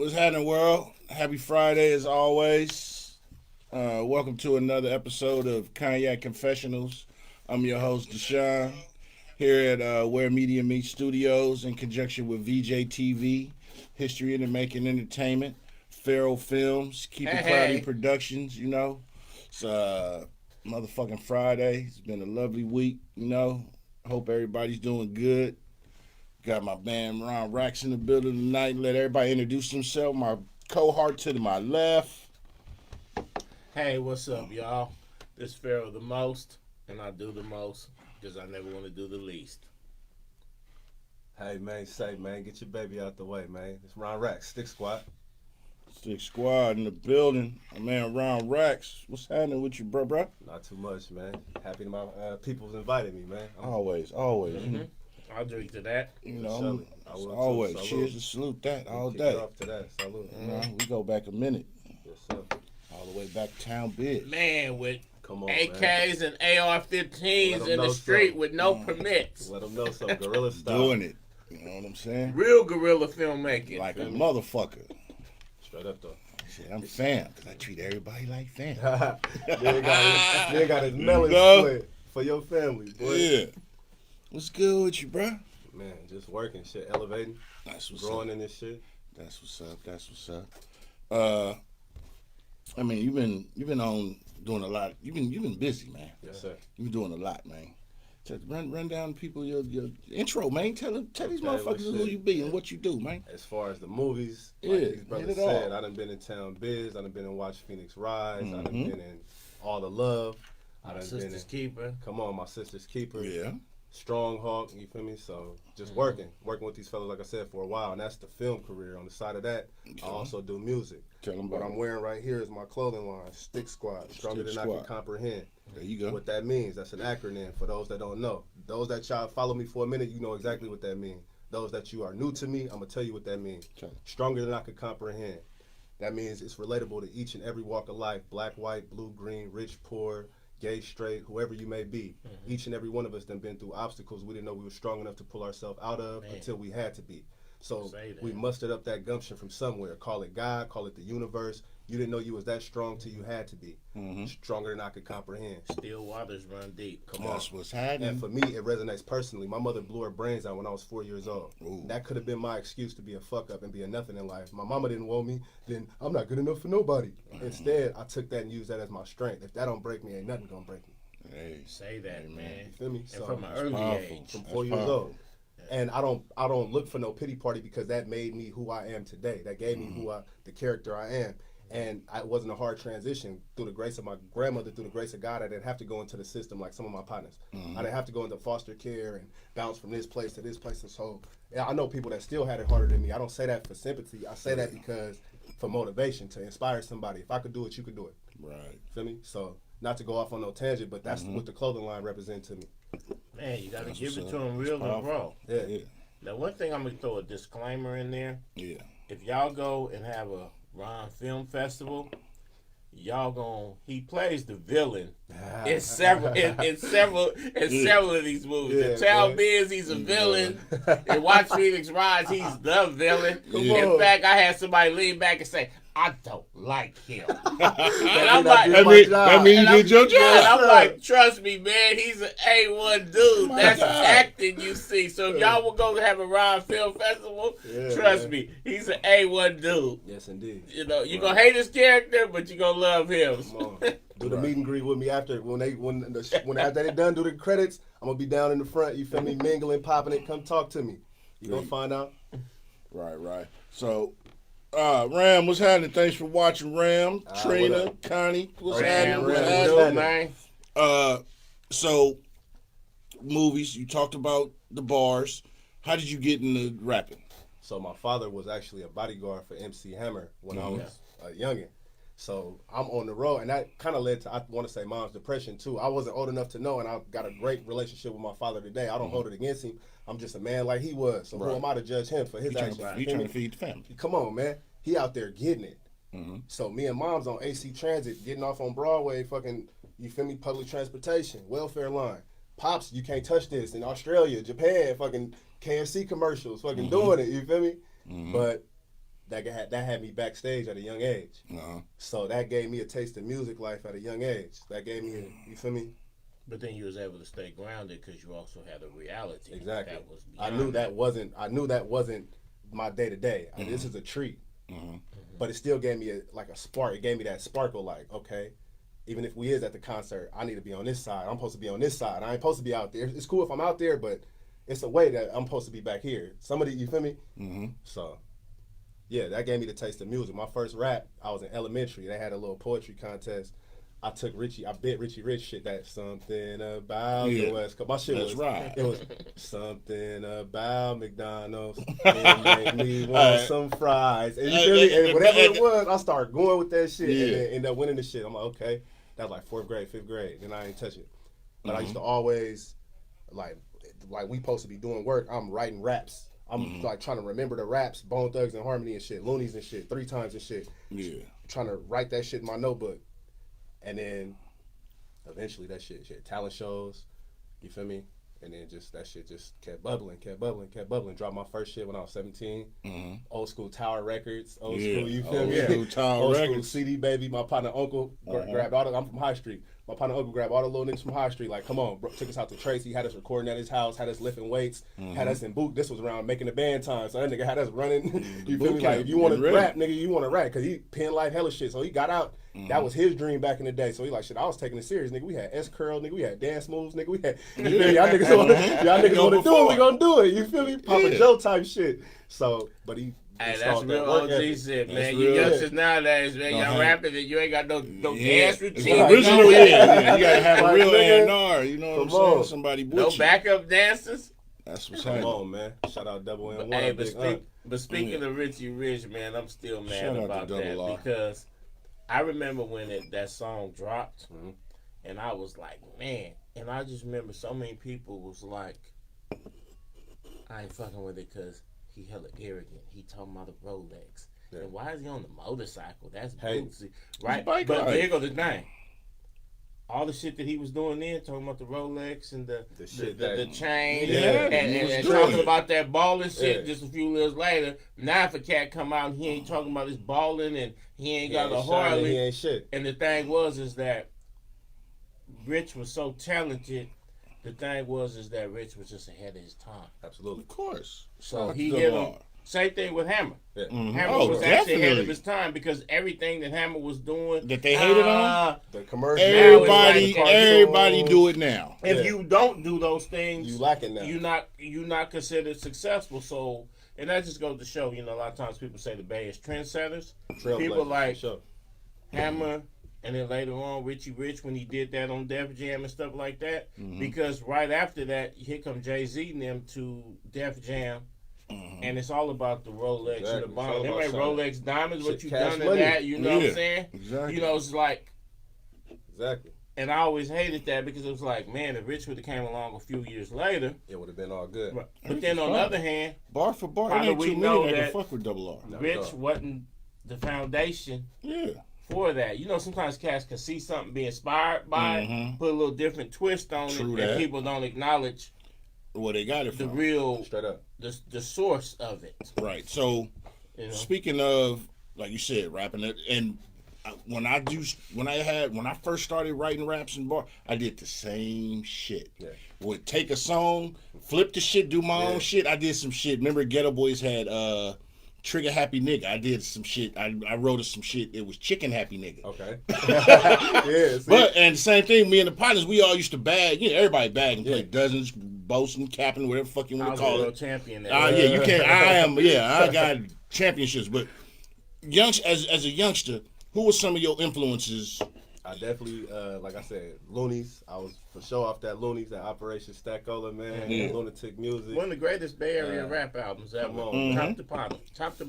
What's happening, world? Happy Friday as always. Welcome to another episode of Cognac Confessionals. I'm your host, Deshaun, here at Where Media Meets Studios in conjunction with VJ TV, History in the Making Entertainment, Feral Films, Keep It Cloudy Productions, you know. It's motherfucking Friday. It's been a lovely week, you know. Hope everybody's doing good. Got my man Ron Raxx in the building tonight. Let everybody introduce themselves. My cohort to my left. Hey, what's up, y'all? This Pharaoh the most, and I do the most because I never want to do the least. Hey, man, get your baby out the way, man. It's Ron Raxx, Stick Squad. Stick Squad in the building. My man Ron Raxx. What's happening with you, bro? Not too much, man. Happy my people's invited me, man. Always. Mm-hmm. I'll drink to that. You know, always. Cheers to salute that all day. Off to that. Salute. You know, we go back a minute. Yes, sir. All the way back to town biz. Man, with Come on, AKs man. and AR-15s in the street with no permits. Let them know some guerrilla style. Doing it. You know what I'm saying? Real guerrilla filmmaking. Like a motherfucker. Straight up, though. Shit, I'm fam, because I treat everybody like fam. They got his melon split for your family, boy. Yeah. What's good with you, bro? Man, just working, shit, elevating. That's what's growing up. in this shit. That's what's up. I mean, you've been on doing a lot. You've been busy, man. Yes, sir. You've been doing a lot, man. Just run down people your intro, man. Tell these motherfuckers who you be and what you do, man. As far as the movies, yeah, like these brothers hit it said, all. I done been in Town Biz, I done been in Watch Phoenix Rise, I done been in All the Love. I My done sister's been in, keeper. Come on, My Sister's Keeper. Yeah. Stronghold, you feel me? So just working with these fellas, like I said, for a while, and that's the film career. On the side of that, I also do music. Tell them What about I'm wearing right here is my clothing line, Stick Squad, stronger Stick than I Squad. can comprehend. There you go. What that means, that's an acronym for those that don't know. Those that y'all follow me for a minute, you know exactly what that means. Those that you are new to me, I'm gonna tell you what that means. Okay. Stronger than I can comprehend. That means it's relatable to each and every walk of life, black, white, blue, green, rich, poor, gay, straight, whoever you may be. Each and every one of us done been through obstacles we didn't know we were strong enough to pull ourselves out of until we had to be. So we mustered up that gumption from somewhere. Call it God, call it the universe. You didn't know you was that strong till you had to be. Stronger than I could comprehend. Still waters run deep. Come on. That's what's happening. And for me, it resonates personally. My mother blew her brains out when I was 4 years old. Ooh. That could have been my excuse to be a fuck up and be a nothing in life. My mama didn't want me, then I'm not good enough for nobody. Instead, I took that and used that as my strength. If that don't break me, ain't nothing gonna break me. Hey. Say that, man. You feel me? And So, from an early powerful. age. from 4 years old. And I don't look for no pity party because that made me who I am today. That gave me the character I am. And it wasn't a hard transition. Through the grace of my grandmother, through the grace of God, I didn't have to go into the system like some of my partners. I didn't have to go into foster care and bounce from this place to this place. And so yeah, I know people that still had it harder than me. I don't say that for sympathy. I say that because for motivation, to inspire somebody. If I could do it, you could do it. Right. Feel me? So not to go off on no tangent, but that's what the clothing line represents to me. Man, you got to That's give it what's to up. them real and raw. Yeah. Yeah. Now, one thing I'm going to throw a disclaimer in there. Yeah. If y'all go and have a Ron Film Festival, he plays the villain in several of these movies. Yeah, In Town boy. Biz, he's a villain. In Watch Phoenix Rise, he's the villain. Yeah. In fact, I had somebody lean back and say, I don't like him. And I'm I like, did my job. That mean you did your and job. I'm like, trust me, man, he's an A1 dude. My That's God. acting you see. So if y'all will go have a Ron Film Festival, trust me, he's an A1 dude. Yes, indeed. You know, you're going to hate his character, but you're going to love him. Come on. Do the meet and greet with me after when after they done do the credits. I'm gonna be down in the front. You feel me? Mingling, popping it. Come talk to me. You gonna find out. Right. So, Ram, what's happening? Thanks for watching, Ram. what Trina, up? Connie, what's Man, happening? what What's it happening? do, man? So, movies. You talked about the bars. How did you get into rapping? So my father was actually a bodyguard for MC Hammer when I was a youngin'. So I'm on the road, and that kind of led to, I want to say, mom's depression too. I wasn't old enough to know, and I got a great relationship with my father today. I don't hold it against him. I'm just a man like he was. So who am I to judge him for his actions? He trying to feed the family. Come on, man. He out there getting it. So me and mom's on AC Transit, getting off on Broadway, fucking, you feel me, public transportation, welfare line. Pops, you can't touch this. In Australia, Japan, fucking KFC commercials, fucking doing it, you feel me? But that had me backstage at a young age. So that gave me a taste of music life at a young age. That gave me, you feel me? But then you was able to stay grounded because you also had a reality. Exactly. That was I knew that wasn't my day to day. This is a treat. But it still gave me a spark. It gave me that sparkle. Like, okay, even if we is at the concert, I need to be on this side. I'm supposed to be on this side. I ain't supposed to be out there. It's cool if I'm out there, but it's a way that I'm supposed to be back here. Somebody, you feel me? So, yeah, that gave me the taste of music. My first rap, I was in elementary. They had a little poetry contest. I bit Richie Rich shit. That something about the West Coast. My shit was right. It was something about McDonald's. It made me want some fries. And you feel me? And whatever it was, I started going with that shit and then end up winning the shit. I'm like, okay, that was like 4th grade, 5th grade. Then I ain't touch it. But I used to always like we supposed to be doing work. I'm writing raps. I'm like trying to remember the raps, Bone Thugs and Harmony and shit, Loonies and shit, 3 times and shit. Yeah. Trying to write that shit in my notebook. And then eventually that shit, talent shows, you feel me? And then just that shit just kept bubbling. Dropped my first shit when I was 17. Old school Tower Records, old school, you feel me? School Tower old Records. School CD Baby. My partner Uncle grabbed all the, I'm from High Street. My partner Uncle grabbed all the little niggas from High Street, like, come on, bro. Took us out to Tracy, had us recording at his house, had us lifting weights, had us in boot. This was around making the band time, so that nigga had us running. You feel me? Like, if you want to rap, nigga, you want to rap, because he pen life hella shit. So he got out. That was his dream back in the day. So he like, shit, I was taking it serious, nigga. We had S-curl, nigga. We had dance moves, nigga. We had, you feel me? Y'all niggas want to do it, we gonna do it. You feel me? Papa Joe type shit. So, but he. Hey, that's real OG shit, man. You youngsters nowadays, man, y'all rapping and you ain't got no dance routine. Original, you gotta have a real A&R, you know what I'm saying? Somebody with no backup dancers. That's what's happening. Come on, man. Shout out Double N1. Hey, but speaking of Richie Rich, man, I'm still mad about that because I remember when that song dropped, and I was like, man, and I just remember so many people was like, I ain't fucking with it because he hella arrogant. He talking about the Rolex. Yeah. And why is he on the motorcycle? That's bootsy. Right? But here go the thing. All the shit that he was doing then, talking about the Rolex and the chain and talking about that balling shit just a few years later. Now if a cat come out and he ain't talking about his balling and he ain't got a Harley. He ain't shit. And the thing is that Rich was so talented. The thing is that Rich was just ahead of his time. Absolutely. Of course. So he hit him. Same thing with Hammer. Yeah. Hammer was actually ahead of his time because everything that Hammer was doing that they hated on the commercial. Everybody do it now. If you don't do those things, you lacking now. You're not considered successful. So, and that just goes to show, a lot of times people say the Bay is trendsetters. People like Hammer, and then later on Richie Rich when he did that on Def Jam and stuff like that. Because right after that, here come Jay-Z and them to Def Jam. And it's all about the Rolex and the bond. Them ain't Rolex diamonds, what you done to that, you know what I'm saying? Exactly. It's like... Exactly. And I always hated that because it was like, man, if Rich would have came along a few years later... It would have been all good. But then on the other hand... Bar for bar, how do we know that fuck with Double R? Rich wasn't the foundation for that. Sometimes cats can see something, be inspired by it, put a little different twist on it, and people don't acknowledge... Where they got it from. The real... Straight up. The source of it. Right. So, speaking of, like you said, rapping it, and when I first started writing raps and bar, I did the same shit. Yeah. Would take a song, flip the shit, do my own shit. I did some shit. Remember, Ghetto Boys had Trigger Happy Nigga. I did some shit. I wrote some shit. It was Chicken Happy Nigga. Okay. But and same thing. Me and the partners, we all used to bag. Everybody bag and play dozens, boasting, capping, whatever the fuck you want to call it. Champion. You can't. I am. I got championships. But as a youngster, who were some of your influences? I definitely, like I said, Loonies. I was for sure off that Loonies, that Operation Stackola, man. Lunatic Music. One of the greatest Bay Area rap albums ever. Top to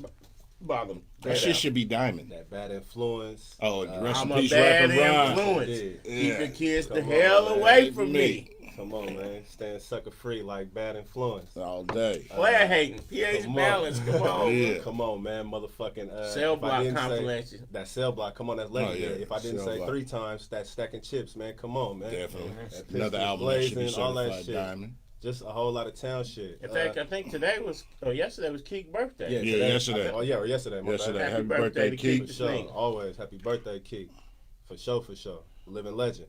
bottom. That shit should be diamond. That Bad Influence. Oh, rest in I'm peace, a bad rapper influence. Keep the kids the hell away from me. Come on, man. Staying sucker free like Bad Influence. All day. Player hating. PA's balance. Come on. Come on, man. Motherfucking Cell Block compilation. That Cell Block. Come on, that's legendary. If I didn't say 3 times, that Stacking Chips, man. Come on, man. Definitely. Another album that should be certified diamond. Just a whole lot of town shit. In fact, I think yesterday was Keek's birthday. Yeah, yesterday. Or yesterday. Happy birthday to Keek. For sure. Always happy birthday, Keek. For sure. Living legend.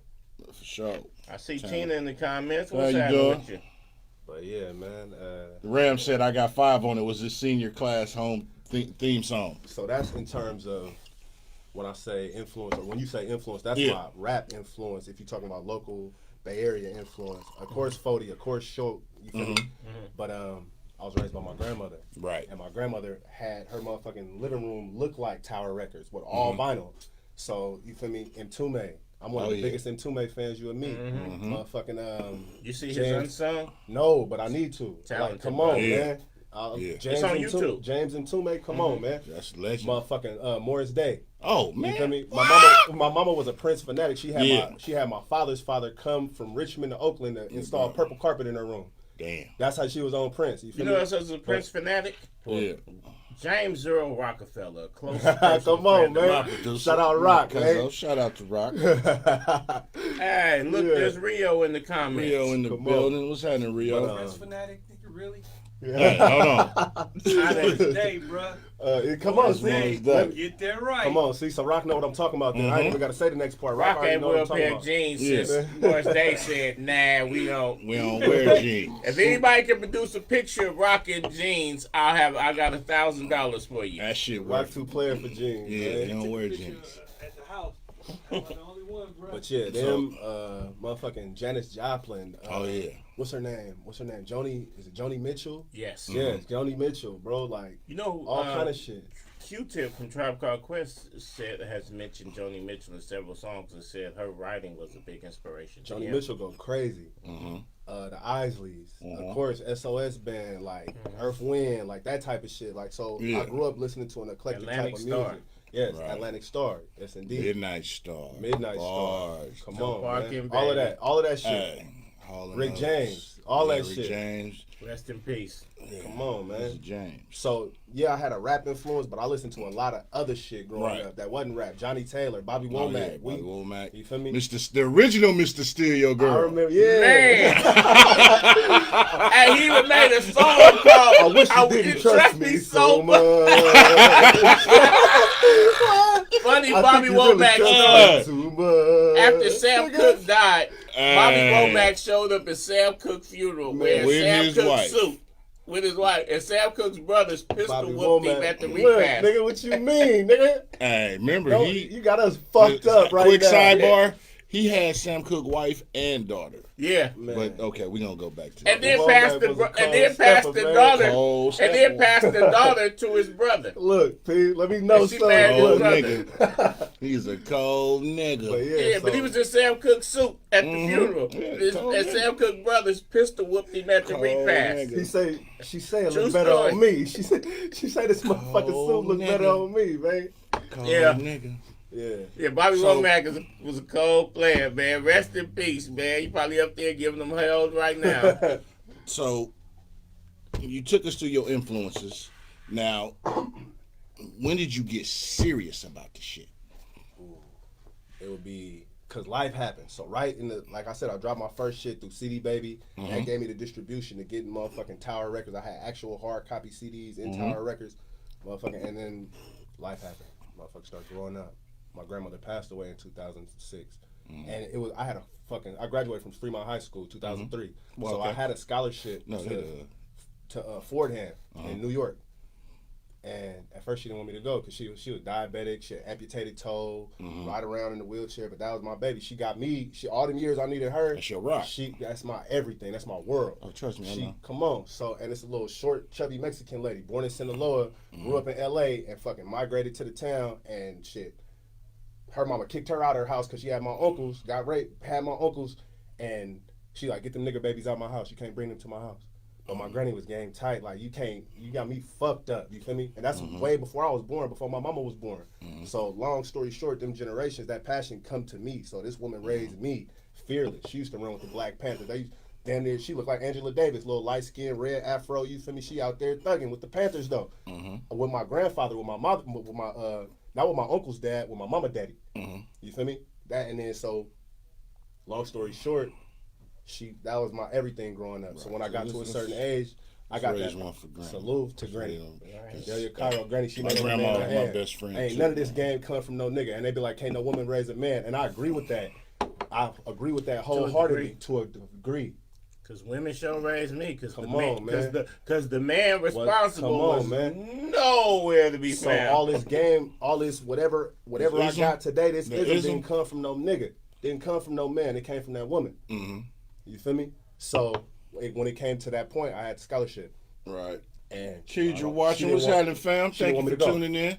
For sure. I see Tina in the comments. What's happening with you? But yeah, man. Ram said I got 5 on it. Was his senior class home theme song. So that's in terms of when I say influence, or when you say influence, that's my rap influence. If you're talking about local Bay Area influence, of course, Fody, of course, Schultz. You feel me? But I was raised by my grandmother. Right. And my grandmother had her motherfucking living room look like Tower Records with all vinyl. So, you feel me? Mtume. I'm one of the biggest Mtume fans you and me. Motherfucking, you see James, his unsung? No, but I need to. Talented, like, come on, yeah. man. James it's on YouTube. James Mtume, come on, man. That's legend. Motherfucking Morris Day. Oh man. You feel me? My mama was a Prince fanatic. She had my father's father come from Richmond to Oakland to install purple carpet in her room. Damn. That's how she was on Prince. You know, as a Prince fanatic. Yeah. James Earl Rockefeller, close. Come on, man. Shout out Rock, man. Shout out to Rock. Hey, look, there's Rio in the comments. Rio in the building. What's happening, Rio? Prince fanatic, nigga, really? Hey, hold on. Today, bro. Come on, see. Get that right. Come on, see. So Rock know what I'm talking about. Then I ain't even got to say the next part. Rock ain't know wear what a I'm pair talking of jeans since Yeah. Morris Day said, nah, we don't. We don't wear jeans. If anybody can produce a picture of Rock in jeans, I got $1,000 for you. That shit Rock works. 2 player for jeans. Yeah, man. they don't wear jeans. At the house. I'm the only one, bro. But yeah, them motherfucking Janis Joplin. Oh yeah. What's her name? Is it Joni Mitchell? Yes. Yeah, Joni Mitchell, bro. Like, You know, all kind of shit. Q-Tip from Tribe Called Quest has mentioned Joni Mitchell in several songs and said her writing was a big inspiration. Joni Mitchell go crazy. The Isleys, of course, SOS band, like Earth Wind, like that type of shit. Like, so I grew up listening to an eclectic Atlantic type of Star. music. Yes, Right. Atlantic Star. Yes, indeed. Midnight Star. Stars. Come on, Parking man. All of that shit. Hey, Rick James, all that Rick shit. James. Rest in peace. Yeah. Come on, man. Mr. James. So yeah, I had a rap influence, but I listened to a lot of other shit growing Right. up that wasn't rap. Johnny Taylor, Bobby Oh, Womack. yeah, Bobby Womack. You feel me? The original Mr. Steal Your Girl. I remember, yeah. Man. Hey, he even made a song called I wish you didn't trust me so much. Funny I Bobby think you really Womack trust story. me too much. After Sam Cooke died, Bobby Hey. Womack showed up at Sam Cooke's funeral wearing With Sam his Cooke's wife. suit with his wife. And Sam Cooke's brothers pistol Bobby whooped him Womack. at the Look, repass. nigga, what you mean, nigga? Hey, remember No, he you got us fucked up right quick now. sidebar. He had Sam Cooke wife and daughter. Yeah. Man. But okay, we're gonna go back to And that. then Womack passed the was a daughter. Cold And then stepper. passed the daughter to his brother. Look, P, let me know And she something. married his Cold brother. nigga. He's a cold nigga. But Yeah, but so- he was in Sam Cooke's suit at the funeral. Yeah, cold And nigga. Sam Cooke's brothers pistol whooped him at the Cold repass. nigga. She say it True look better story. on me. She say this motherfucking Cold suit look better nigga. on me, man. Cold Yeah. nigga. Yeah. Yeah, Bobby So- Womack was a cold player, man. Rest in peace, man. You probably up there giving them hell right now. So you took us through your influences. Now, when did you get serious about the shit? It would be because life happened. So right in the, like I said, I dropped my first shit through CD Baby. That gave me the distribution to get in motherfucking Tower Records. I had actual hard copy CDs in Tower Records, motherfucking. And then life happened. Motherfucker started growing up. My grandmother passed away in 2006, and it was I graduated from Fremont High School 2003. Well, so okay. I had a scholarship to Fordham in New York. And at first she didn't want me to go because she was diabetic, she had amputated toe, ride around in the wheelchair. But that was my baby. She got me. All them years I needed her. That's your rock. That's my everything. That's my world. Oh, trust me, I know. Come on. So, and it's a little short, chubby Mexican lady, born in Sinaloa, grew up in L.A. and fucking migrated to the town and shit. Her mama kicked her out of her house because she had my uncles, got raped, had my uncles, and she like, get them nigger babies out my house. You can't bring them to my house. But my granny was game tight. Like, you got me fucked up. You feel me? And that's way before I was born, before my mama was born. So long story short, them generations, that passion come to me. So this woman raised me fearless. She used to run with the Black Panthers. Damn near, she looked like Angela Davis, little light skin, red afro. You feel me? She out there thugging with the Panthers though. With my grandfather, with my mother, with my not with my uncle's dad, with my mama daddy. You feel me? That and then so, long story short, that was my everything growing up. Right. So when I got to a certain age, I got that salute to Granny. Yo, your Cairo Granny, she made a man. My best friend. Ain't none of this game come from no nigga. And they be like, can't no woman raise a man. And I agree with that. I agree with that wholeheartedly to a degree. Cause women show raise me. Cause the man responsible was nowhere to be found. So all this game, all this whatever I got today, this didn't come from no nigga. Didn't come from no man. It came from that woman. Mm-hmm. You feel me? So when it came to that point, I had scholarship. Right. And Kedra watching what's happening, fam. Thank you for tuning in.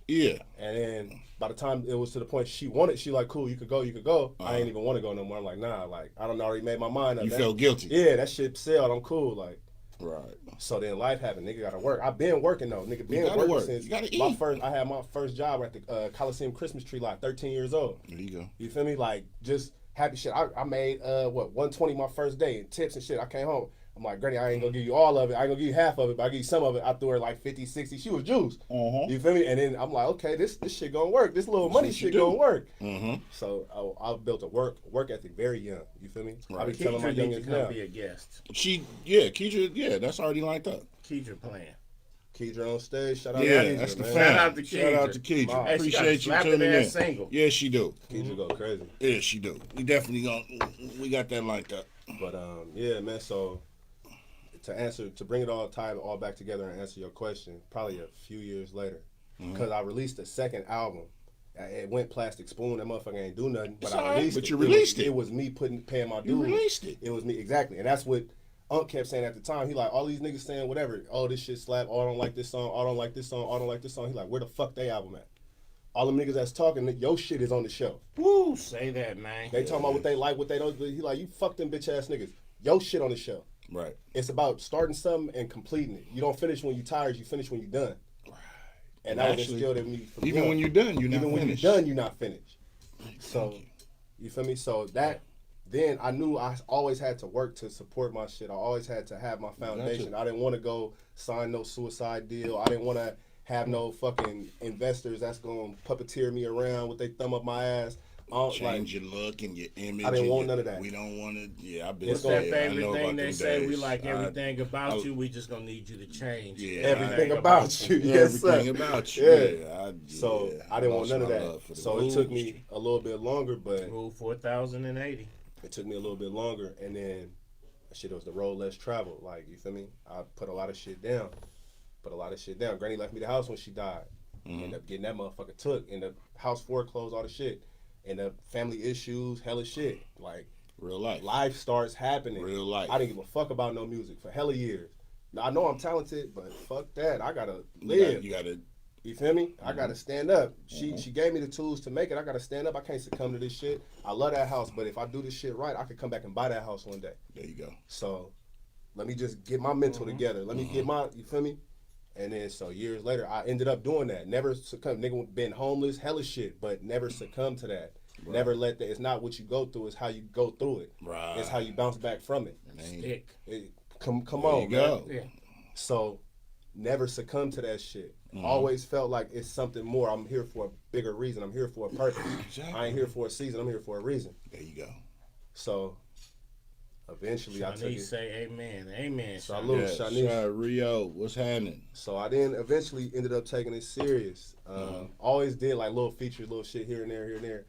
Yeah. And then by the time it was to the point she like, cool, you could go. I ain't even want to go no more. I'm like, nah, like, I don't already made my mind up. You felt guilty. Yeah, that shit sailed. I'm cool. Like, right. So then life happened. Nigga gotta work. I've been working though. Nigga been working since you gotta eat. I had my first job at the Coliseum Christmas tree lot, 13 years old. There you go. You feel me? Like, just happy shit. I made, 120 my first day in tips and shit. I came home. I'm like, Granny, I ain't gonna give you all of it. I ain't gonna give you half of it, but I'll give you some of it. I threw her like 50, 60. She was juiced. Uh-huh. You feel me? And then I'm like, okay, this shit gonna work. This little money shit gonna work. Mm-hmm. So I built a work ethic very young. You feel me? Right. I be telling my youngest now. Be a guest. Kedra, that's already lined up. Kedra playing. Kedra on stage. Shout out to Kedra. That's the fan. Shout out to Kedra. Hey, appreciate you tuning in. Single. Yeah, she do. Kedra go crazy. Yeah, she do. We got that lined up. But yeah, man. So to bring it all, tie it all back together and answer your question, probably a few years later, because I released a second album. It went Plastic Spoon. That motherfucker ain't do nothing. But I released it. But you released it. It was me paying my dues. You released it. It was me, exactly. And that's what Unc kept saying at the time. He like, all these niggas saying whatever. Oh, this shit slap. Oh, I don't like this song. Oh, I don't like this song. Oh, I don't like this song. He like, where the fuck they album at? All them niggas that's talking, your shit is on the shelf. Woo, say that, man. They talking about what they like, what they don't. He like, you fuck them bitch ass niggas. Your shit on the shelf. Right. It's about starting something and completing it. You don't finish when you're tired. You finish when you're done. Right. And that was instilled in me from even young. When you're done, you're not finished. Even when you're done, you're not finished. So, you feel me? So then I knew I always had to work to support my shit. I always had to have my foundation. I didn't want to go sign no suicide deal. I didn't want to have no fucking investors that's going to puppeteer me around with their thumb up my ass. Change your look and your image. I didn't want none of that. We don't want to. Yeah, I've been. What's that favorite thing they say? We like everything about you. We just gonna need you to change. Yeah, everything about you. Yes, sir. Everything about you. Yeah. So I didn't want none of that. So it took me a little bit longer, but Rule 4080. It took me a little bit longer, and then shit was the road less traveled. Like, you feel me? I put a lot of shit down. Granny left me the house when she died. Ended up getting that motherfucker took. And the house foreclosed, all the shit. And the family issues, hella shit. Like, real life. Life starts happening. Real life. I didn't give a fuck about no music for hella years. Now, I know I'm talented, but fuck that. I gotta live. You gotta. You feel me? I gotta stand up. She gave me the tools to make it. I gotta stand up. I can't succumb to this shit. I love that house, but if I do this shit right, I could come back and buy that house one day. There you go. So, let me just get my mental together. Let me get my, you feel me? And then, so years later, I ended up doing that. Never succumbed. Nigga been homeless, hella shit, but never succumbed to that. Right. Never let that. It's not what you go through, it's how you go through it. Right. It's how you bounce back from it. Stick. Come there on, you go. man. Yeah. So, never succumb to that shit. Always felt like it's something more. I'm here for a bigger reason. I'm here for a purpose. Exactly. I ain't here for a season. I'm here for a reason. There you go. So, eventually I took it. Say amen. Amen. Salute, Shanice. Rio, what's happening? So I then eventually ended up taking it serious. Always did like little features, little shit here and there.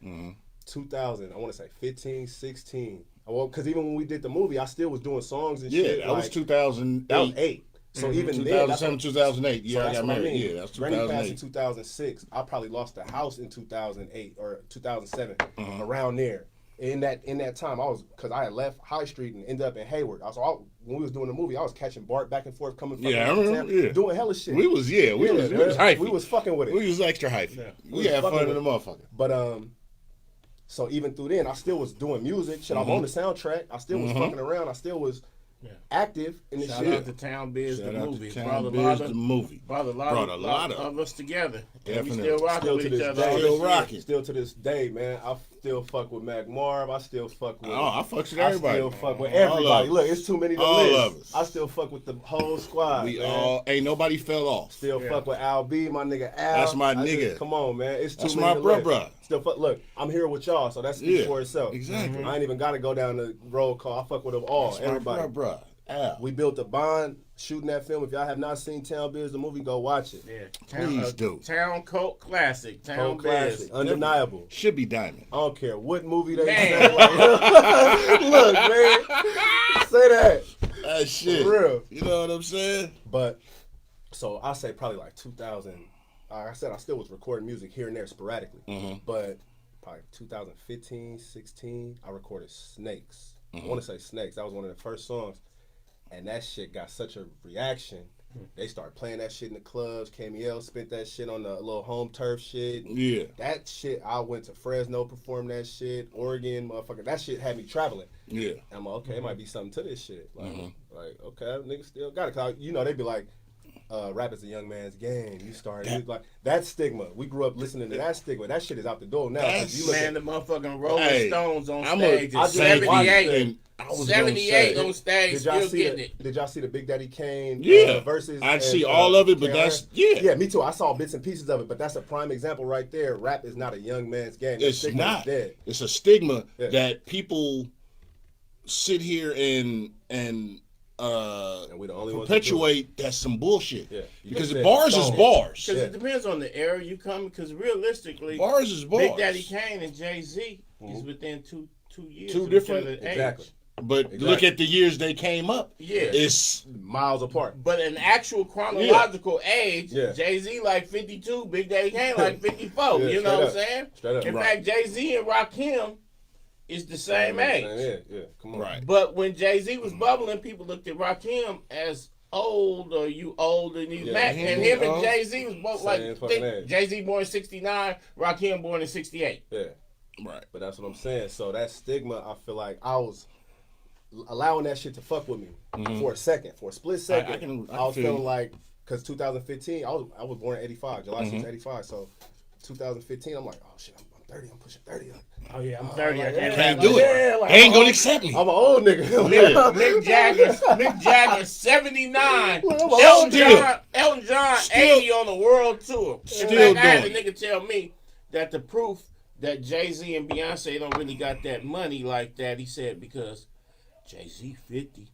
2000, I want to say 15, 16. Well, because even when we did the movie, I still was doing songs and shit. Yeah, that was 2008. That was 8. So even 2007, 2008. Yeah, so I got married. I mean. Yeah, that's 2008. Granny passed in 2006. I probably lost the house in 2008 or 2007, around there. In that time, because I had left High Street and ended up in Hayward. When we was doing the movie, I was catching BART back and forth, coming from doing hella shit. We was hypey. We was fucking with it. We was extra hypey. Yeah. We had fun in the motherfucker. But so even through then, I still was doing music. Shit, I'm on the soundtrack. I still was fucking around. I still was active in the shit. Shout out to Town Biz, the movie. Brought a lot of us together. Definitely. We still rocking with each other. Still rocking. Still to this day, man. I still fuck with Mac Marv. I still fuck with. I fucks with everybody. I still fuck with everybody. Look, it's too many to all list. Of us. I still fuck with the whole squad. We man. all ain't nobody fell off. Still fuck with Al B, my nigga Al. That's my nigga. Come on, man. It's too That's many my to bruh. list. Still fuck. Look, I'm here with y'all, so that speaks for itself. Exactly. I ain't even got to go down the roll call. I fuck with them all. That's everybody. my bruh. Al. We built a bond shooting that film. If y'all have not seen Town Biz, the movie, go watch it. Yeah. Please do. Town cult classic. Town Cult classic. Undeniable. Should be diamond. I don't care what movie they Man. say. Like, look, man. Say that. That shit. For real. You know what I'm saying? But, so I say probably like 2000. Like I said, I still was recording music here and there sporadically. But probably 2015, 16, I recorded Snakes. I want to say Snakes. That was one of the first songs. And that shit got such a reaction. They started playing that shit in the clubs. KML spent that shit on the little home turf shit. Yeah. That shit, I went to Fresno, performed that shit. Oregon, motherfucker. That shit had me traveling. Yeah. And I'm like, okay, it might be something to this shit. Like okay, niggas still got it. Cause you know, they be like, rap is a young man's game. You started like that stigma. We grew up listening to that stigma. That shit is out the door now. You Man, the motherfucking Rolling Stones on stage I is 78. I was 78 on stage, still getting it. Did y'all see the Big Daddy Kane verses? I see all of it, but that's yeah, me too. I saw bits and pieces of it, but that's a prime example right there. Rap is not a young man's game. It's not. Dead. It's a stigma that people sit here and we the only perpetuate. That's some bullshit. Yeah. Because bars is bars. Because it depends on the era you come. Because realistically, bars is bars. Big Daddy Kane and Jay-Z is within two years. Two different exactly. But look at the years they came up. Yeah. It's miles apart. But in actual chronological age, Jay-Z like 52, Big Daddy Kane like 54. You know what I'm saying? Straight up. In fact, Jay-Z and Rakim is the same age. Yeah. Come on. Right. But when Jay-Z was bubbling, people looked at Rakim as old, or you old and he's back. And him and Jay-Z was both like, Jay-Z born in 69, Rakim born in 68. Yeah. Right. But that's what I'm saying. So that stigma, I feel like I was allowing that shit to fuck with me for a second, for a split second. I was feeling like, because 2015, I was born in 85, July 6, 85. So 2015, I'm like, oh shit, I'm 30, I'm pushing 30. Oh yeah, I'm 30. I can't do it. Like, ain't gonna accept me. I'm an old nigga. Mick Jagger, 79. Elton John, 80 on the world tour. In fact, I had a nigga tell me that the proof that Jay-Z and Beyonce don't really got that money like that, he said, because Jay-Z 50,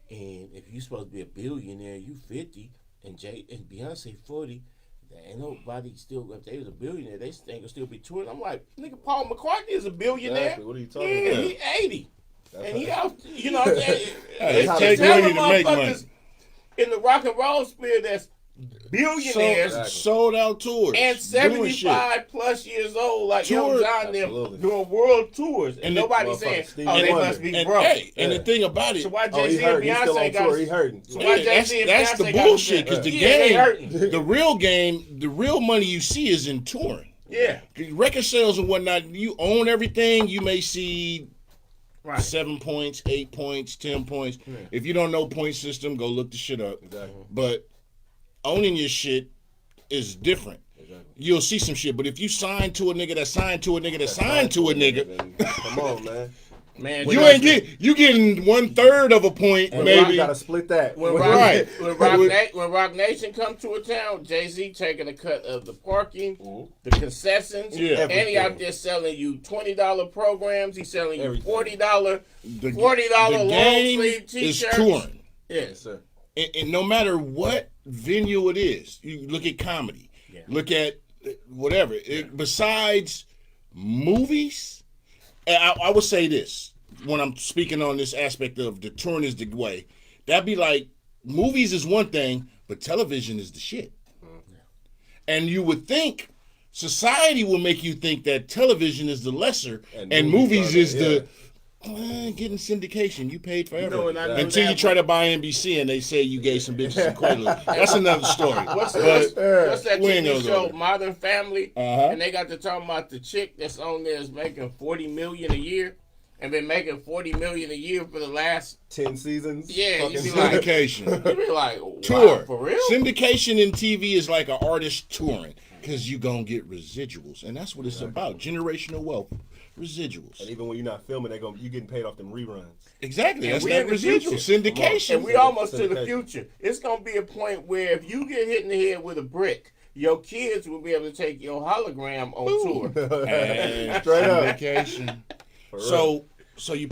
and if you supposed to be a billionaire, you 50, and Beyonce 40. Ain't nobody still, if they was a billionaire, they ain't gonna still be touring. I'm like, nigga, Paul McCartney is a billionaire. Exactly. What are you talking about? He 80. And he out, you know, it takes money to make money. In the rock and roll sphere, that's billionaires sold out tours and 75 plus years old, like Elton John them doing world tours, and nobody's saying, "Oh, they must be broke." And the thing about it, so why Jay-Z and Beyonce got? He hurting. So why Jay-Z and that's Beyonce the bullshit. Because the game, the real game, the real money you see is in touring. Yeah, record sales and whatnot. You own everything. You may see. Right. 7 points, 8 points, 10 points. Yeah. If you don't know point system, go look the shit up. Exactly. But owning your shit is different. Exactly. You'll see some shit. But if you sign to a nigga that signed to a nigga that signed to a nigga, come on, man. You ain't getting 1/3 of a point, and maybe. You gotta split that. When Rock Nation come to a town, Jay-Z taking a cut of the parking, the concessions, and he out there selling you $20 programs. He's selling you $40 long sleeve t-shirts. Is touring. Yes, sir. And no matter what venue it is, you look at comedy, look at whatever. Besides movies. I would say this when I'm speaking on this aspect of the touring is the way. That'd be like, movies is one thing, but television is the shit. Mm-hmm. And you would think society will make you think that television is the lesser and movies is the getting syndication. You paid forever. Until you try to buy NBC and they say you gave some bitches some Quaaludes. That's another story. What's that TV show, Modern Family? And they got to talking about the chick that's on there is making $40 million a year. and been making $40 million a year for the last 10 seasons. Yeah, you be syndication. You be like, wow, tour for real? Syndication in TV is like an artist touring because you gonna get residuals, and that's what it's about. Generational wealth, residuals. And even when you're not filming, you getting paid off them reruns. Exactly, And that's we that in the residual future. syndication. And we almost to the future. It's gonna be a point where if you get hit in the head with a brick, your kids will be able to take your hologram on tour. And Straight up. syndication. So you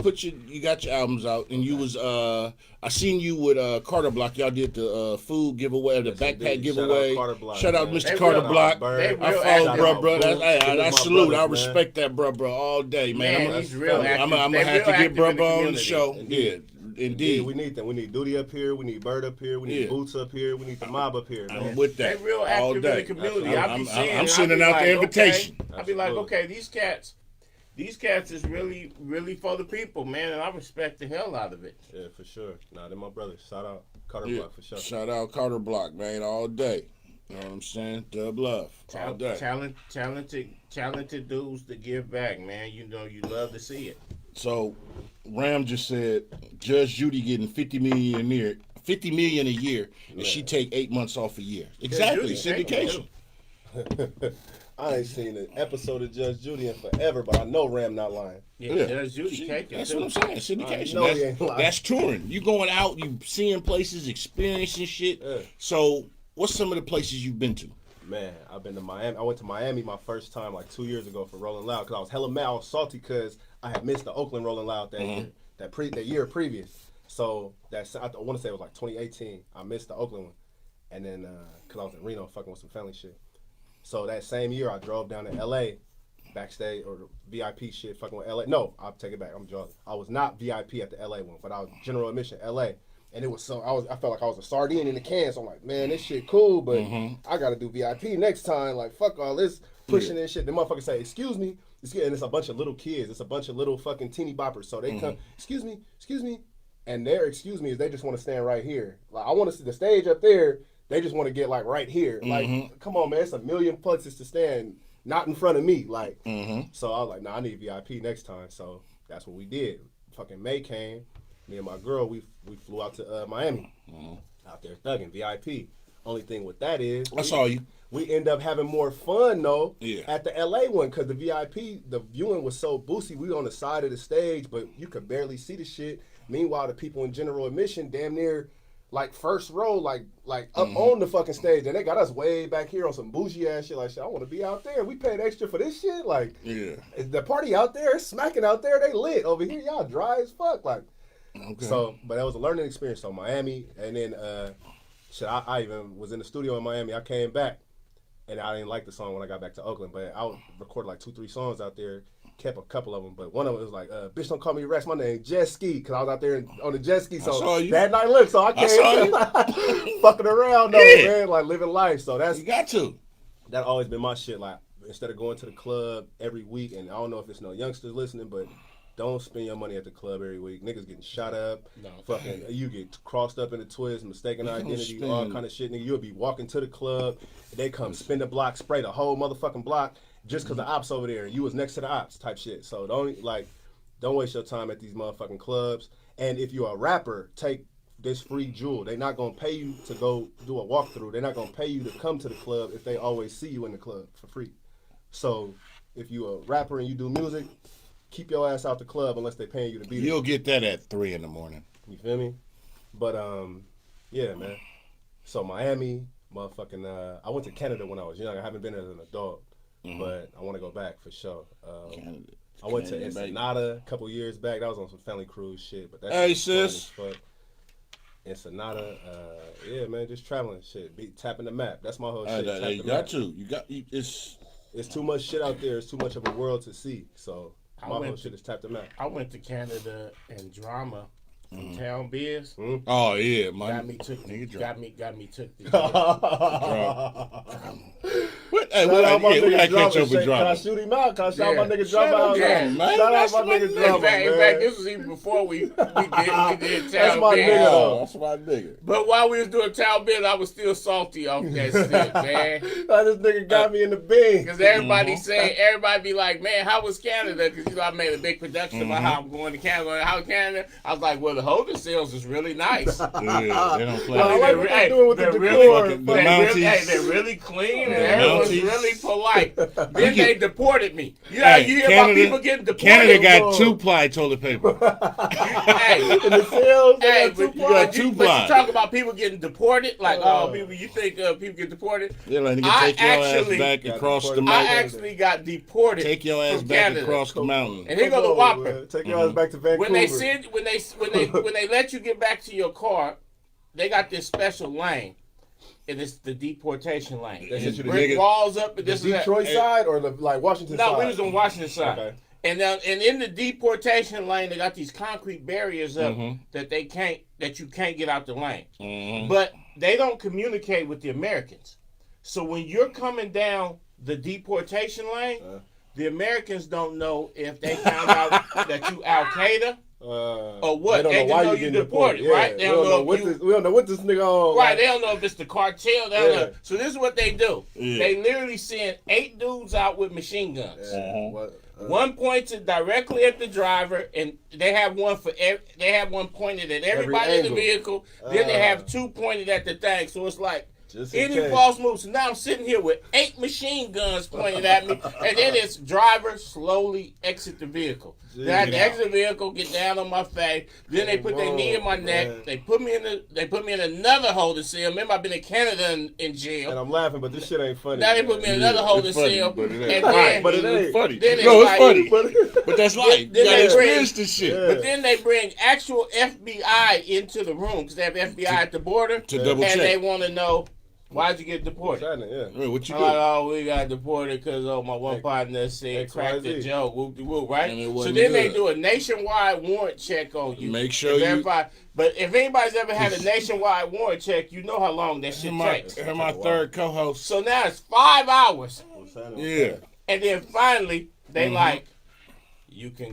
got your albums out, and you was I seen you with Carter Block. Y'all did the food giveaway, the backpack giveaway. Shout out Mr. Carter Block. I follow bro. I salute. I respect that bro all day, man. He's real I'm gonna have to get bro on the show. Yeah, indeed. We need them. We need Duty up here. We need Bird up here. We need Boots up here. We need the Mob up here. Man. I'm with that. They real all active day. in the community. I'm sending out the invitation. I'll be like, okay, these cats is really, really for the people, man, and I respect the hell out of it. Yeah, for sure. Nah, they're my brothers. Shout out Carter Block for sure. Shout out Carter Block, man, all day. You know what I'm saying? Dub love. All day. Talented dudes to give back, man. You know you love to see it. So Ram just said Judge Judy getting $50 million a year, and she take 8 months off a year. Exactly, syndication. I ain't seen an episode of Judge Judy in forever, but I know Ram not lying. Yeah. Judge Judy taking. That's what I'm saying. Syndication. That's touring. You going out, you seeing places, experiencing shit. Yeah. So, what's some of the places you've been to? Man, I've been to Miami. I went to Miami my first time like 2 years ago for Rolling Loud because I was hella mad. I was salty because I had missed the Oakland Rolling Loud that year, that year previous. So I want to say it was like 2018. I missed the Oakland one, and then because I was in Reno fucking with some family shit. So that same year I drove down to LA, backstage or VIP shit, fucking with LA. No, I'll take it back. I'm joking. I was not VIP at the LA one, but I was general admission LA. And it was I felt like I was a sardine in the can. So I'm like, man, this shit cool, but I gotta do VIP next time. Like, fuck all this pushing and shit. The motherfuckers say, excuse me. And it's a bunch of little kids. It's a bunch of little fucking teeny boppers. So they come, excuse me. And their excuse me is they just want to stand right here. Like, I want to see the stage up there. They just want to get like right here. Like, come on, man, it's a million places to stand, not in front of me. Like, so I was like, nah, I need VIP next time. So that's what we did. Fucking May came. Me and my girl, we flew out to Miami. Out there thugging VIP. Only thing with that is I saw you. We end up having more fun though at the LA one because the VIP, the viewing was so boosty. We on the side of the stage, but you could barely see the shit. Meanwhile, the people in general admission damn near like first row, like up on the fucking stage, and they got us way back here on some bougie ass shit. Like, shit, I want to be out there. We paid extra for this shit. Like, the party out there, it's smacking out there. They lit over here. Y'all dry as fuck. Like, so, but that was a learning experience. So Miami, and then I even was in the studio in Miami. I came back, and I didn't like the song when I got back to Oakland, but I recorded like 2-3 songs out there. Kept a couple of them, but one of them was like, bitch, don't call me Raxx, my name Jet Ski, because I was out there on the jet ski, so that night look, so I came fucking around though, man, like living life, so that's, you got to. That always been my shit, like, instead of going to the club every week, and I don't know if it's no youngsters listening, but don't spend your money at the club every week. Niggas getting shot up, fucking, you get crossed up in a twist, mistaken identity, all kind of shit, nigga, you'll be walking to the club, they come spin the block, spray the whole motherfucking block, just because the ops over there and you was next to the ops type shit. So don't waste your time at these motherfucking clubs. And if you're a rapper, take this free jewel. They're not going to pay you to go do a walkthrough. They're not going to pay you to come to the club if they always see you in the club for free. So if you're a rapper and you do music, keep your ass out the club unless they're paying you to be there. You'll get that at 3 in the morning. You feel me? But, yeah, man. So Miami, motherfucking, I went to Canada when I was young. I haven't been there as an adult. But I want to go back for sure. I went to Ensenada a couple years back. That was on some family cruise shit. But that's hey, sis. Ensenada, yeah, man, just traveling shit. Tapping the map. That's my whole shit. You got to. It's too much shit out there. It's too much of a world to see. So my whole shit is tap the map. I went to Canada and drama. Town Biz. Oh yeah, got me took the What? Hey, Shout out my we gotta nigga catch up with Drama. Can I Drama. shout him out? Can I shout my nigga Shout Drama out out? Drama, man. Shout out That's my my nigga nigga. Drama, In fact, man. this was even before we did That's Town my Bend. nigga, though. Oh, that's my nigga. But while we was doing Town Bend, I was still salty off that shit, man. This nigga got me in the bin. Because everybody everybody be like, man, how was Canada? Because, you know, I made a big production about how I'm going to Canada. How Canada? I was like, well, the holding cells is really nice. Yeah, they don't play. Well, I like what they're doing with the they're decor. really- Fuck. the Mounties. They're really clean and The everyone's Mounties. really polite. Then they deported me. You know, you hear about people getting deported. Canada got 2-ply toilet paper. Hey, In the cells, they hey, got but, two you, ply. but you talk about people getting deported, like, people, you think people get deported? They're like, nigga, I take your ass actually back got across the deported. I mountain. actually got deported. Take your ass from back Canada. across the mountain. And here go the Come on, whopper. man. Take your ass back to Vancouver. When they let you get back to your car, they got this special lane, and it's the deportation lane. They hit you the Brick nigga- walls up, and the this is Detroit side or the Washington side? No, we was on Washington side. Okay. And in the deportation lane, they got these concrete barriers up that you can't get out the lane. But they don't communicate with the Americans. So when you're coming down the deportation lane, the Americans don't know if they found out that you Al Qaeda or what. They don't know why you you getting deported, deported. right? Yeah. We don't know what this nigga on. Right, they don't know if it's the cartel. They don't know. So this is what they do. Yeah. They literally send 8 dudes out with machine guns. One pointed directly at the driver, and they have one pointed at everybody in the angle. vehicle. Then they have 2 pointed at the thing. So it's like Just in any case. false moves. So now I'm sitting here with 8 machine guns pointed at me, and then it's driver slowly exit the vehicle. Then I had to exit the vehicle, get down on my face. Then they put their knee in my neck. Man. They put me in another holding cell. Remember, I've been in Canada in jail. And I'm laughing, but this shit ain't funny. Now they put me in another holding It's funny, cell. but it And ain't. then, But it ain't. funny. Then it's No, it's like- funny. But that's life. You Then gotta they experience bring- this shit. Yeah. but then they bring actual FBI into the room because they have FBI at the border. To double and check. they want to know, why'd you get deported? Yeah. Hey, what you I'm do? like, oh, we got deported because my one partner said cracked the XYZ. joke. Whoop, right? And it So wasn't then they good. do a nationwide warrant check on you. Make sure to you- verify. But if anybody's ever had a nationwide warrant check, you know how long that shit takes. Here's my third co-host. So now it's 5 hours. Yeah. And then finally, they like, you can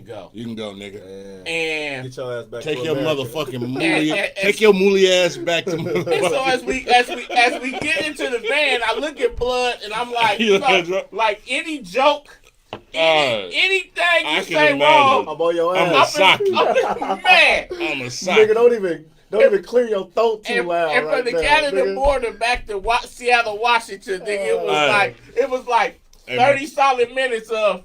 go. You can go, nigga. And Get your ass back Take to your America. motherfucking And- mooly. Take your mooly ass back to and so motherfucking. as we get into the van, I look at Blood and I'm like, You like any joke, anything I you can say imagine. wrong, I'm on your I'm a ass. sock you. I'm mad. I'm a sock. Nigga, don't even clear your throat too And, loud. and right from the now, Canada nigga. border back to Seattle, Washington, nigga, Hey. it was like Hey, 30 solid minutes of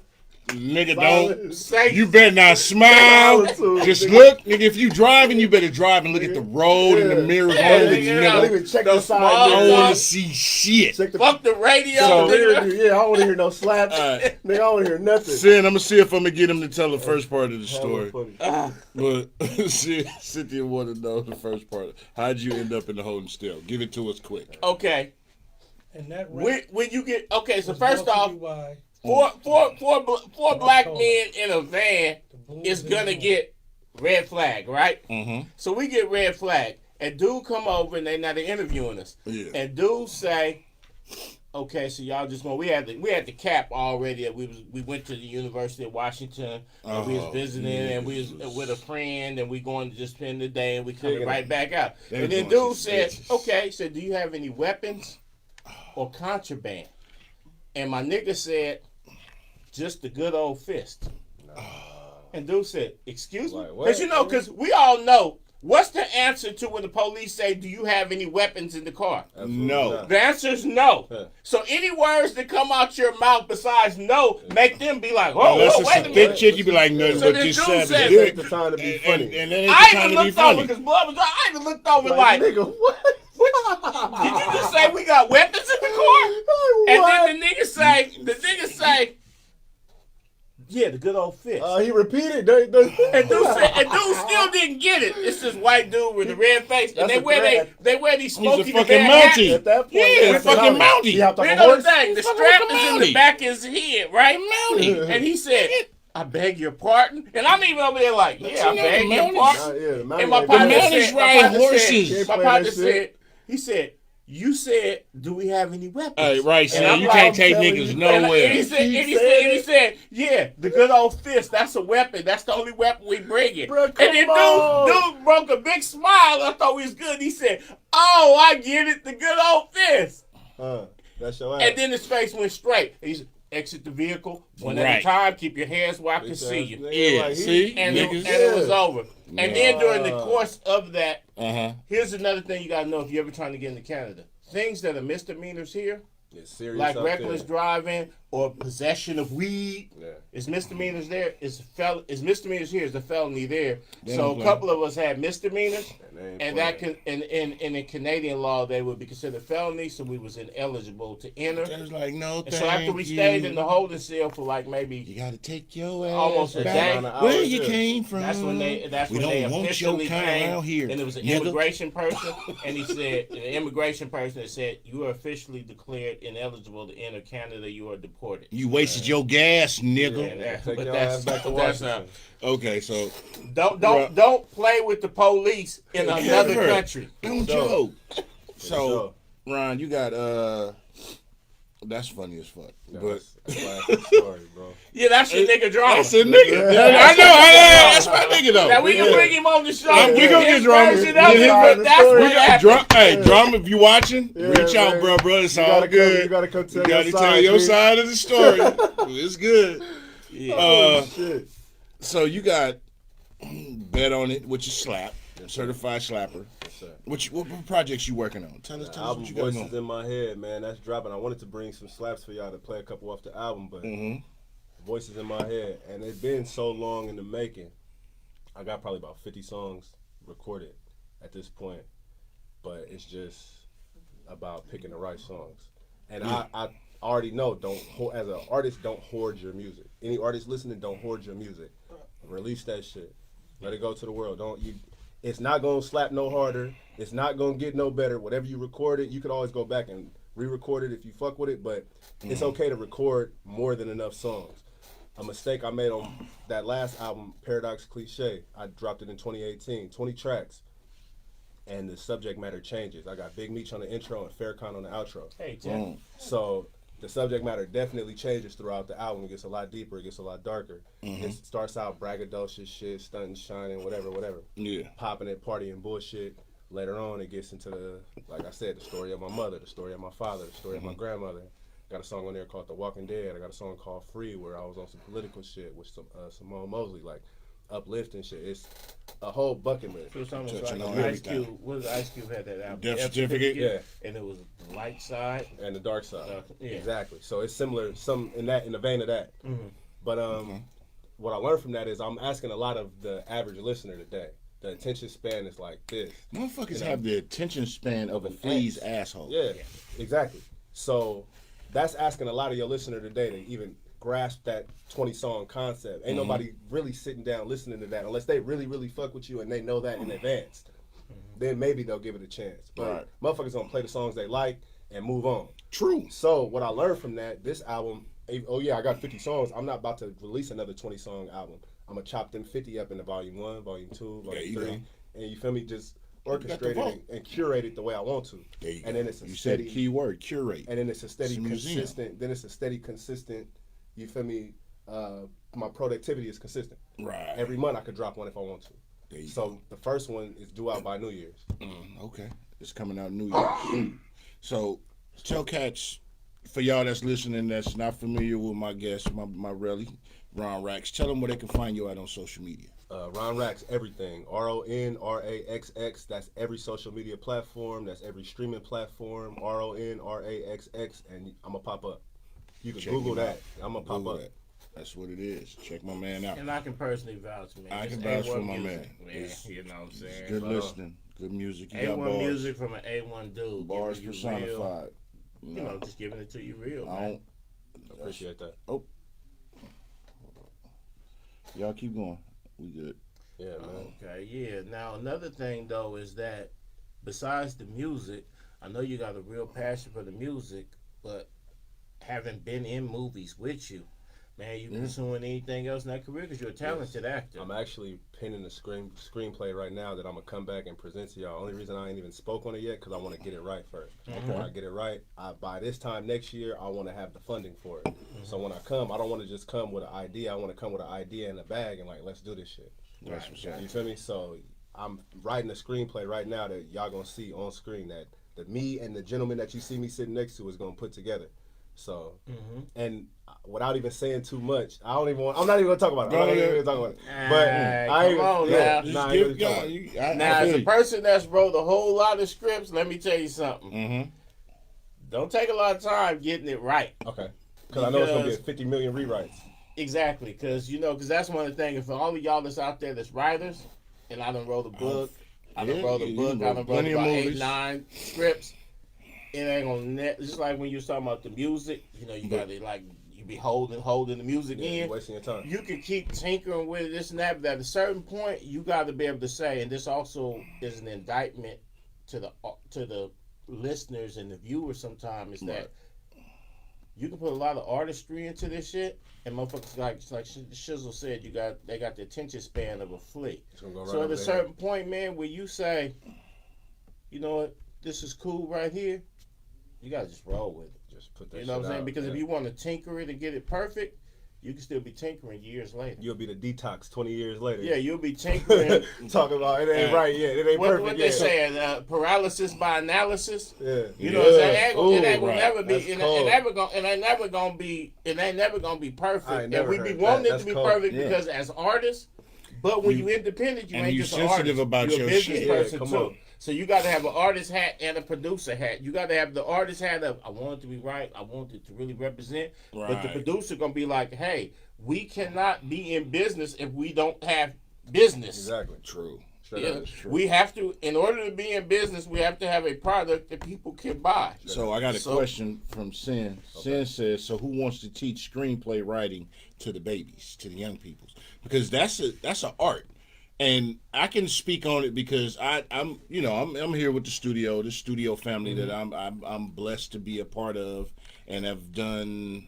Nigga, Solid. don't. say. You better not smile. Solitude, Just nigga. look, nigga. If you driving, you better drive and look at the road and the Yeah. mirrors Yeah, only. nigga, Nigga, Don't even check the Those side small I don't mirror. want to see shit. Check the Fuck the radio. So- nigga. Yeah, I don't want to hear no slaps. Alright. Nigga, I don't want to hear nothing. Sin, I'm gonna see if I'm gonna get him to tell the first part of the Hella story. funny. But Cynthia want to know the first part. How'd you end up in the holding still? Give it to us quick. Okay. And that When you get okay, so was first brought off, to you by four black men in a van is gonna get red flag, right? Mm-hmm. So we get red flag, and dude come over and they're interviewing us, Yeah. and dude say, "Okay, so y'all just going." We had the cap already. We went to the University of Washington, and we was Oh, visiting, and we was with a friend, and we going to just spend the day, and we coming Digging right it. back out. They And then was doing dude some said, bitches. "Okay, so do you have any weapons or contraband?" And my nigga said, "Just the good old fist." And dude said, "Excuse me?" Like, what? Because we all know, what's the answer to when the police say, "Do you have any weapons in the car?" Absolutely No. not. The answer is no. Yeah. So any words that come out your mouth besides no, make them be like, "Oh, Unless whoa, it's wait a a thick minute." chick, you be like, nothing So but this just dude savage said- This dick. ain't the time to be funny. And that ain't the I time even to be looked over funny. because blood was. I even looked over like, nigga, what? did you just say we got weapons in the car? And What? then the nigga say, yeah, the good old fist. He repeated. And dude still didn't get it. It's this white dude with a red face, and That's they a wear threat. they wear these He's a smoky fucking bad hats. Mountie. At that point, Yeah, that's fucking another- Mountie. He hopped off You a know the horse. thing, the Fucking strap like a is in the Mountie. back of his head, right? Mountie. And he said, "I beg your pardon," and I'm even over there like, "Yeah, I You know beg the your Mounties. pardon." Yeah, the And my Mountie partner ain't Mounties said, ride horses. Can't my play partner that shit. said, he said, you said, do we have any weapons? Hey, right, And so I'm you like, can't take I'm telling niggas you. nowhere. And he said, yeah, the good old fist, that's a weapon. That's the only weapon we bring it. Bro, And then dude broke a big smile. I thought we was good. He said, oh, I get it, the good old fist. That's your ass. And then his face went straight. He said, exit the vehicle one at a time. Keep your hands where I can see you. Yeah, see? And Niggas. it was over. And then during the course of that, here's another thing you got to know if you're ever trying to get into Canada. Things that are misdemeanors here, like reckless driving or possession of weed, it's misdemeanors there. It's misdemeanors here. It's a felony there. So a couple of us had misdemeanors, and that could, and in Canadian law they would be considered felonies. So we was ineligible to enter. It was like, no, and so after we stayed in the holding cell for like maybe you got to take your ass almost a day. Where you came from? That's when they officially came, around here. and it was an immigration person, and he said the immigration person that said you are officially declared ineligible to enter Canada. You are deported. You wasted your gas, nigga. Yeah, Take but your that's ass back to that's Washington. Okay, so don't play with the police in another country. Don't joke. So, Ron, you got that's funny as fuck. But that's story, bro. Yeah, that's your nigga drama. That's a nigga. I know. That's my nigga though. Now we can bring him on the show. We gonna get drama. Hey, drama. If you watching, reach out, bro. It's all good. You gotta come tell tell your side of the story. It's good. Shit. So you got Bet on It, which is Slap, certified slapper. What projects you working on? Tell us what you got Voices in my head, man. That's dropping. I wanted to bring some slaps for y'all to play a couple off the album, but Voices in my head, and it's been so long in the making. I got probably about 50 songs recorded at this point, but it's just about picking the right songs. And I already know, as an artist, don't hoard your music. Any artist listening, don't hoard your music. Release that shit. Let it go to the world. It's not gonna slap no harder. It's not gonna get no better. Whatever you recorded, you could always go back and re-record it if you fuck with it. But it's okay to record more than enough songs. A mistake I made on that last album, Paradox Cliche, I dropped it in 2018. 20 tracks, and the subject matter changes. I got Big Meech on the intro and Farrakhan on the outro. Hey, Tim. So the subject matter definitely changes throughout the album. It gets a lot deeper. It gets a lot darker. It starts out braggadocious shit, stunting, shining, whatever. Yeah. Popping it, partying, bullshit. Later on, it gets into like I said, the story of my mother, the story of my father, the story of my grandmother. Got a song on there called The Walking Dead. I got a song called Free where I was on some political shit with Simone Mosley, like uplifting shit. It's a whole bucket list. It was almost like Ice Cube. What did Ice Cube had that album? Death Certificate? Yeah. And it was the light side. And the dark side. Yeah. Exactly. So it's similar, some in the vein of that. But what I learned from that is I'm asking a lot of the average listener today. The attention span is like this. Motherfuckers have the attention span of a flea's asshole. Yeah, exactly. So that's asking a lot of your listener today to even grasp that 20-song concept. Ain't nobody really sitting down listening to that unless they really, really fuck with you and they know that in advance. Then maybe they'll give it a chance. But motherfuckers gonna play the songs they like and move on. True. So what I learned from that, this album, I got 50 songs. I'm not about to release another 20-song album. I'm gonna chop them 50 up into volume 1, volume 2, volume 3. And you feel me? Just orchestrate it and curate it the way I want to. There you and go. Then it's a you steady said key word, curate. And then it's a steady consistent. Then it's a steady consistent. You feel me? My productivity is consistent. Right. Every month I could drop one if I want to. So the first one is due out by New Year's. Okay. It's coming out New Year's. So tell cats, for y'all that's listening that's not familiar with my guest, my relly, Ron Raxx, tell them where they can find you out on social media. Ron Raxx, everything. RONRAXX. That's every social media platform. That's every streaming platform. RONRAXX. And I'm going to pop up. You can Google that. I'm going to pop up. That's what it is. Check my man out. And I can personally vouch, man. I can vouch for my man. You know what I'm saying? Good listening. Good music. You A1 got bars. music from an A1 dude. Bars personified. You know, just giving it to you real, man. Appreciate that. Oh. Y'all keep going. We good. Yeah, man. Okay, yeah. Now, another thing, though, is that besides the music, I know you got a real passion for the music, but having been in movies with you, man, you pursuing anything else in that career because you're a talented actor. I'm actually penning a screenplay right now that I'm gonna come back and present to y'all. Only reason I ain't even spoke on it yet because I want to get it right first. Mm-hmm. When I get it right, by this time next year, I want to have the funding for it. Mm-hmm. So when I come, I don't want to just come with an idea. I want to come with an idea in a bag and like, let's do this shit. Right. You feel me? So I'm writing a screenplay right now that y'all gonna see on screen that me and the gentleman that you see me sitting next to is gonna put together. So, and without even saying too much, I'm not even gonna talk about it. But now, as a person that's wrote a whole lot of scripts, let me tell you something. Mm-hmm. Don't take a lot of time getting it right. Okay. Because I know it's gonna be 50 million rewrites. Exactly, because that's one of the things. For all of y'all that's out there that's writers, and I done wrote a book, I done wrote about 8, 9 scripts. It ain't gonna just like when you was talking about the music, you gotta you be holding the music in. Wasting your time. You can keep tinkering with this and that, but at a certain point, you got to be able to say, and this also is an indictment to the listeners and the viewers. Sometimes is that you can put a lot of artistry into this shit, and motherfuckers like Shizzle said, they got the attention span of a flea. So at a certain point, man, where you say, you know what, this is cool right here. You gotta just roll with it. Just put that. You know what I'm saying? Because if you want to tinker it and get it perfect, you can still be tinkering years later. You'll be the detox 20 years later. Yeah, you'll be tinkering. Talking about it ain't right yet. It ain't perfect what yet. They saying? Paralysis by analysis. Yeah. You know what I'm saying? It ain't gonna never be. It ain't never gonna be perfect. And we be wanting it to be perfect because as artists, but when you independent, you ain't just an artist. Sensitive about you're your a business shit. person Come too. on. So you got to have an artist hat and a producer hat. You got to have the artist hat of, I want it to be right. I want it to really represent. Right. But the producer going to be like, hey, we cannot be in business if we don't have business. Exactly. True. Yeah. We have to, in order to be in business, we have to have a product that people can buy. So I got a question from Sin. Sin says, so who wants to teach screenplay writing to the babies, to the young people? Because that's an art. And I can speak on it because I'm here with the studio family that I'm blessed to be a part of, and have done.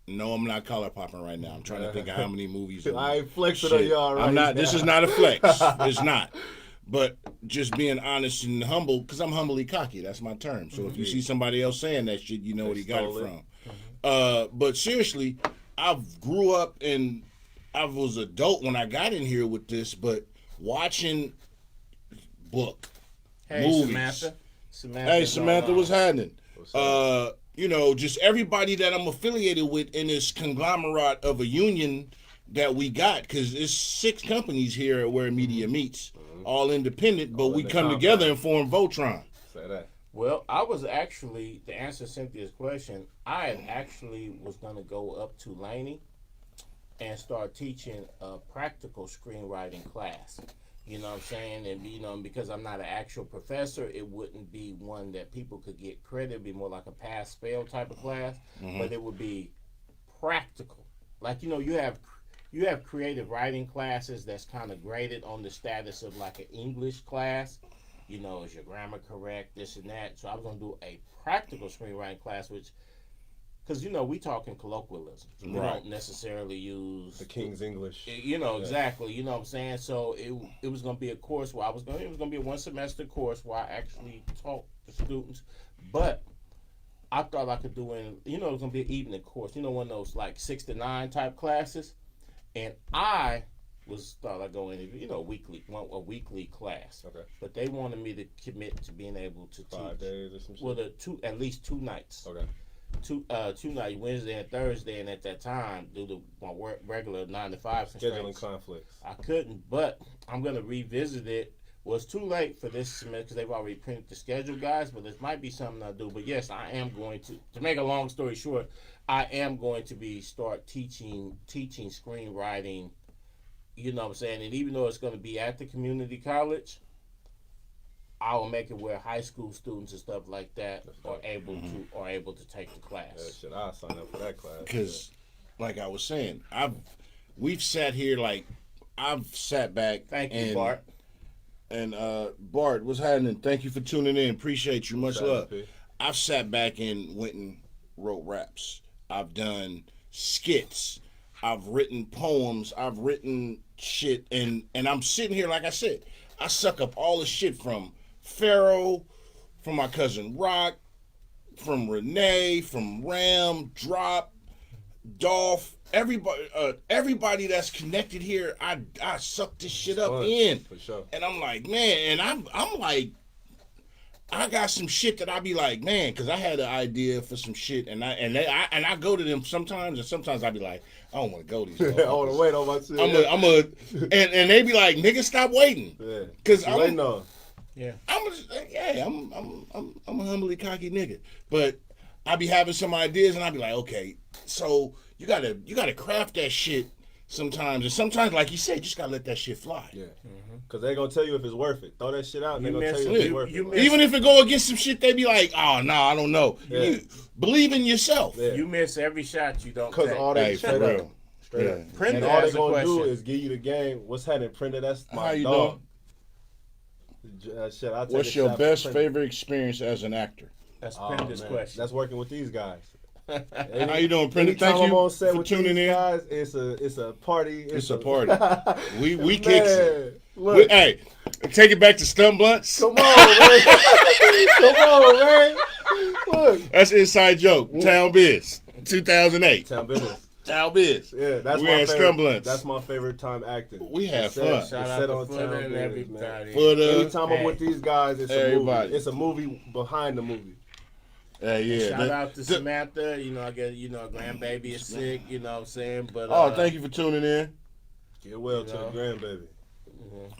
No, I'm not color popping right now. I'm trying to think of how many movies. I ain't flexing on y'all right I'm not. now. This is not a flex. It's not. But just being honest and humble, because I'm humbly cocky. That's my term. So if you see somebody else saying that shit, you know what he got it from. But seriously, I grew up and I was adult when I got in here with this, but watching book, movies. Samantha was happening. Just everybody that I'm affiliated with in this conglomerate of a union that we got, because it's 6 companies here at Where Media Meets, all independent, but we come together and form Voltron. Say that. Well, I was actually, to answer Cynthia's question, I had actually was going to go up to Laney and start teaching a practical screenwriting class. You know what I'm saying? And, because I'm not an actual professor, it wouldn't be one that people could get credit. It'd be more like a pass-fail type of class. But it would be practical. Like, you have creative writing classes that's kind of graded on the status of like an English class. Is your grammar correct, this and that. So I was going to do a practical screenwriting class, which, because, we talk in colloquialisms. We don't necessarily use the King's English. Exactly. You know what I'm saying? So it was going to be a course where it was going to be a 1-semester course where I actually taught the students. But I thought I could do it was going to be an evening course. One of those like 6 to 9 type classes. And I thought I'd go in, a weekly class. Okay. But they wanted me to commit to being able to 5 days or some shit? Well, at least 2 nights. Okay. Two nights, Wednesday and Thursday, and at that time, due to my regular 9 to 5 scheduling conflicts, I couldn't. But I'm gonna revisit it. Well, it's too late for this semester because they've already printed the schedule, guys. But there might be something I'll do. But yes, I am going to. To make a long story short, I am going to start teaching screenwriting. You know what I'm saying? And even though it's going to be at the community college, I will make it where high school students and stuff like that are able to take the class. Yeah, I'll sign up for that class. Because, like I was saying, we've sat here I've sat back. Thank you, Bart. And Bart, what's happening? Thank you for tuning in. Appreciate you. Much love. I've sat back and went and wrote raps. I've done skits. I've written poems. I've written shit, and I'm sitting here, like I said, I suck up all the shit from Pharaoh, from my cousin Rock, from Renee, from Ram, Drop, Dolph, everybody that's connected here. I suck this shit up in, for sure. and I'm like, man, and I'm like, I got some shit that I be like, man, because I had an idea for some shit, and I go to them sometimes, and sometimes I be like, I don't want to go to these. I want to wait on my shit. And they be like, nigga, stop waiting. Yeah. Because I'm waiting on. Yeah. I'm a humbly cocky nigga, but I be having some ideas, and I be like, okay, so you gotta craft that shit sometimes, and sometimes, like you said, you just gotta let that shit fly. Yeah. Because they gonna tell you if it's worth it. Throw that shit out, and they gonna tell you if it's worth it. Even if it go against some shit, they be like, oh no, I don't know. Yeah. You believe in yourself. Yeah. You miss every shot you don't take. Because all that straight up. Straight up. Prenda And all they has a gonna do question. is give you the game. What's happening, Prenda? That's my How you dog. What's your best favorite experience as an actor? That's Prenda's question. That's working with these guys. How you doing, Prenda? Anytime Thank I'm you on set for with tuning these in. guys, it's a party. It's a party. We kicks it. Look, Hey, take it back to Stump Blunts. come on, man. Come on, man. Look. That's inside joke. Town Biz, 2008. Town business. Town Biz. Yeah, that's We my had favorite. Stump Blunts. That's my favorite time acting. We had It's fun. set- Shout it's out set to on Footer Town and Business, man. everybody. For the Anytime I'm with these guys, it's Everybody. a movie. It's a movie behind the movie. yeah. Shout out to Samantha. I guess grandbaby is sick. You know what I'm saying? But Thank you for tuning in. Get well to the grandbaby.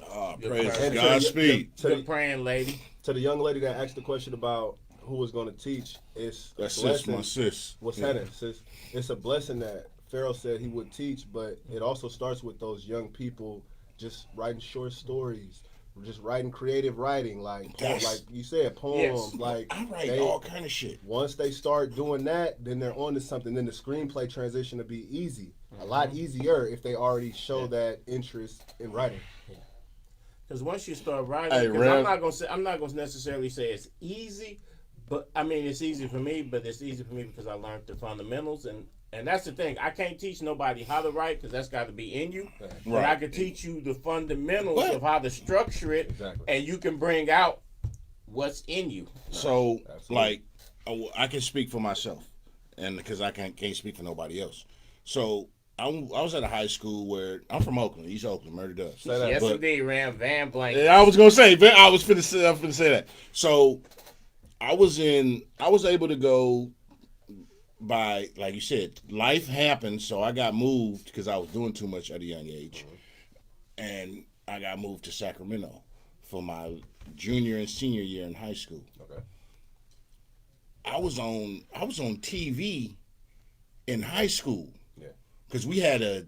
Oh, Good praise person. Godspeed. good praying lady. To the young lady that asked the question about who was going to teach, it's a That's sis, blessing. my sis. What's Yeah. happening, sis? It's a blessing that Pharaoh said he would teach, but it also starts with those young people just writing short stories, just writing creative writing, like you said, poems. Yes. Like I write all kind of shit. once they start doing that, then they're on to something. Then the screenplay transition will be easy, a lot easier if they already show that interest in writing. Because once you start writing, Hey, 'cause Rev. I'm not gonna necessarily say it's easy, but I mean it's easy for me. But it's easy for me because I learned the fundamentals, and that's the thing. I can't teach nobody how to write because that's got to be in you. But Right. I can teach you the fundamentals But- of how to structure it, Exactly. and you can bring out what's in you. So, Absolutely. like, I can speak for myself, and because I can't speak for nobody else. So, I was at a high school where I'm from Oakland, East Oakland, Murder Doves. Say that. Yes, But- indeed, Ram Van Blank. Yeah, I was gonna say, I was finna say that. So, I was able to go by, like you said, life happened. So I got moved because I was doing too much at a young age, and I got moved to Sacramento for my junior and senior year in high school. Okay. I was on TV in high school. Yeah. Because we had a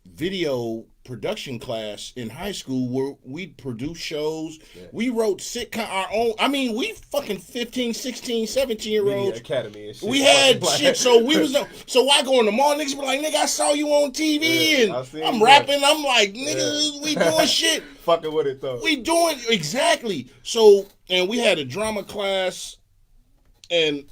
video production class in high school where we'd produce shows. Yeah. We wrote sitcom our own. I mean, we fucking 15, 16, 17-year-olds. Media Academy and shit. We had Like- shit, so we was so I go in the mall, niggas be like, nigga, I saw you on TV, Yeah, I and seen I'm that. rapping. I'm like, nigga, we doing shit. Fucking with it though. We doing exactly. So, and we had a drama class, and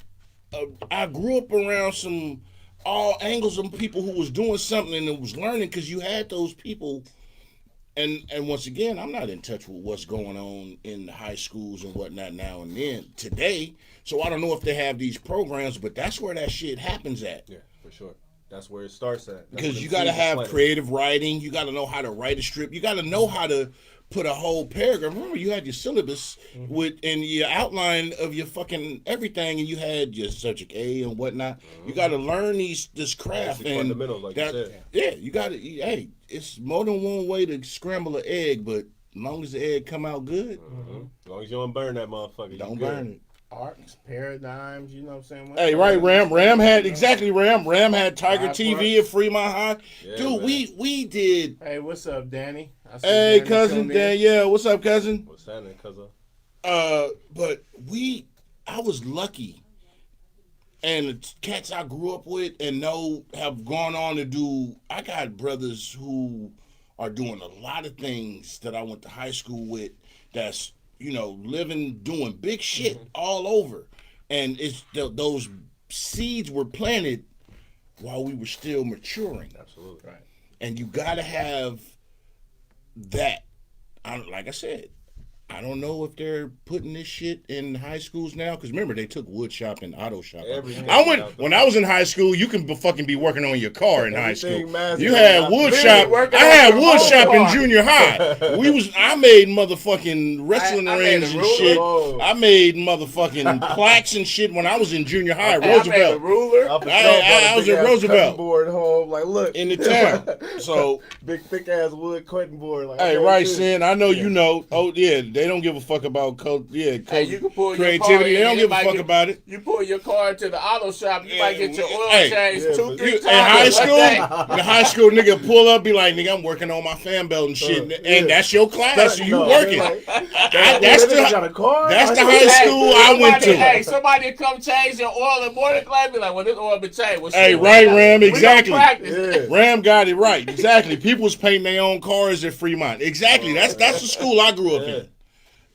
I grew up around all angles of people who was doing something and was learning because you had those people. And once again, I'm not in touch with what's going on in the high schools and whatnot now and then today. So I don't know if they have these programs, but that's where that shit happens at. Yeah, for sure. That's where it starts at. That's Because where you the got to seeds are have planted. creative writing. You got to know how to write a strip. You got to know how to put a whole paragraph. Remember, you had your syllabus and your outline of your fucking everything, and you had your subject A and whatnot. You got to learn this craft. Basic And fundamentals, like you said. yeah, you got to. Hey, it's more than one way to scramble an egg, but as long as the egg come out good, As long as you don't burn that motherfucker, don't you burn good. it. Arcs, paradigms, you know what I'm saying? Hey, right, Ram. Ram had exactly Ram. Ram had Tiger Five TV at Fremont High. Yeah, Dude, man. we did. Hey, what's up, Danny? I see Hey, Danny cousin tuned in. Danielle, what's up, cousin? What's happening, cuz of? But I was lucky, and the cats I grew up with and know have gone on to do. I got brothers who are doing a lot of things that I went to high school with. That's living, doing big shit all over, and it's those seeds were planted while we were still maturing. Absolutely. Right. And you gotta have that. Like I said, I don't know if they're putting this shit in high schools now, because remember they took wood shop and auto shop. When I was in high school, you can fucking be working on your car in high school. You had wood shop. I had wood shop in junior high. I made motherfucking wrestling rings and shit. I made motherfucking plaques and shit when I was in junior high. Roosevelt. I made a ruler. I was at Roosevelt. Board home, like look in the town. So big thick ass wood cutting board. Like, hey, right, Sin. I know you know. Oh yeah. They don't give a fuck about you can pull creativity. They don't give a fuck about it. You pull your car to the auto shop, you might get your oil changed 2-3 times. In high school, nigga pull up, be like, nigga, I'm working on my fan belt and shit, and that's your class, so you working. That's the high school I went to. Hey, somebody come change your oil and morning class, be like, well, this oil been changed. Hey, right, Ram, exactly. Ram got it right, exactly. People was painting their own cars at Fremont. Exactly, that's the school I grew up in.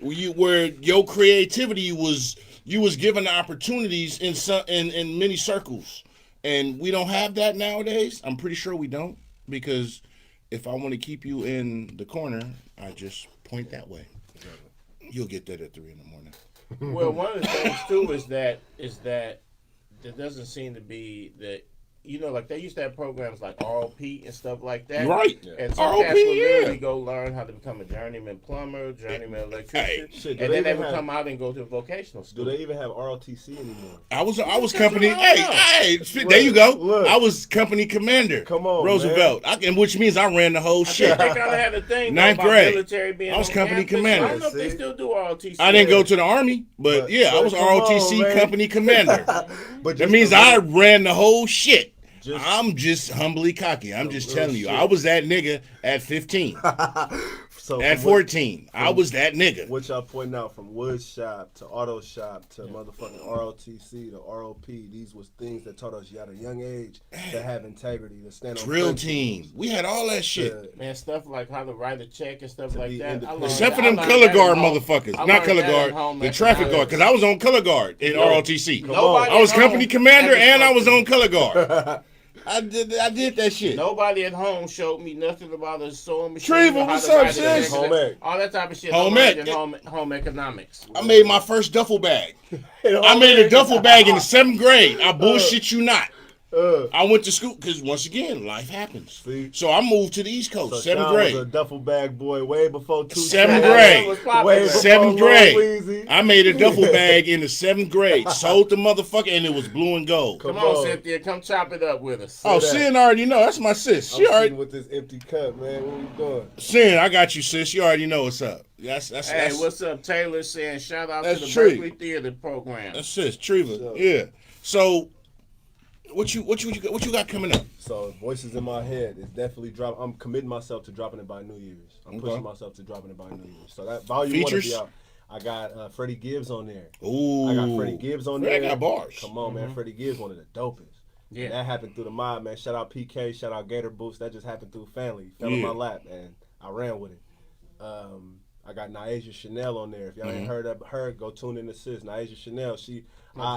Where your creativity was given opportunities in many circles, and we don't have that nowadays. I'm pretty sure we don't, because if I want to keep you in the corner, I just point that way. You'll get that at 3 a.m. Well, one of the things too is that there doesn't seem to be that. You know, like they used to have programs like ROP and stuff like that. Right. And some cats would literally go learn how to become a journeyman plumber, journeyman electrician, and then they would come out and go to vocational school. Do they even have ROTC anymore? I was company. Hey, there you go. Look. I was company commander. Come on, Roosevelt. And which means I ran the whole shit. They kind of had a thing. 9th grade. Military being I was company campus. commander. I don't know if they still do ROTC. I didn't go to the Army, but I was ROTC company commander. But that means I ran the whole shit. I'm just humbly cocky. I'm just telling you. I was that nigga at 15. So at 14, I was that nigga. What y'all pointing out, from wood shop to auto shop to motherfucking ROTC to ROP, these was things that taught us at a young age to have integrity, to stand on drill team. We had all that shit. Man, stuff like how to write a check and stuff like that. Except for them color guard motherfuckers. Not color guard, the traffic guard. Because I was on color guard in ROTC. I was company commander and I was on color guard. I did that shit. Nobody at home showed me nothing about a sewing machine. Treva, what's up, sis? All that type of shit. Home economics. I made my first duffel bag. I made a duffel bag in the 7th grade. I bullshit you not. I went to school because, once again, life happens. See? So I moved to the East Coast, so 7th grade. Was a duffel bag boy way before 7th grade. 7th grade. I made a duffel bag in the 7th grade. Sold the motherfucker, and it was blue and gold. Come on, Cynthia, come chop it up with us. Oh, Sin already know. That's my sis. She already with this empty cup, man. What we doing? Sin, I got you, sis. You already know what's up. Hey, what's up? Taylor saying shout out to the Berkeley Theater Program. That's sis, Treva. Yeah. So. What you got coming up? So Voices in My Head is definitely dropping. I'm committing myself to dropping it by New Year's. I'm pushing myself to dropping it by New Year's. So that volume features. 1 will be out. I got Freddie Gibbs on there. Ooh, I got Freddie Gibbs on there. I got bars. Come on, man. Freddie Gibbs, one of the dopest. Yeah, that happened through the mob, man. Shout out PK. Shout out Gator Boost. That just happened through family. Fell in my lap, and I ran with it. I got Naija Chanel on there. If y'all ain't heard of her, go tune in to sis. Naija Chanel,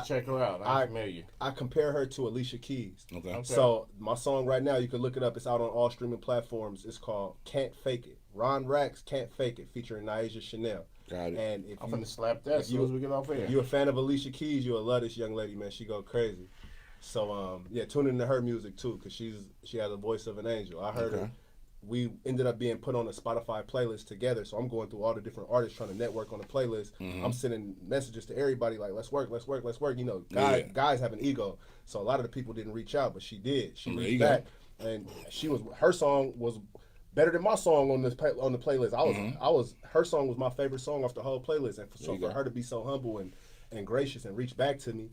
check her out. I'm familiar. I compare her to Alicia Keys. Okay. So my song right now, you can look it up. It's out on all streaming platforms. It's called Can't Fake It. Ron Raxx, Can't Fake It, featuring Naija Chanel. Got it. And if I'm gonna slap that as soon as we get off here. If you're a fan of Alicia Keys, you'll love this young lady, man. She go crazy. So tune into her music too, because she has a voice of an angel. I heard her. We ended up being put on a Spotify playlist together, so I'm going through all the different artists trying to network on the playlist. I'm sending messages to everybody like, let's work. You know, guys have an ego, so a lot of the people didn't reach out, but she did. She reached back, and her song was better than my song on the playlist. Her song was my favorite song off the whole playlist, and so for her to be so humble and gracious and reach back to me.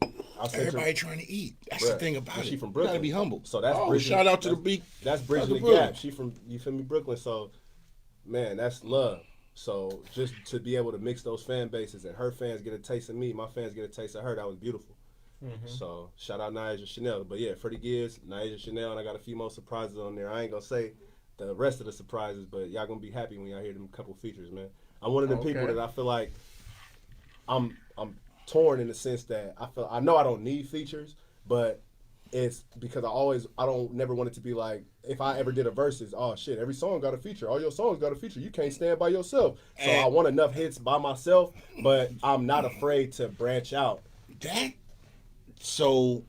Everybody trying to eat. That's the thing about it. She from Brooklyn. You gotta be humble. So that's shout out to the beat. That's bridging the gap. She from, you feel me, Brooklyn. So, man, that's love. So just to be able to mix those fan bases and her fans get a taste of me, my fans get a taste of her, that was beautiful. So shout out Naija Chanel. But yeah, Freddie Gibbs, Naija Chanel, and I got a few more surprises on there. I ain't gonna say the rest of the surprises, but y'all gonna be happy when y'all hear them couple features, man. I'm one of the people that I feel like I'm torn in the sense that I know I don't need features, but it's because I don't never want it to be like, if I ever did a versus, oh shit, every song got a feature. All your songs got a feature. You can't stand by yourself. So I want enough hits by myself, but I'm not afraid to branch out. So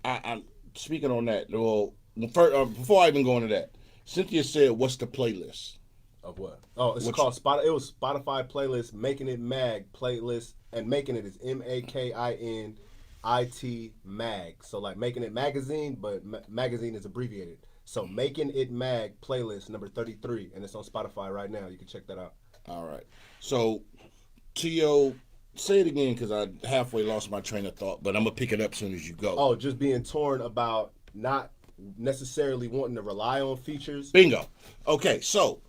I'm speaking on that. Well, first, before I even go into that, Cynthia said, "What's the playlist of what?" Oh, it's called Spotify. It was Spotify playlist, Making It Mag playlist, and Making It is MAKINIT mag. So like Making It magazine, but magazine is abbreviated. So Making It Mag playlist number 33, and it's on Spotify right now. You can check that out. All right. So Tio, say it again because I halfway lost my train of thought, but I'm gonna pick it up as soon as you go. Oh, just being torn about not necessarily wanting to rely on features. Bingo. Okay, so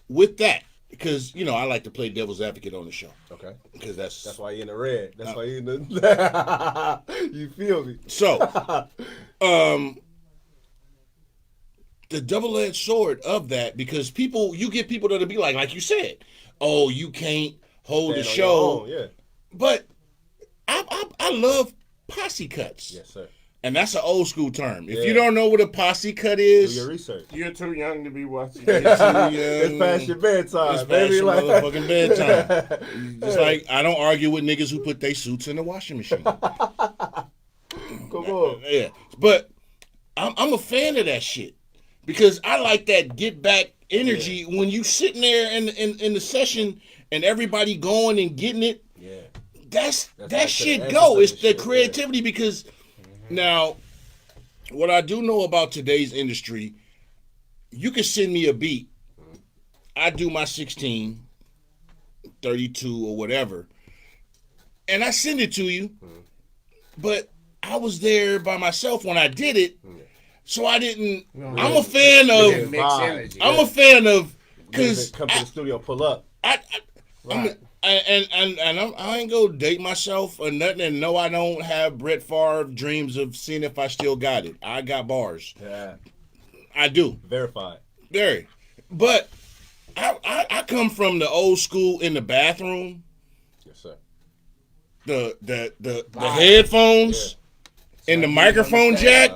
with that, because I like to play devil's advocate on the show. Okay. Because that's why you're in the red. That's why you're in the. You feel me? So, the double-edged sword of that, because you get people that'll be like you said, oh, you can't hold the show. Own, yeah. But I love posse cuts. Yes, sir. And that's an old school term. If you don't know what a posse cut is, do your research. You're too young to be watching. It's past your bedtime. It's past your motherfucking bedtime. It's like I don't argue with niggas who put their suits in the washing machine. Come on. Yeah, but I'm a fan of that shit because I like that get back energy when you sitting there in the session and everybody going and getting it. Yeah, that shit go. It's the creativity because. Now, what I do know about today's industry, you can send me a beat. I do my 16, 32, or whatever, and I send it to you. But I was there by myself when I did it, so I didn't. I'm a fan of. I'm a fan of because come to the studio, pull up. I ain't gonna date myself or nothing, and no, I don't have Brett Favre dreams of seeing if I still got it. I got bars. Yeah, I do. Verified. Very. But I come from the old school in the bathroom. Yes, sir. The headphones and the microphone jack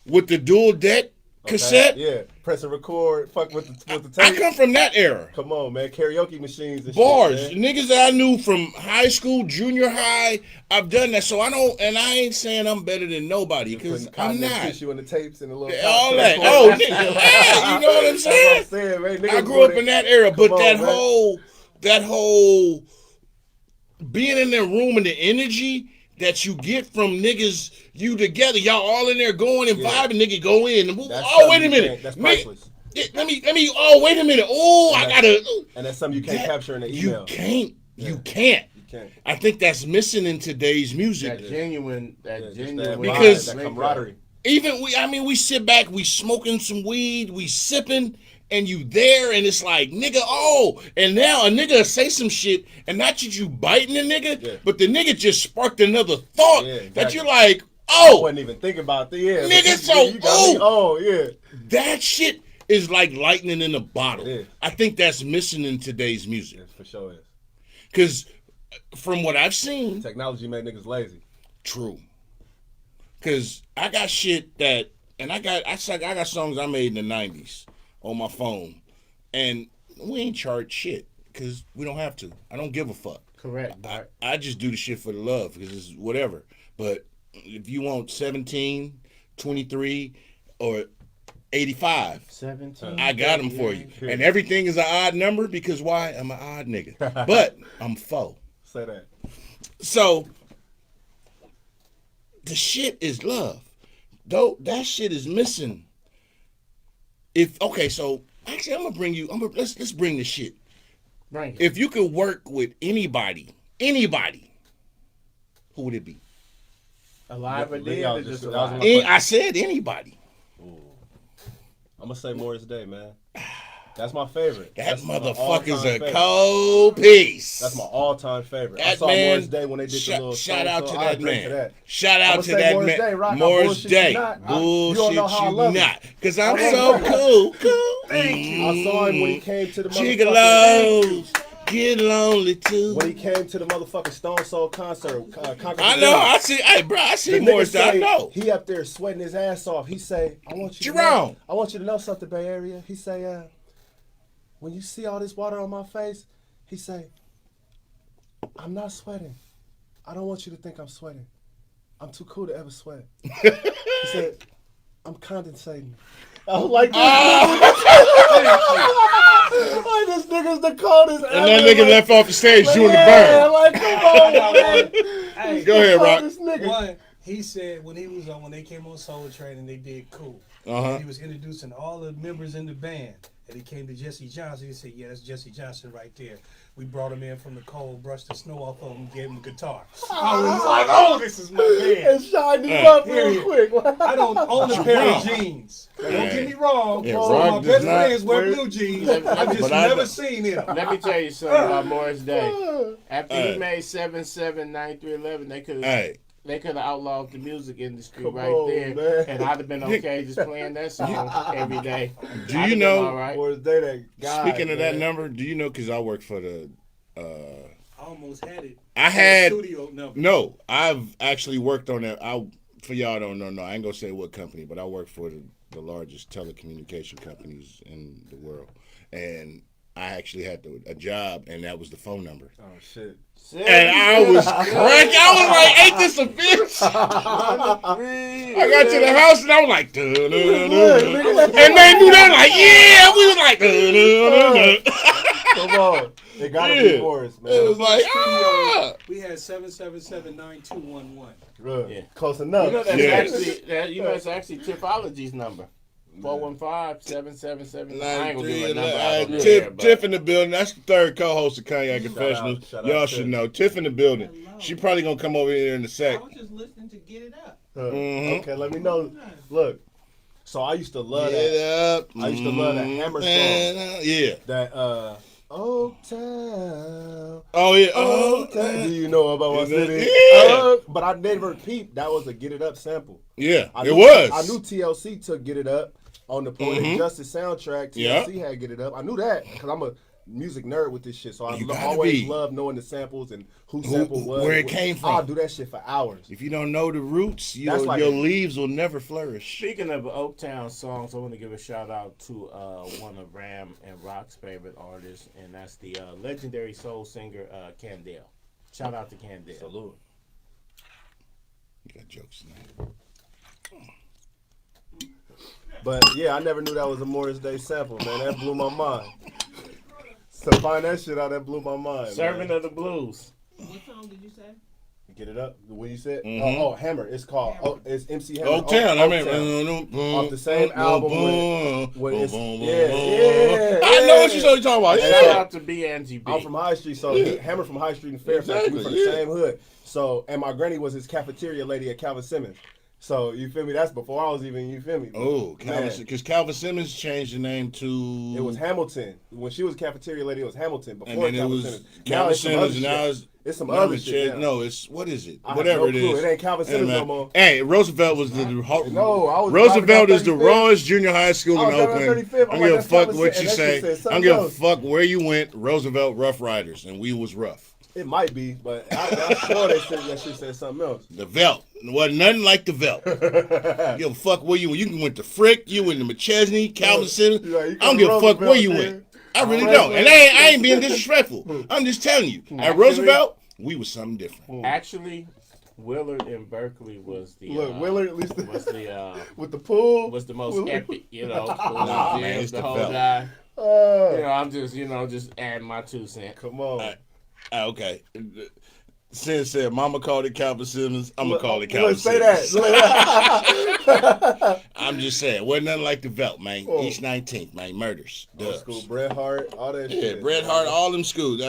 with the dual deck cassette. Yeah, press and record. Fuck with the tape. I come from that era. Come on, man. Karaoke machines and bars. shit, Niggas that I knew from high school, junior high. I've done that, so I don't. And I ain't saying I'm better than nobody because I'm not. Tissue in the tapes and a little. All that. Oh, nigga. Yeah, you know what I'm saying? That's what I'm saying, man. I grew up in that era, but that whole being in that room and the energy that you get from niggas, you together, y'all all in there going and vibing, nigga, go in. Oh, wait a minute. That's priceless. Let me, oh, wait a minute. Oh, I gotta. And that's something you can't capture in an email. You can't. I think that's missing in today's music. That genuine because that camaraderie. Even we sit back, we smoking some weed, we sipping, and you there, and it's like, nigga, oh, and now a nigga say some shit, and not that you biting the nigga, but the nigga just sparked another thought that you're like, oh. I wasn't even thinking about the nigga, that shit is like lightning in a bottle. I think that's missing in today's music. It for sure is. Because from what I've seen, technology made niggas lazy. True. Because I got shit that, and I got songs I made in the 90s on my phone, and we ain't charged shit because we don't have to. I don't give a fuck. Correct. I just do the shit for the love because it's whatever. But if you want 17, 23, or 85, 17, I got them for you. And everything is an odd number because why? I'm an odd nigga. But I'm faux. Say that. So the shit is love. Though that shit is missing. So actually I'm gonna bring you. Let's bring the shit. Right. If you could work with anybody, who would it be? Alive or dead? Or just alive? I said anybody. Ooh. I'm gonna say Morris Day, man. That's my favorite. That motherfucker's a cold piece. That's my all-time favorite. I saw Morris Day when they did the little shout out to that man. Shout out to that man. Morris Day. Bullshit you not. Because I'm so cool. Thank you. I saw him when he came to the Gigolos. get lonely too. When he came to the motherfucking Stone Soul concert, I know. I see Morris. I know. He up there sweating his ass off. He say, I want you to know something, Bay Area. He say, when you see all this water on my face, he say, I'm not sweating. I don't want you to think I'm sweating. I'm too cool to ever sweat. He said, I'm condensating. I was like, this nigga's the coldest ever. And that nigga left off the stage doing the burn. Like, come on, man. Hey, Go ahead, Rock. One, he said when they came on Soul Train and they did Cool. He was introducing all the members in the band. And he came to Jesse Johnson. He said, yeah, that's Jesse Johnson right there. We brought him in from the cold, brushed the snow off of him, gave him a guitar. I was like, oh, this is my man. And shined him up real quick. I don't own a pair of jeans. Don't get me wrong. Yeah, My best friends wear blue jeans. I've just never seen it. Let me tell you something about Morris Day. After he made 7-7-9-3-11, they could have outlawed the music industry there, man. And I'd have been okay just playing that song every day. Do you know? Morris Day, that guy, speaking of that number, do you know? Because I work for the. I almost had it. I had studio number. No, I've actually worked on that. For y'all don't know, I ain't gonna say what company, but I work for the largest telecommunication companies in the world, and I actually had a job, and that was the phone number. Oh shit. And I was cracked. I was like, ain't this a bitch? I got to the house and I was like, and they knew that, like, yeah, we was like, come on. It gotta be Morris, man. It was like, We had 777-9211. Yeah. Close enough. You know that's actually Tipology's number. 415-777. I ain't gonna give a number. Tiff in the building. That's the third co-host of Cognac Confessionals. Y'all should know. Tiff in the building. Hello. She probably gonna come over here in a sec. I was just listening to Get It Up. Okay, let me know. Look, so I used to love Get that. up. I used to love that Hammer song. Yeah. That Old Town. Oh yeah. Old Town. Do you know about my city? Yeah. But I never peeped. That was a Get It Up sample. Yeah. I It was. I knew TLC took Get It Up on the Poetic Justice soundtrack. TLC had Get It Up. I knew that because I'm a music nerd with this shit. So I always love knowing the samples and who sample was. Where it came from. I'll do that shit for hours. If you don't know the roots, your leaves will never flourish. Speaking of Oaktown songs, I want to give a shout out to one of Ram and Rock's favorite artists, and that's the legendary soul singer Candale. Shout out to Candale. Salute. You got jokes now. But yeah, I never knew that was a Morris Day sample, man. That blew my mind. So find that shit out, that blew my mind. Servant of the Blues. What song did you say? Get It Up. What you said? Oh, Hammer. It's called. Oh, it's MC Hammer. Oaktown. I mean, off the same album when it's yeah. I know what you're talking about. Shout out to BNGB. I'm from High Street, so Hammer from High Street in Fairfax. We from the same hood. So, and my granny was his cafeteria lady at Calvin Simmons. So, you feel me? That's before I was even, you feel me? Oh, because Calvin Simmons changed the name to... It was Hamilton. When she was cafeteria lady, it was Hamilton. Before and then it was Calvin Simmons, and now it's some other shit. No, it's, what is it? Whatever it is. It ain't Calvin Simmons no more. Hey, Roosevelt was the... Roosevelt is the rawest junior high school in Oakland. I don't give a fuck what you say. I don't give a fuck where you went. Roosevelt Rough Riders, and we was rough. It might be, but I swore that shit said something else. The Velt. It wasn't nothing like the Velt. You give a fuck where you went. You went to Frick, you went to McChesney, Calvin Simmons. I don't give a fuck where you went. I really don't. And I ain't being disrespectful. I'm just telling you. At Roosevelt, we was something different. Actually, Willard in Berkeley was the Willard at least was the with the pool was the most epic, Nah, man, it's the the whole Velt. guy. I'm just just adding my 2 cents. Come on. Okay. Since said Mama called it Calvin Simmons, I'm going to call it Calvin Simmons. Say that. I'm just saying. Wasn't nothing like the Velt, man. East 19th, man. Murders. Old school, Bret Hart, all that shit. Yeah, Bret Hart, all them schools.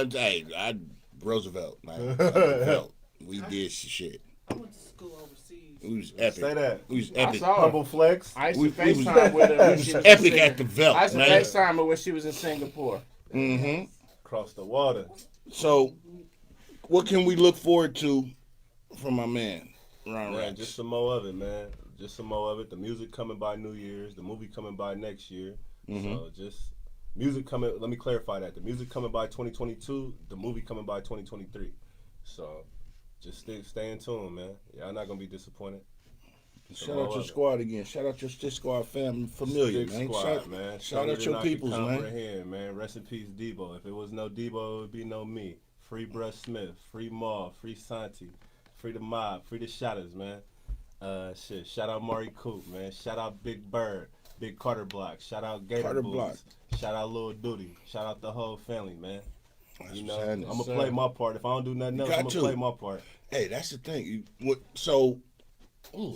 Roosevelt, man. Velt. We did shit. I went to school overseas. We was epic. Say that. We was epic. Humble flex. I used to FaceTime with her when she was epic at the Velt, I used to man. FaceTime her when she was in Singapore. Mm-hmm. Across the water. So, what can we look forward to from my man, Ron Raxx? Just some more of it, man. Just some more of it. The music coming by New Year's. The movie coming by next year. So just Music coming. Let me clarify that. The music coming by 2022. The movie coming by 2023. So just stay in tune, man. Y'all not gonna be disappointed. Shout out your squad again. Shout out your Stick Squad family, familiar, man. Squad, man. Shout out your peoples, man. Rest in peace, Debo. If it was no Debo, it would be no me. Free Brush Smith, free Maul, free Santi, free the Mob, free the Shotters, man. Shout out Maury Coop, man. Shout out Big Bird, Big Carter Block. Shout out Gator Bulls. Shout out Lil Duty. Shout out the whole family, man. That's I'm gonna play my part. If I don't do nothing else, I'm gonna play my part. Hey, that's the thing.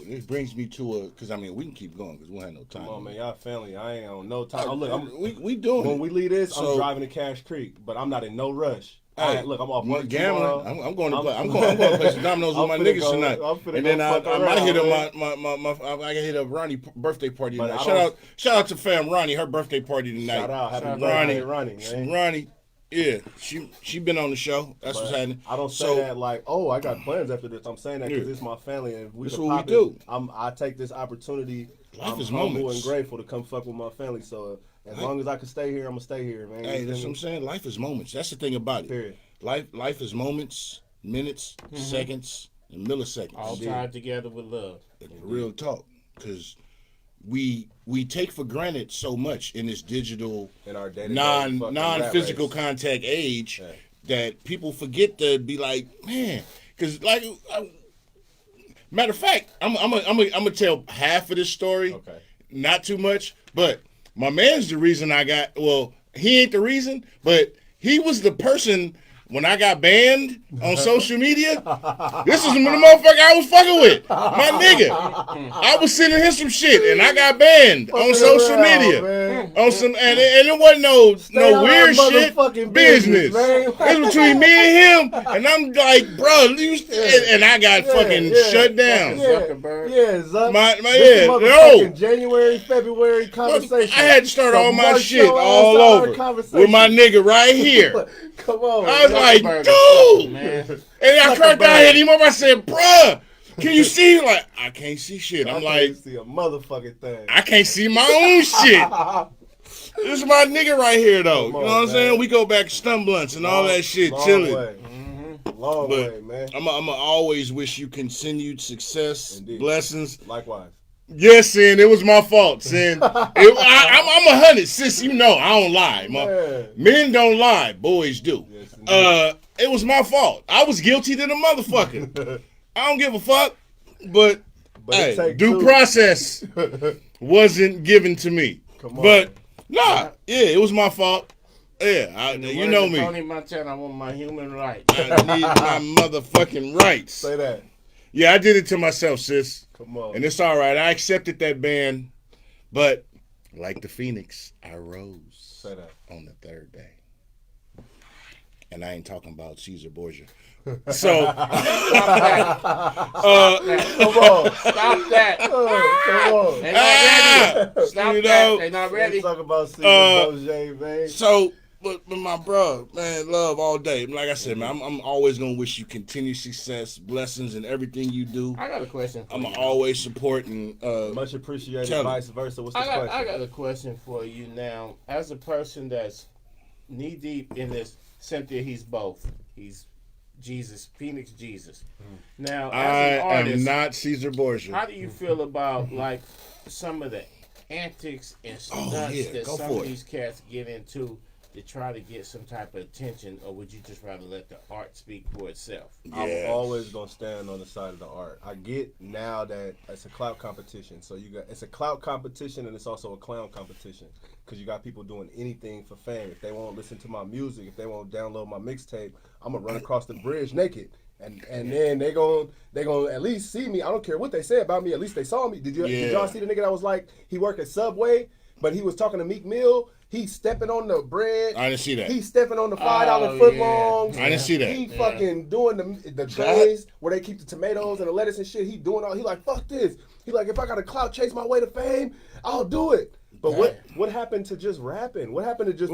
This brings me to because we can keep going because we don't have no time. Come on, man, y'all family. I ain't on no time. We doing when it. we leave this, I'm driving to Cash Creek, but I'm not in no rush. Hey, I'm off work gambling. tomorrow. I'm going to play. I'm going to play some dominoes with my niggas tonight. And then I might hit up I can hit up Ronnie birthday party tonight. Shout out to fam Ronnie, her birthday party tonight. Shout out, happy birthday, Ronnie. Man. Ronnie. Yeah, she been on the show. That's what's happening. I don't say that like, I got plans after this. I'm saying that because it's my family, and that's what we do. I take this opportunity. Life is humble moments. and grateful to come fuck with my family. So as long as I can stay here, I'm gonna stay here, man. Hey, that's what I'm saying. Life is moments. That's the thing about it. Period. Life is moments, minutes, seconds, and milliseconds. All tied together with love. Real talk, because we take for granted so much in this digital, in our non-physical contact age that people forget to be like, man, because matter of fact, I'm gonna tell half of this story, not too much, but my man's the reason I got. Well, he ain't the reason, but he was the person. When I got banned on social media, this is the motherfucker I was fucking with. My nigga. I was sending him some shit and I got banned on social media. On some and it wasn't no weird shit. Business. It's between me and him. And I'm like, bro, and I got fucking shut down. January, February conversation. I had to start all my shit all over with my nigga right here. Come on. I was like, dude. Man. And I cracked out, hit him up. I said, bruh, can you see? Like, I can't see shit. I'm like, can't see a motherfucking thing. I can't see my own shit. This is my nigga right here, though. You know what I'm saying? We go back to stun blunts and all that shit, chilling. Long way, man. I'm going to always wish you continued success, blessings. Likewise. Yes, Sin, it was my fault, Sin. I'm 100, sis. You know I don't lie. Men don't lie, boys do. Yes, it was my fault. I was guilty to the motherfucker. I don't give a fuck, but hey, due process wasn't given to me. Come on. But it was my fault. Yeah, you know me. Tony Montana, I want my human rights. I need my motherfucking rights. Say that. Yeah, I did it to myself, sis. Come on. And it's all right. I accepted that ban, but like the Phoenix, I rose. Say that. On the third day. And I ain't talking about Caesar Borgia. So, Come on. Stop that. Come on. They're not ready. Stop that. They're not ready. Let's talk about Caesar Borgia, man. So, but my bro, man, love all day. Like I said, man, I'm always gonna wish you continued success, blessings, in everything you do. I got a question. I'm always supporting. Much appreciated. Vice versa. What's the question? I got a question for you now. As a person that's knee deep in this, Cynthia, he's both. He's Jesus, Phoenix Jesus. Now, as an artist, am not Caesar Borgia. How do you feel about like some of the antics and stunts that some of these cats get into to try to get some type of attention, or would you just rather let the art speak for itself? I'm always gonna stand on the side of the art. I get now that it's a clout competition, so it's a clout competition and it's also a clown competition because you got people doing anything for fame. If they won't listen to my music, if they won't download my mixtape, I'm gonna run across the bridge naked. And then they gonna at least see me. I don't care what they say about me. At least they saw me. Did y'all see the nigga that was like he worked at Subway, but he was talking to Meek Mill? He's stepping on the bread. I didn't see that. He's stepping on the $5 footlongs. I didn't see that. He fucking doing the trays where they keep the tomatoes and the lettuce and shit. He like, fuck this. He like, if I got a clout chase my way to fame, I'll do it. But what happened to just rapping? What happened to just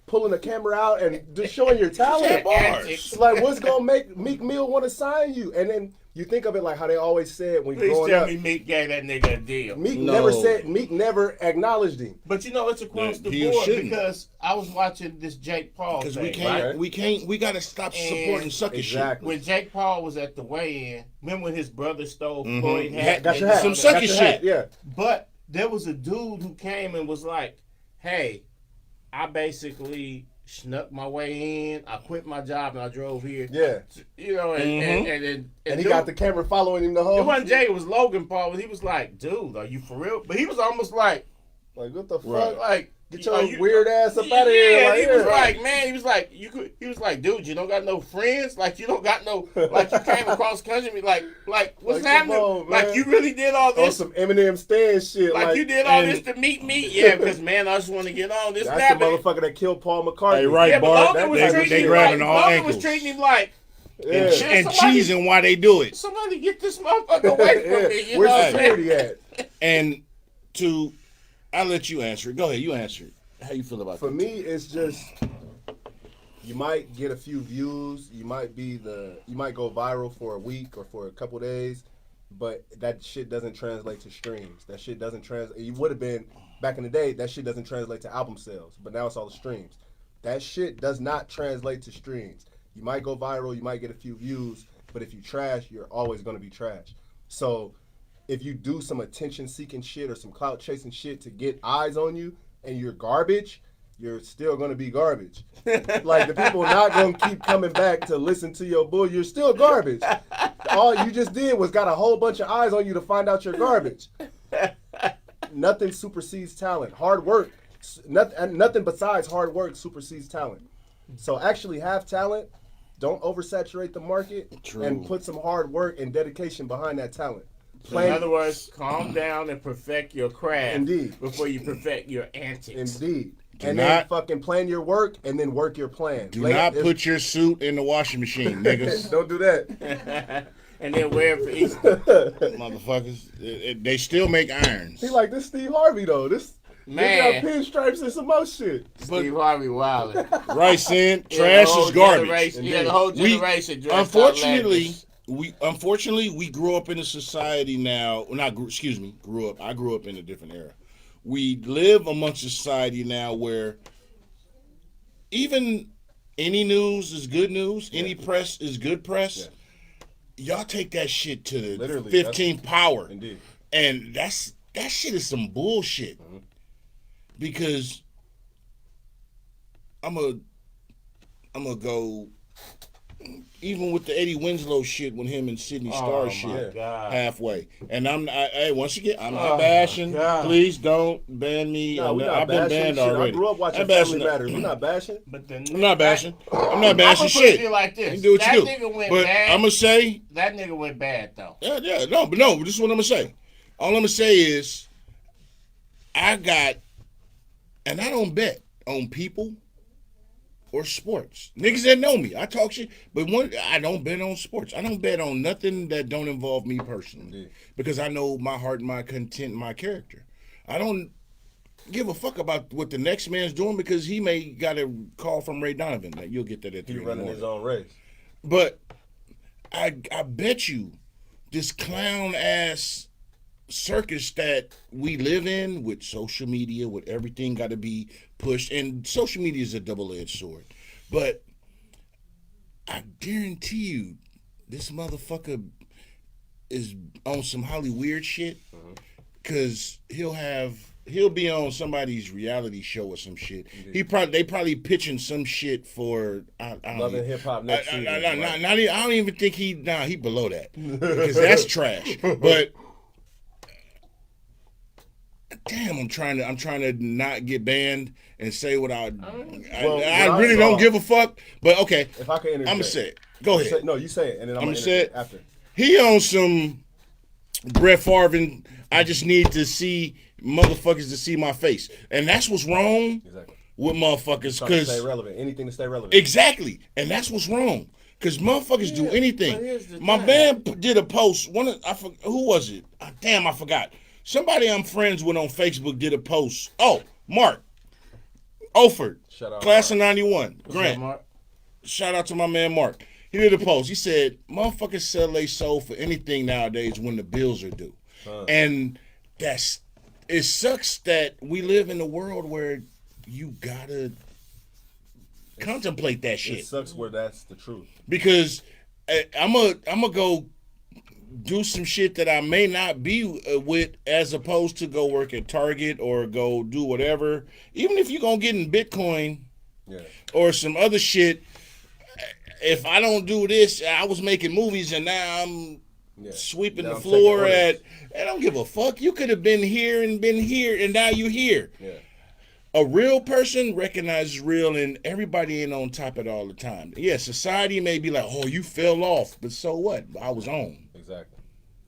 pulling the camera out and just showing your talent? Like, what's gonna make Meek Mill want to sign you? And then You think of it like how they always said when you're Please growing tell up. me Meek gave that nigga a deal. Meek never acknowledged him. But you know it's across the He board shouldn't. because I was watching this Jake Paul Because thing. we gotta stop supporting sucker shit. When Jake Paul was at the weigh-in, remember when his brother stole Floyd hat? Got your hat. Some sucker your shit. Hat, yeah. But there was a dude who came and was like, hey, I basically snuck my way in. I quit my job and I drove here. Yeah. You know, and he got the camera following him the whole. It wasn't Jay, it was Logan Paul. And he was like, dude, are you for real? But he was almost like what the fuck? Right. Like, get your weird ass up out of here. Yeah, like, he was like, man, he was like, dude, you don't got no friends? Like, you don't got no, like, you came across the country, like, what's happening? On, like, you really did all this? On some Eminem stand shit. Like, you did all this to meet me? Yeah, because, man, I just want to get on this. That's the motherfucker that killed Paul McCartney. Hey, right, yeah, Bart. Logan was They grabbing all Logan ankles. was treating him like, Yeah. And cheesing why they do it. somebody get this motherfucker away from me. You know Where's what I'm security saying? at? And I'll let you answer it. Go ahead, you answer it. How you feel about For that? me, it's just you might get a few views. You might go viral for a week or for a couple days, but that shit doesn't translate to streams. That shit doesn't translate. You would have been back in the day. That shit doesn't translate to album sales, but now it's all the streams. That shit does not translate to streams. You might go viral. You might get a few views, but if you trash, you're always going to be trash. So if you do some attention-seeking shit or some clout-chasing shit to get eyes on you, and you're garbage, you're still gonna be garbage. Like, the people are not gonna keep coming back to listen to your bull. You're still garbage. All you just did was got a whole bunch of eyes on you to find out you're garbage. Nothing supersedes talent. Hard work, nothing besides hard work supersedes talent. So actually have talent. Don't oversaturate the market. True. And put some hard work and dedication behind that talent. So in other words, calm down and perfect your craft. Indeed. Before you perfect your antics. Indeed. Then fucking plan your work and then work your plan. Do not put your suit in the washing machine, niggas. Don't do that. And then wear it for Easter. Motherfuckers. They still make irons. He like this Steve Harvey though. This Man. got pinstripes and some more shit. Steve Harvey wildin'. Right, Sin? Trash is garbage. Yeah, the whole generation dressed Unfortunately, we grew up in a society now. Grew up. I grew up in a different era. We live amongst a society now where even any news is good news. Yeah. Any press is good press. Yeah. Y'all take that shit to the 15th power. Indeed. And that shit is some bullshit. Mm-hmm. Because I'm gonna go even with the Eddie Winslow shit when him and Sidney Starr shit halfway. And I'm not bashing. God. Please don't ban me. No, I've been banned already. I grew up watching Family Matters. We're not bashing. I'm not bashing. I'm not bashing shit. You like this. You do what that you do. Nigga went but bad. I'm gonna say that nigga went bad though. Yeah, no, this is what I'm gonna say. All I'm gonna say is I don't bet on people or sports. Niggas that know me, I talk shit, but I don't bet on sports. I don't bet on nothing that don't involve me personally. Indeed. Because I know my heart, my content, and my character. I don't give a fuck about what the next man's doing because he may got a call from Ray Donovan. Like, you'll get that at 3 in the morning. He's running his own race. But I bet you this clown ass circus that we live in with social media, with everything got to be pushed, and social media is a double-edged sword. But I guarantee you, this motherfucker is on some Holly weird shit, because he'll be on somebody's reality show or some shit. Indeed. They probably pitching some shit for Love and Hip Hop next season. I don't even think he below that because that's trash. But damn, I'm trying to not get banned and say what I really don't give a fuck. But okay, if I can interject, I'm gonna say it. Go ahead. You say it, and then I'm gonna say it after. He on some Brett Favre, and I just need to see motherfuckers to see my face, and that's what's wrong with motherfuckers. Because stay relevant, anything to stay relevant. Exactly, and that's what's wrong. Because motherfuckers do anything. My man did a post. Who was it? Damn, I forgot. Somebody I'm friends with on Facebook did a post. Oh, Mark Oford, class of '91. Grant. Shout out to my man Mark. He did a post. He said, "Motherfuckers sell their soul for anything nowadays when the bills are due," and it sucks that we live in a world where you gotta contemplate that shit. It sucks where that's the truth. Because I'm gonna go do some shit that I may not be with, as opposed to go work at Target or go do whatever. Even if you're gonna get in Bitcoin or some other shit, if I don't do this, I was making movies and now I'm sweeping the floor I don't give a fuck. You could have been here and now you're here. Yeah. A real person recognizes real, and everybody ain't on top of it all the time. Yeah, society may be like, "Oh, you fell off," but so what? I was on. Exactly.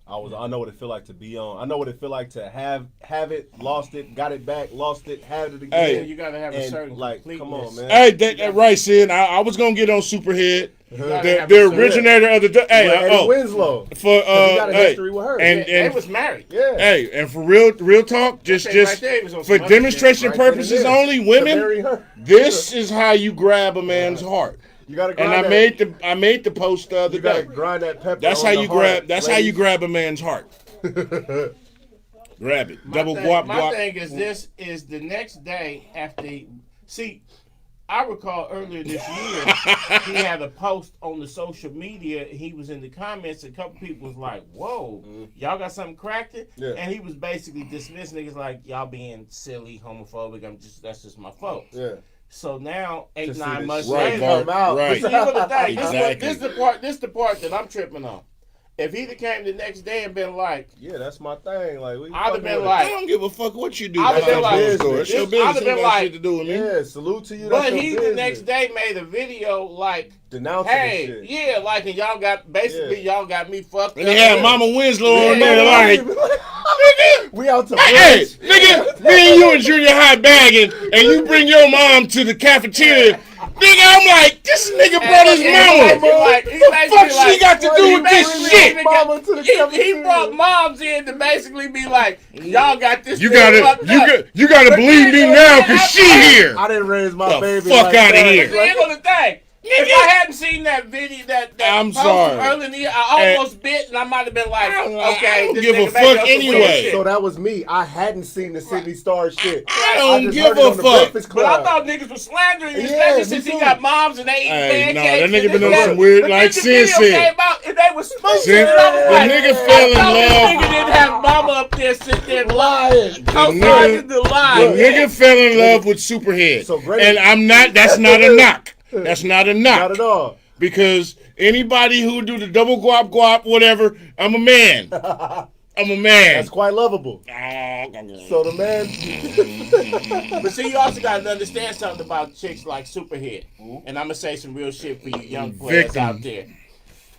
I know what it feel like to be on. I know what it feel like to have it, lost it, got it back, lost it, had it again. Hey, you gotta have a certain completeness. Come on, man. Hey, that right, Sid. I was gonna get on Superhead. The originator of the Eddie Winslow. For got a history with her. And they was married. Yeah. Hey, and for real talk, just for demonstration purposes only, women. This is how you grab a man's heart. You gotta grind I made the post the other day. Grind that pepper. That's how you grab. That's how you grab a man's heart. Grab it. Double guap. My thing is, this is the next day after. See, I recall earlier this year he had a post on the social media. He was in the comments. A couple people was like, "Whoa, y'all got something cracking?" Yeah. And he was basically dismissing niggas like, "Y'all being silly, homophobic. That's just my fault." Yeah. So now, 8-9 months later, come out. Right. This is the part that I'm tripping on. If he'd have came the next day and been like, "Yeah, that's my thing," like I'd have been like, "I don't give a fuck what you do." I'd have been like, "It's your business. I'd have been like, shit to do with me." Yeah, salute to you. But he the next day made a video like denouncing hey, shit. Yeah, like, and y'all got y'all got me fucked and up. They had Mama Winslow on there like, nigga, we out to hey, nigga, me and you in junior high bagging, and you bring your mom to the cafeteria. Nigga, I'm like, this nigga brought his mama. What the fuck she got to do with this shit? He brought moms in to basically be like, y'all got this. You gotta believe me now, cause she here. I didn't raise my baby. Fuck out of here. Here's the thing. If I hadn't seen that video, that I'm post sorry. earlier in the year, I almost bit, and I might have been like, okay, I don't give a fuck anyway. So that was me. I hadn't seen the Sydney Star shit. I don't give a fuck. But I thought niggas were slandering you, especially since he got moms and they eat pancakes. That nigga been on some weird, like Sid said. And they was smoking. The nigga fell in love. This nigga didn't have mama up there sitting there lying. The nigga fell in love with Superhead. And I'm not, that's not a knock. That's not a knock. Not at all. Because anybody who do the double guap, whatever, I'm a man. I'm a man. That's quite lovable. So the man. But see, you also got to understand something about chicks like Superhead. And I'm going to say some real shit for you young players out there.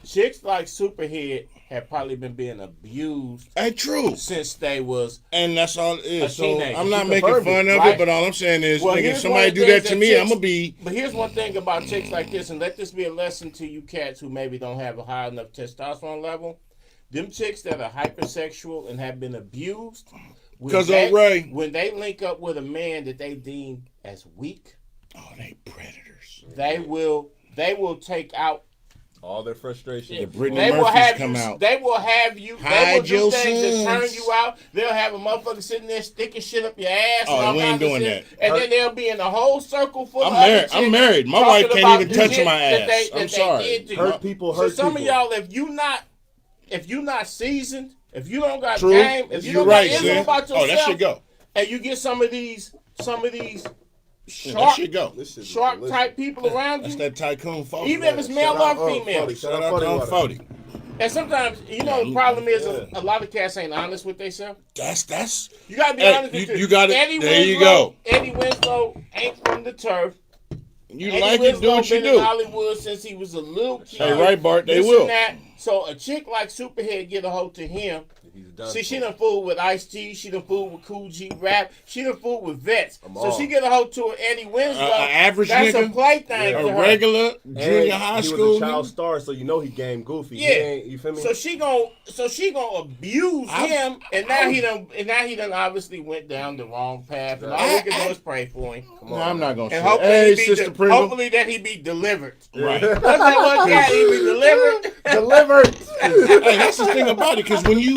Chicks like Superhead have probably been being abused. True. Since they was and that's all it is. So teenager. I'm not making fun of it, but all I'm saying is, nigga, if somebody do that to me, I'm going to be. But here's one thing about chicks like this, and let this be a lesson to you cats who maybe don't have a high enough testosterone level. Them chicks that are hypersexual and have been abused, because of Ray, when they link up with a man that they deem as weak, they predators. They will take out all their frustration. Yeah, Brittany Murphy's come out. They will have you. They will do things to turn you out. They'll have a motherfucker sitting there sticking shit up your ass. Oh, we ain't doing that. And then they'll be in a whole circle full of other chicks. I'm married. My wife can't even touch my ass. I'm sorry. Hurt people. So some of y'all, if you not seasoned, if you don't got game, if you don't got info about yourself, that should go. And you get some of these sharp type people around you. That's that tycoon 40. Even if it's male or female. Shout out to 40. And sometimes, the problem is a lot of cats ain't honest with themselves. That's. You gotta be honest with you got it. There you go. Eddie Winslow ain't from the turf. You like it, do what you do. In Hollywood since he was a little kid. Hey, right, Bart, they will. So a chick like Superhead get a hold to him. done. See, she done fooled with Ice-T. She done fooled with Cool G Rap. She done fooled with vets. So she get a hold to an Eddie Winslow. Average that's nigga, a plaything to a her. regular junior high he school. was a child star, so you know he game goofy. Yeah, you feel me? So she gonna abuse him, and now he done obviously went down the wrong path. And all we can do is pray for him. No, I'm not gonna say. And hopefully, Hey, Sister Pringle. hopefully that he be delivered. Right. What's that one cat? He be delivered. Delivered. Hey, that's the thing about it, because when you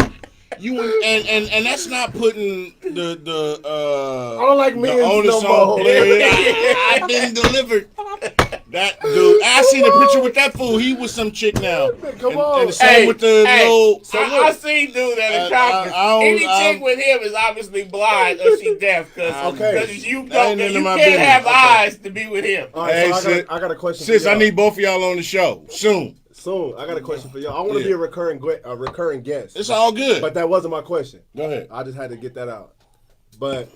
and that's not putting the I don't like the millions onus no on more. player. I've been delivered. That dude, I seen a picture with that fool. He was some chick now. Come on. And the same with the little. I seen dude at a conference. Any chick with him is obviously blind or she deaf, because you can't have eyes to be with him. All right, Hey, so I got a question. Sis, for y'all. I need both of y'all on the show soon. I got a question for y'all. I want to be a recurring guest. It's all good. But that wasn't my question. Go ahead. I just had to get that out. But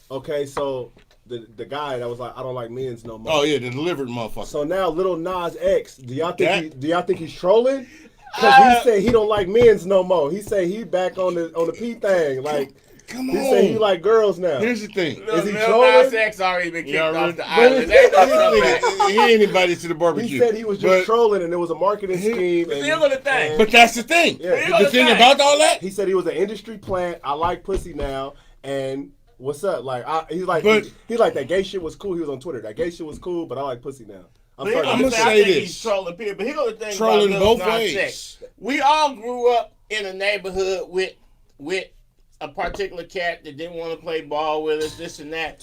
okay, so the guy that was like, I don't like men's no more. Oh yeah, the delivered motherfucker. So now Lil Nas X, do y'all think he's trolling? Because he said he don't like men's no more. He said he back on the P thing. Like, come he on. said he like girls now. Here's the thing. Is he Lil trolling? Nas X already been kicked off the But island. Ain't no comeback. He ain't invited to the barbecue. He said he was just trolling and it was a marketing scheme. But still gonna think. But that's the thing. Yeah. The thing about all that. He said he was an industry plant. I like pussy now. And what's up? Like he's like that gay shit was cool. He was on Twitter. That gay shit was cool, but I like pussy now. I'm gonna say I think this. He's trolling people, but he gonna think Trolling about Lil both Nas ways. X. We all grew up in a neighborhood with a particular cat that didn't want to play ball with us, this and that.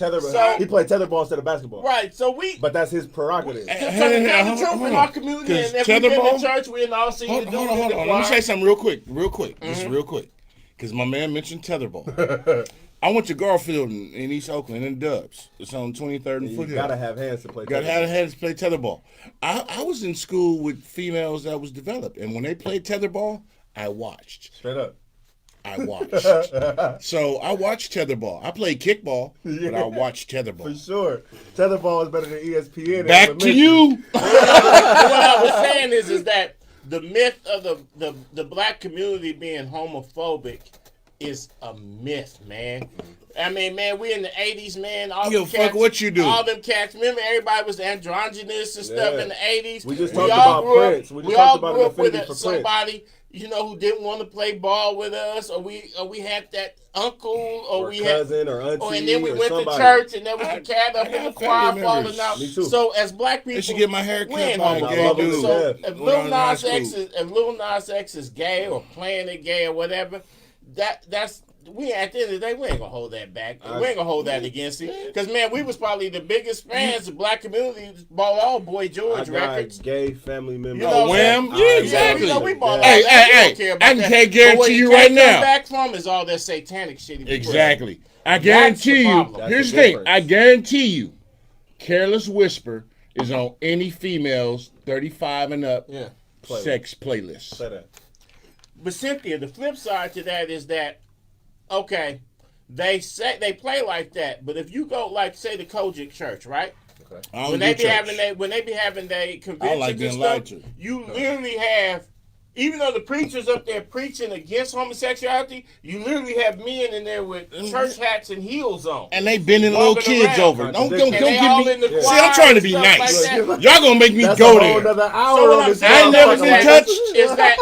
He played tetherball instead of basketball. Right, But that's his prerogative. Just trying to tell the truth in our community, and if we've been in church, we all seen the dude in the choir. Let me say something real quick. Just real quick. Because my man mentioned tetherball. I went to Garfield in East Oakland in Dubs. It's on 23rd and Foothill. You gotta have hands to play tetherball. Gotta have hands to play tetherball. I was in school with females that was developed, and when they played tetherball, I watched. Straight up. I watched. So I watched tetherball. I played kickball, but I watched tetherball. For sure. Tetherball is better than ESPN. Back to you. What I was saying is that the myth of the black community being homophobic is a myth, man. I mean, man, we in the 80s, man. Fuck what you do. All them cats. Remember, everybody was androgynous and stuff in the 80s. We just talked about Prince. We all grew up with somebody, who didn't want to play ball with us, or we had that uncle, or we cousin, had, or auntie, and then we went somebody. to church, and there was a cat up in the choir falling out. Me too. So as black people, They should get my hair cut we ain't by a gay homophobic. dude. So Yeah. if Lil Nas X is gay or playing it gay or whatever, that's. We at the end of the day, we ain't gonna hold that back. We ain't gonna hold that against him. Because man, we was probably the biggest fans of black community. Bought all Boy George records. Gay family members. Wham? Yeah, exactly. We bought all Hey, that. hey, I can guarantee you right now. Back from is all that satanic shit. Exactly. I guarantee you. Here's the thing. I guarantee you, Careless Whisper is on any females 35 and up sex playlist. Say that. But Cynthia, the flip side to that is that. Okay, they play like that, but if you go like say the Kojic Church, right? Okay. When they be having their conventions and stuff, you literally have, even though the preacher's up there preaching against homosexuality, you literally have men in there with church hats and heels on, and they bending little kids over. Don't get me. See, I'm trying to be nice. Y'all gonna make me go there. I ain't never been touched.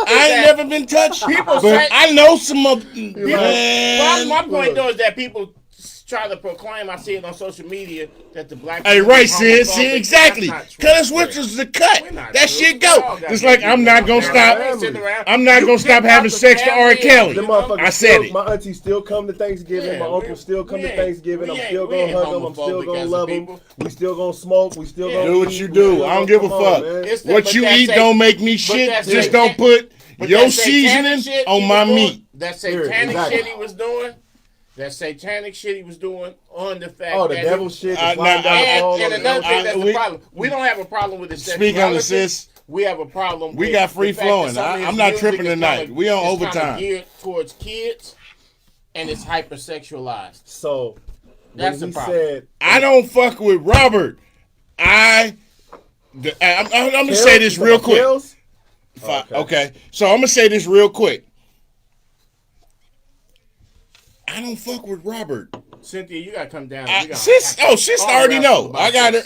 I ain't never been touched. People say I know some of. My point though is that people try to proclaim, I see it on social media, that the black hey, right, sis, see, exactly. Cause which is the cut. That shit go. It's like I'm not gonna stop. I'm not gonna stop having sex to R. Kelly. I said it. My auntie still come to Thanksgiving. My uncle still come to Thanksgiving. I'm still gonna hug them. I'm still gonna love them. We still gonna smoke. We still gonna do what you do. I don't give a fuck. What you eat don't make me shit. Just don't put your seasoning on my meat. That satanic shit he was doing. That satanic shit he was doing on the fact the devil shit. And another thing that's the problem. We don't have a problem with the sexuality. Speak on the sis. We have a problem. We got free flowing. I'm not tripping tonight. We on overtime. Geared towards kids, and it's hypersexualized. So that's the problem. I don't fuck with Robert. I'm gonna say this real quick. Okay. So I'm gonna say this real quick. I don't fuck with Robert. Cynthia, you gotta come down. Sis already know. I got her.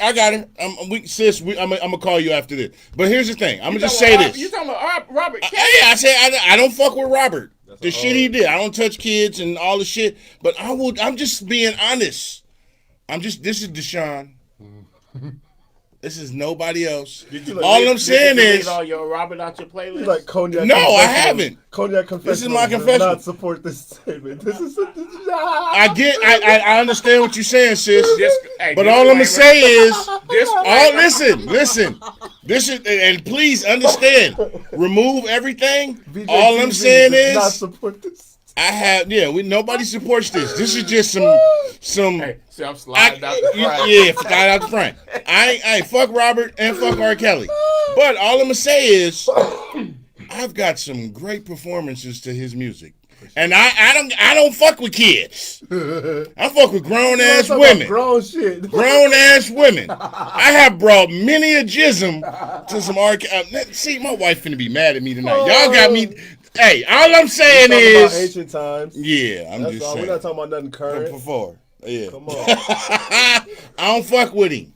I'm gonna call you after this. But here's the thing. I'm gonna just say this. You talking about Robert? I said I don't fuck with Robert. The shit he did. I don't touch kids and all the shit. But I'm just being honest. This is Deshaun. This is nobody else. All I'm saying is, all your Robert out your playlist. Like Cognac. No, I haven't. Cognac Confessionals. This is my confession. Does not support this statement. I understand what you're saying, sis. But all I'm gonna say is, listen. This is, and please understand. Remove everything. All I'm saying is, not support this. Nobody supports this. This is just some. Hey, see, I'm sliding out the front. Yeah, slide out the front. I ain't fuck Robert and fuck R. Kelly. But all I'm gonna say is, I've got some great performances to his music, and I don't fuck with kids. I fuck with grown ass women. Grown shit. Grown ass women. I have brought many a jism to some R. Kelly. See, my wife finna be mad at me tonight. Y'all got me. Hey, all I'm saying is about ancient times. Yeah, I'm That's just all. saying. We're not talking about nothing current. Before. Yeah. Come on. I don't fuck with him.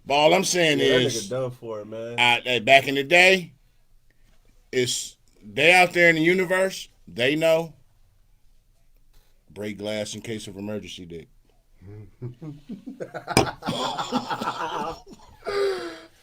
But all I'm saying That is, nigga done for it, man. back in the day, they out there in the universe, they know. Break glass in case of emergency, dick.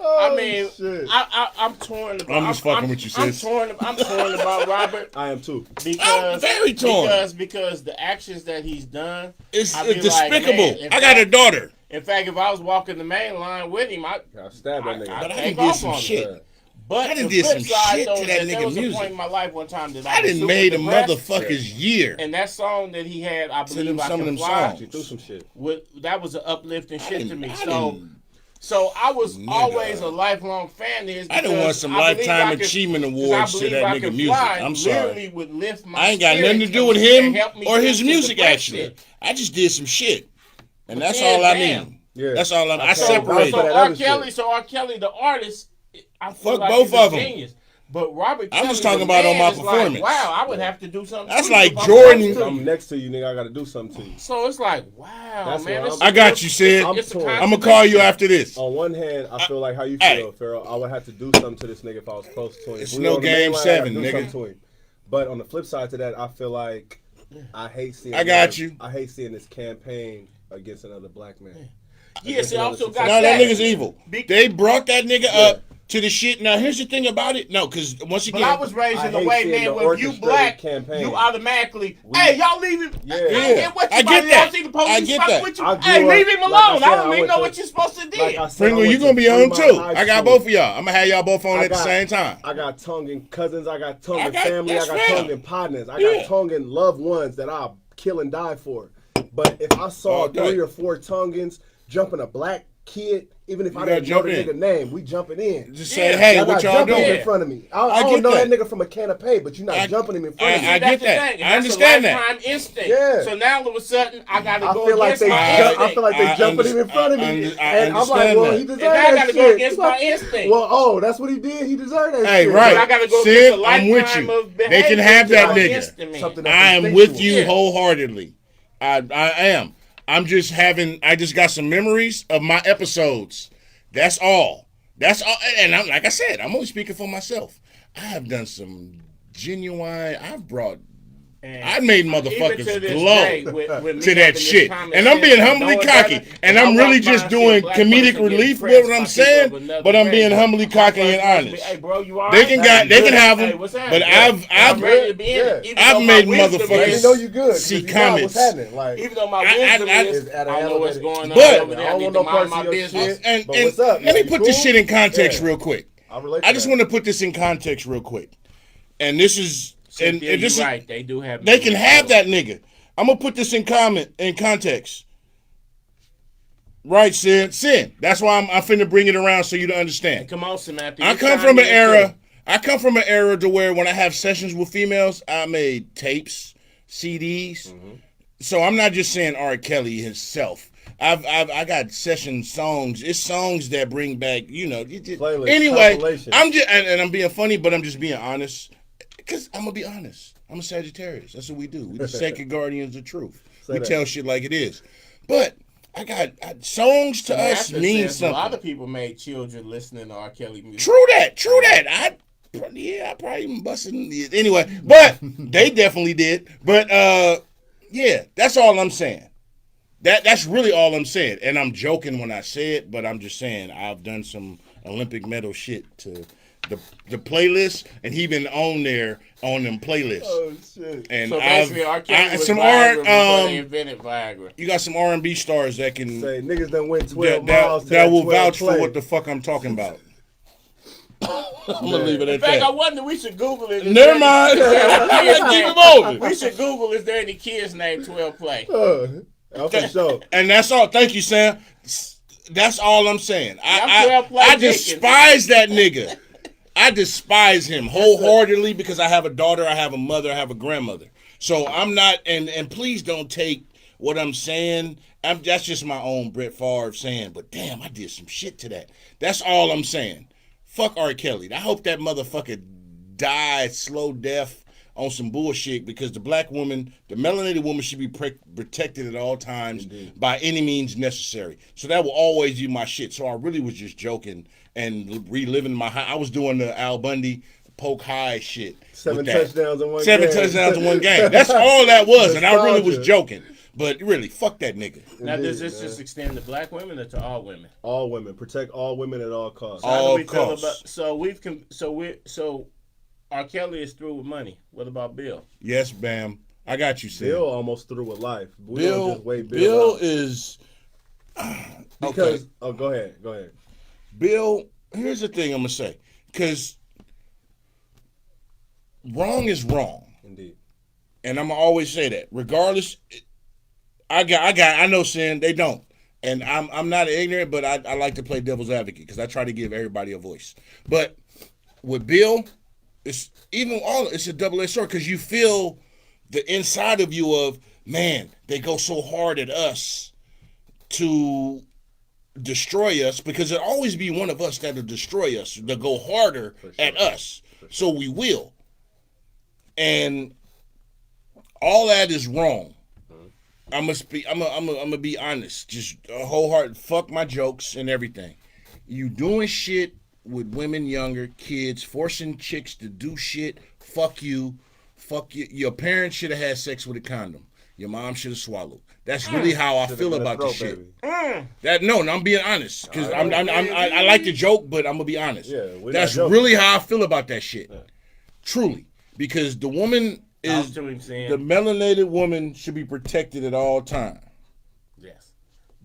I mean, I'm torn about. I'm just fucking with you, sis. I'm torn about Robert. I am too. I'm very torn. Because the actions that he's done, it's I be despicable. Like, man, I got a daughter. In fact, if I was walking the main line with him, I'd stab that nigga. But I did some shit. But I done did some shit to that nigga there was music. a point in my life one time that I done made a motherfucker's year. And that song that he had, I believe I some of Can them Fly, songs. She threw some shit. That was an uplifting shit to me. So I was always a lifelong fan of his. I done won some Lifetime Achievement Awards to that nigga music. I'm sorry. Would lift my I ain't got nothing to do with him or his music, actually. I just did some shit. And that's all I mean. Yeah. That's all I separated. So R. Kelly, the artist, I feel fuck like both he's of a them. genius. But Robert Kelly, I'm just talking about on my performance. Like, wow, I would have to do something. That's like Jordan. I'm next to you, nigga. I got to do something to you. So it's like, wow, That's man. what I got you, Sid. I'm gonna call you after this. On one hand, I feel like how you feel, Pharaoh. I would have to do something to this nigga if I was close to him. It's no game 7, nigga. But on the flip side to that, I feel like I hate seeing. I got you. I hate seeing this campaign against another black man. Yes, it also got that nigga's evil. They brought that nigga up to the shit. Now, here's the thing about it. No, because once again, I was raised in the way, man, when you black, you automatically, hey, y'all leave him. Yeah, I get that. I get that. Hey, leave him alone. I don't even know what you're supposed to do. Pringle, you gonna be on too. I got both of y'all. I'm gonna have y'all both on at the same time. I got Tongan cousins. I got Tongan family. I got Tongan partners. I got Tongan loved ones that I'll kill and die for. But if I saw 3 or 4 Tongans jumping a black kid, even if I didn't know the nigga name, we jumping in. Just say, hey, what y'all doing in front of me? I don't know that nigga from a can of paint, but you're not jumping him in front of me. I get that. I understand that. Instinct. Yeah. So now all of a sudden, I got to go against my instinct. I feel like they jumping him in front of me, and I'm like, well, he deserved that shit. I got to go against my instinct. Well, that's what he did. He deserved that shit. Hey, right. I got to go Sid, I'm with you. They can have that nigga. I am with you wholeheartedly. I am. I just got some memories of my episodes. That's all. And like I said, I'm only speaking for myself. I have done some genuine, I made motherfuckers glow to that shit. And I'm being humbly cocky. And I'm really just doing comedic relief with what I'm saying, but I'm being humbly cocky and honest. They can have them, but I've made motherfuckers see comments. Even though my wisdom is, I don't know what's going on over there. I need to mind my business. And let me put this shit in context real quick. I just want to put this in context real quick. And this is... And this right, they do have. They can have that nigga. I'm gonna put this in context. Right, Sin. That's why I'm finna bring it around so you to understand. Come on, Samantha. I come from an era to where when I have sessions with females, I made tapes, CDs. Mm-hmm. So I'm not just saying R. Kelly himself. I got session songs. It's songs that bring back, Playlist, anyway, I'm being funny, but I'm just being honest. Because I'm going to be honest. I'm a Sagittarius. That's what we do. We the sacred guardians of truth. Say we that. tell shit like it is. But songs to us mean something. A lot of people made children listening to R. Kelly music. True that. I probably even busting anyway. But they definitely did. But yeah, that's all I'm saying. That's really all I'm saying. And I'm joking when I say it, but I'm just saying I've done some Olympic medal shit to the playlist, and he been on there on them playlists. Oh shit! And so basically, R. Kelly was some Viagra before they invented Viagra. You got some R&B stars that can say niggas done went 12 miles. That will vouch for what the fuck I'm talking about. I'm gonna leave it at that. In fact, I wonder we should Google it. Never mind. Keep it moving. We should Google is there any kids named 12 Play? For sure. And that's all. Thank you, Sam. That's all I'm saying. I despise that nigga. I despise him wholeheartedly because I have a daughter, I have a mother, I have a grandmother. So I'm not, and please don't take what I'm saying. That's just my own Brett Favre saying, but damn, I did some shit to that. That's all I'm saying. Fuck R. Kelly. I hope that motherfucker died slow death on some bullshit because the black woman, the melanated woman should be protected at all times by any means necessary. So that will always be my shit. So I really was just joking and reliving I was doing the Al Bundy poke high shit. 7 touchdowns in one game. 7 touchdowns in one game. That's all that was, and I really was joking. But really, fuck that nigga. Now, does this just extend to black women or to all women? All women. Protect all women at all costs. All costs. So R. Kelly is through with money. What about Bill? Yes, Bam. I got you, Sam. Bill almost through with life. We Bill, don't just wait Bill out. is... Because, okay. Oh, go ahead. Bill, here's the thing I'm going to say. Because wrong is wrong. Indeed. And I'm going to always say that. Regardless, I know sin, they don't. And I'm not ignorant, but I like to play devil's advocate because I try to give everybody a voice. But with Bill, it's a double-edged sword because you feel the inside of you of, man, they go so hard at us to destroy us because it'll always be one of us that'll destroy us. They'll go harder at us. So we will. And all that is wrong. I'm gonna be honest. Just wholehearted. Fuck my jokes and everything. You doing shit with women younger, kids, forcing chicks to do shit. Fuck you. Fuck you. Your parents should have had sex with a condom. Your mom should have swallowed. That's really how I feel about this shit. I'm being honest because I like to joke, but I'm gonna be honest. Yeah, that's really how I feel about that shit. Yeah. Truly, because the woman is the melanated woman should be protected at all times. Yes,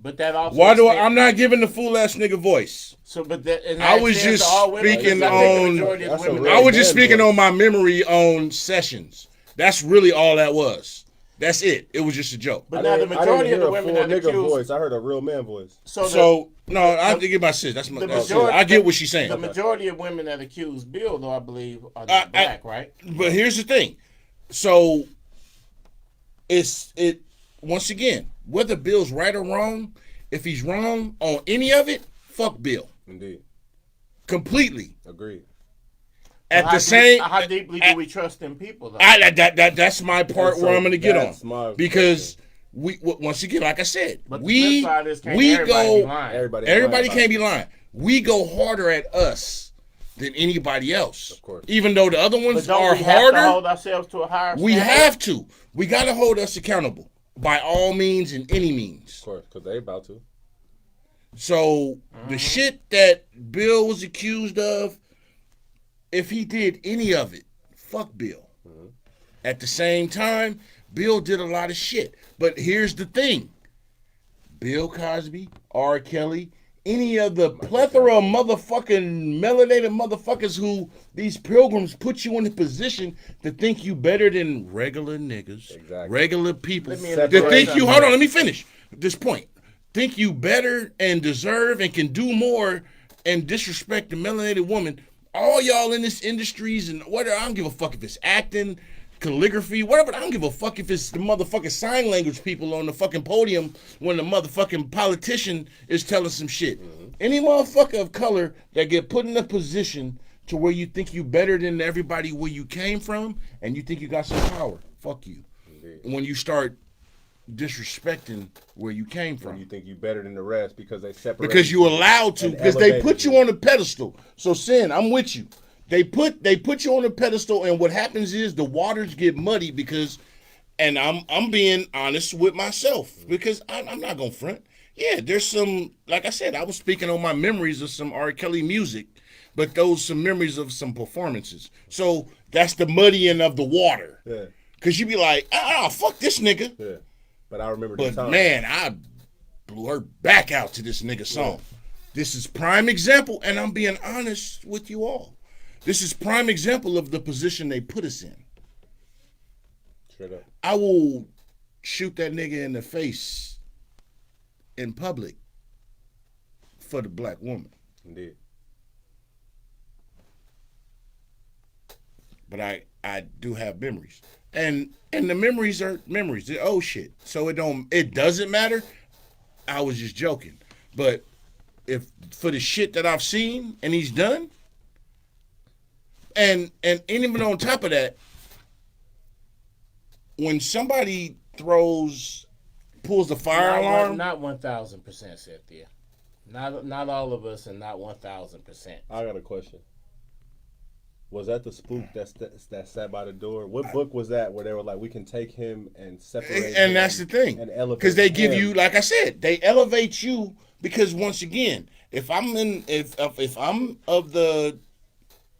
but that also. I'm not giving the fool ass nigga voice. So, but that I was just speaking on. I was just speaking on my memory on sessions. That's really all that was. That's it. It was just a joke. But now the majority of the women that accused, voice. I heard a real man voice. I have to get my sis. That's my. I get what she's saying. The majority of women that accuse Bill, though, I believe, are not black, right? But here's the thing. So, it once again, whether Bill's right or wrong, if he's wrong on any of it, fuck Bill. Indeed. Completely. Agreed. How deeply do we trust them people, though? That's my part where I'm going to get on. Because we, once again, like I said, everybody can't be lying. We go harder at us than anybody else. Of course. Even though the other ones are harder. Have to hold ourselves to a higher standard? We have to. We got to hold us accountable by all means and any means. Of course, because they about to. So the shit that Bill was accused of, if he did any of it, fuck Bill. Mm-hmm. At the same time, Bill did a lot of shit. But here's the thing. Bill Cosby, R. Kelly, any of the plethora of motherfucking melanated motherfuckers who these pilgrims put you in a position to think you better than regular niggas, regular people. Hold on, let me finish this point. Think you better and deserve and can do more and disrespect the melanated woman. All y'all in this industries and whatever, I don't give a fuck if it's acting, calligraphy, whatever. I don't give a fuck if it's the motherfucking sign language people on the fucking podium when the motherfucking politician is telling some shit. Mm-hmm. Any motherfucker of color that get put in a position to where you think you better than everybody where you came from, and you think you got some power. Fuck you. Indeed. When you start disrespecting where you came from, when you think you better than the rest because they separate. Because you allowed to, because they put you on a pedestal. So, Sin, I'm with you. They put you on a pedestal, and what happens is the waters get muddy because, and I'm being honest with myself because I'm not gonna front. Yeah, there's some, like I said, I was speaking on my memories of some R. Kelly music, but those some memories of some performances. So that's the muddying of the water. Yeah. Cause you be like, fuck this nigga. Yeah. But I remember the time. Man, I blew her back out to this nigga song. Yeah. This is prime example, and I'm being honest with you all. This is prime example of the position they put us in. Straight up. I will shoot that nigga in the face in public for the black woman. Indeed. But I do have memories. And the memories are memories. They're old shit. So it doesn't matter. I was just joking. But if for the shit that I've seen and he's done, and even on top of that, when somebody pulls the fire alarm. Not 1,000%, Cynthia. Not all of us, and not 1,000%. I got a question. Was that the spook that sat by the door? What book was that where they were like, we can take him and separate him? And that's the thing. And elevate because they give him. you, like I said, they elevate you because once again, if I'm of the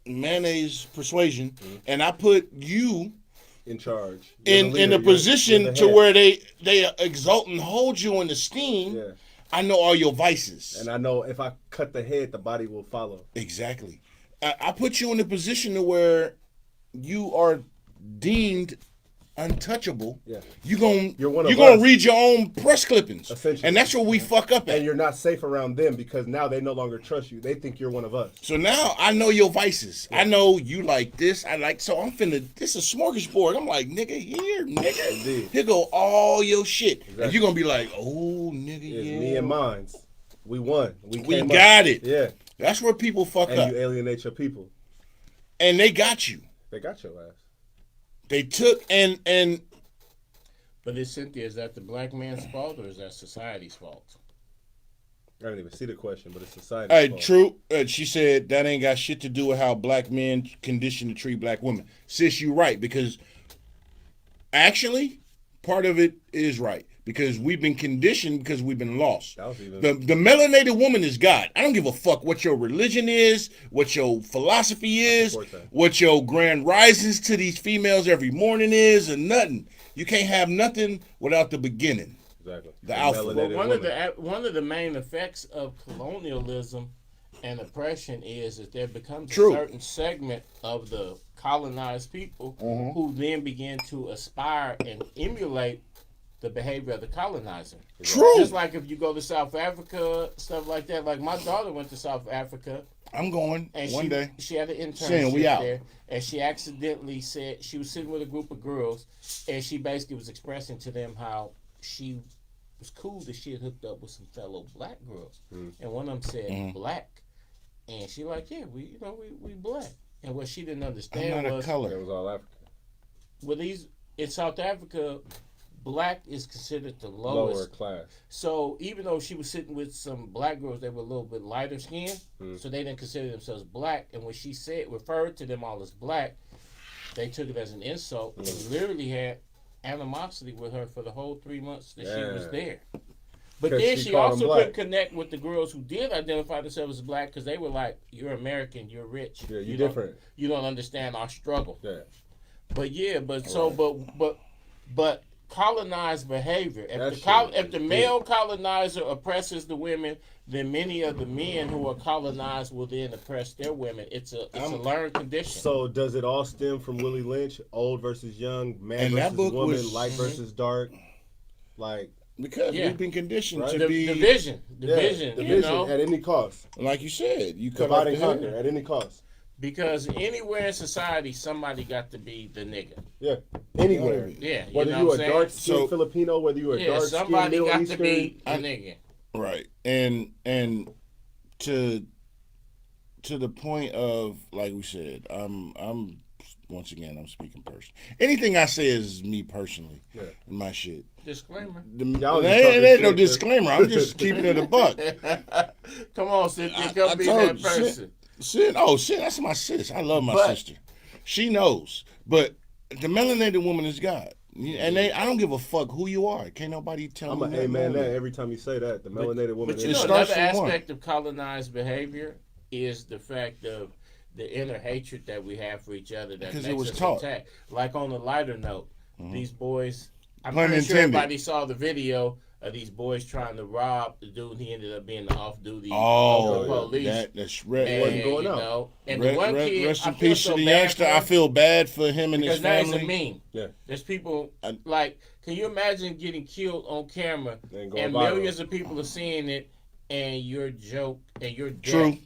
mayonnaise persuasion and I put you in charge in a position to where they exalt and hold you in esteem, yeah. I know all your vices. And I know if I cut the head, the body will follow. Exactly. I put you in a position to where you are deemed untouchable. Yeah. You're gonna read your own press clippings. Essentially. And that's where we fuck up at. And you're not safe around them because now they no longer trust you. They think you're one of us. So now I know your vices. Yeah. I know you like this. So I'm this is a smorgasbord. I'm like, nigga, here, nigga. Indeed. Here go all your shit. Exactly. And you're gonna be like, oh, nigga, it's me and mines. We won. We got it. Yeah. That's where people fuck up. And you alienate your people. And they got you. They got your ass. They took and. But Cynthia, is that the black man's fault or is that society's fault? I didn't even see the question, but it's society's fault. True. She said that ain't got shit to do with how black men condition to treat black women. Sis, you right, because actually, part of it is right. Because we've been conditioned because we've been lost. The melanated woman is God. I don't give a fuck what your religion is, what your philosophy is, what your grand risings to these females every morning is, or nothing. You can't have nothing without the beginning. Exactly. The alpha. Well, one of the main effects of colonialism and oppression is that there becomes a certain segment of the colonized people who then begin to aspire and emulate the behavior of the colonizer. True. Just like if you go to South Africa, stuff like that. Like my daughter went to South Africa. I'm going one day. She had an internship there, and she accidentally said she was sitting with a group of girls, and she basically was expressing to them how she was cool that she had hooked up with some fellow black girls, and one of them said black, and she like, yeah, we black, and what she didn't understand was color. It was all African. With these in South Africa, black is considered the lowest. Lower class. So even though she was sitting with some black girls, they were a little bit lighter skinned, so they didn't consider themselves black. And when she referred to them all as black, they took it as an insult and literally had animosity with her for the whole 3 months that she was there. But then she also couldn't connect with the girls who did identify themselves as black because they were like, "You're American, you're rich, yeah, you're different. You don't understand our struggle." Yeah. But colonized behavior. If the male colonizer oppresses the women, then many of the men who are colonized will then oppress their women. It's a learned condition. So does it all stem from Willie Lynch, old versus young, man versus woman, light versus dark? Like because we've been conditioned to be division, you know, at any cost. Like you said, you cut divide off and conquer at any cost. Because anywhere in society, somebody got to be the nigga. Yeah, anywhere. Yeah, whether you a dark skinned Filipino, whether you a dark skinned Middle got Eastern, to be a nigga. Right, and to to the point of, like we said, I'm once again, I'm speaking personally. Anything I say is me personally. Yeah. My shit. Disclaimer. There ain't no disclaimer. I'm just keeping it a buck. Come on, Cynthia. Come be that person. Sid, that's my sis. I love my sister. She knows. But the melanated woman is God. And I don't give a fuck who you are. Can't nobody tell me. I'm an amen that every time you say that. The melanated woman is God. But another aspect of colonized behavior is the fact of the inner hatred that we have for each other that makes us attack. Like on a lighter note, these boys, I'm pretty sure everybody saw the video of these boys trying to rob the dude. He ended up being the off-duty police. That's red. Wasn't going out. And the one kid, rest in peace to the youngster. I feel bad for him and his family. Because now it's a meme. Yeah. There's people, like, can you imagine getting killed on camera and millions of people are seeing it and your joke and your death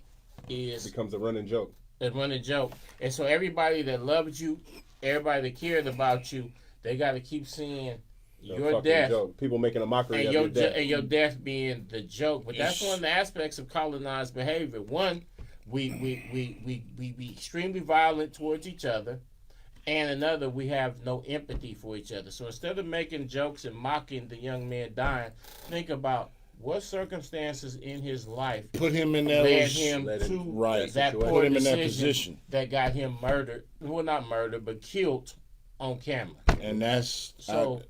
becomes a running joke. And so everybody that loved you, everybody that cared about you, they got to keep seeing your death. Joke. People making a mockery of your death. And your death being the joke. But that's one of the aspects of colonized behavior. One, we be extremely violent towards each other. And another, we have no empathy for each other. So instead of making jokes and mocking the young man dying, think about what circumstances in his life put him in that led him to that poor put him in that position that got him murdered. Well, not murdered, but killed on camera. And that's so.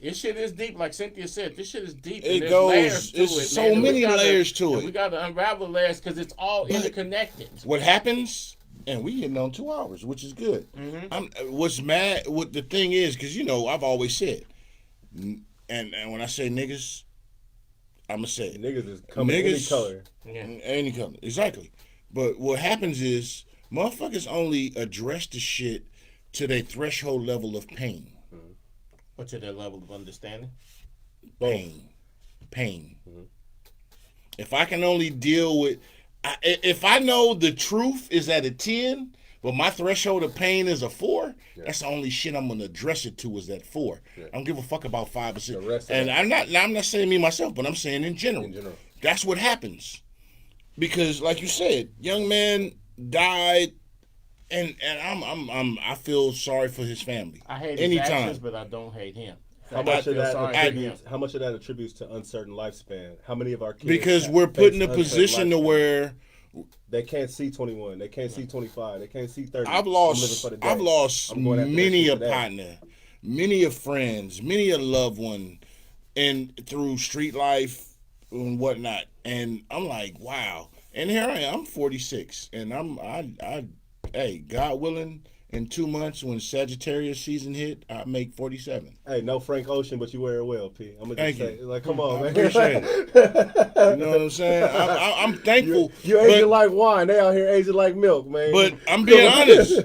This shit is deep, like Cynthia said. This shit is deep. It goes. There's so many layers to it. We got to unravel layers because it's all interconnected. What happens? And we getting on 2 hours, which is good. Mm-hmm. What's mad? What the thing is, because I've always said, and when I say niggas, I'ma say it. Niggas is coming any color. Any color, exactly. But what happens is motherfuckers only address the shit to their threshold level of pain. Mm-hmm. Or to their level of understanding? Pain. Mm-hmm. If I can only deal with, if I know the truth is at a 10, but my threshold of pain is a 4, that's the only shit I'm gonna address it to is that 4. I don't give a fuck about 5 or 6. And I'm not saying me myself, but I'm saying in general. That's what happens. Because like you said, young man died. And I feel sorry for his family. I hate his actions, but I don't hate him. How much of that attributes to uncertain lifespan? How many of our kids? Because we're put in a position to where they can't see 21, they can't see 25, they can't see 30. I've lost many a partner, many a friends, many a loved one, and through street life and whatnot. And I'm like, wow. And here I am, I'm 46, and hey, God willing, in 2 months when Sagittarius season hit, I make 47. Hey, no Frank Ocean, but you wear it well, P. I'm gonna just say, like, come on, man. Appreciate it. You know what I'm saying? I'm thankful. You aging like wine. They out here aging like milk, man. But I'm being honest.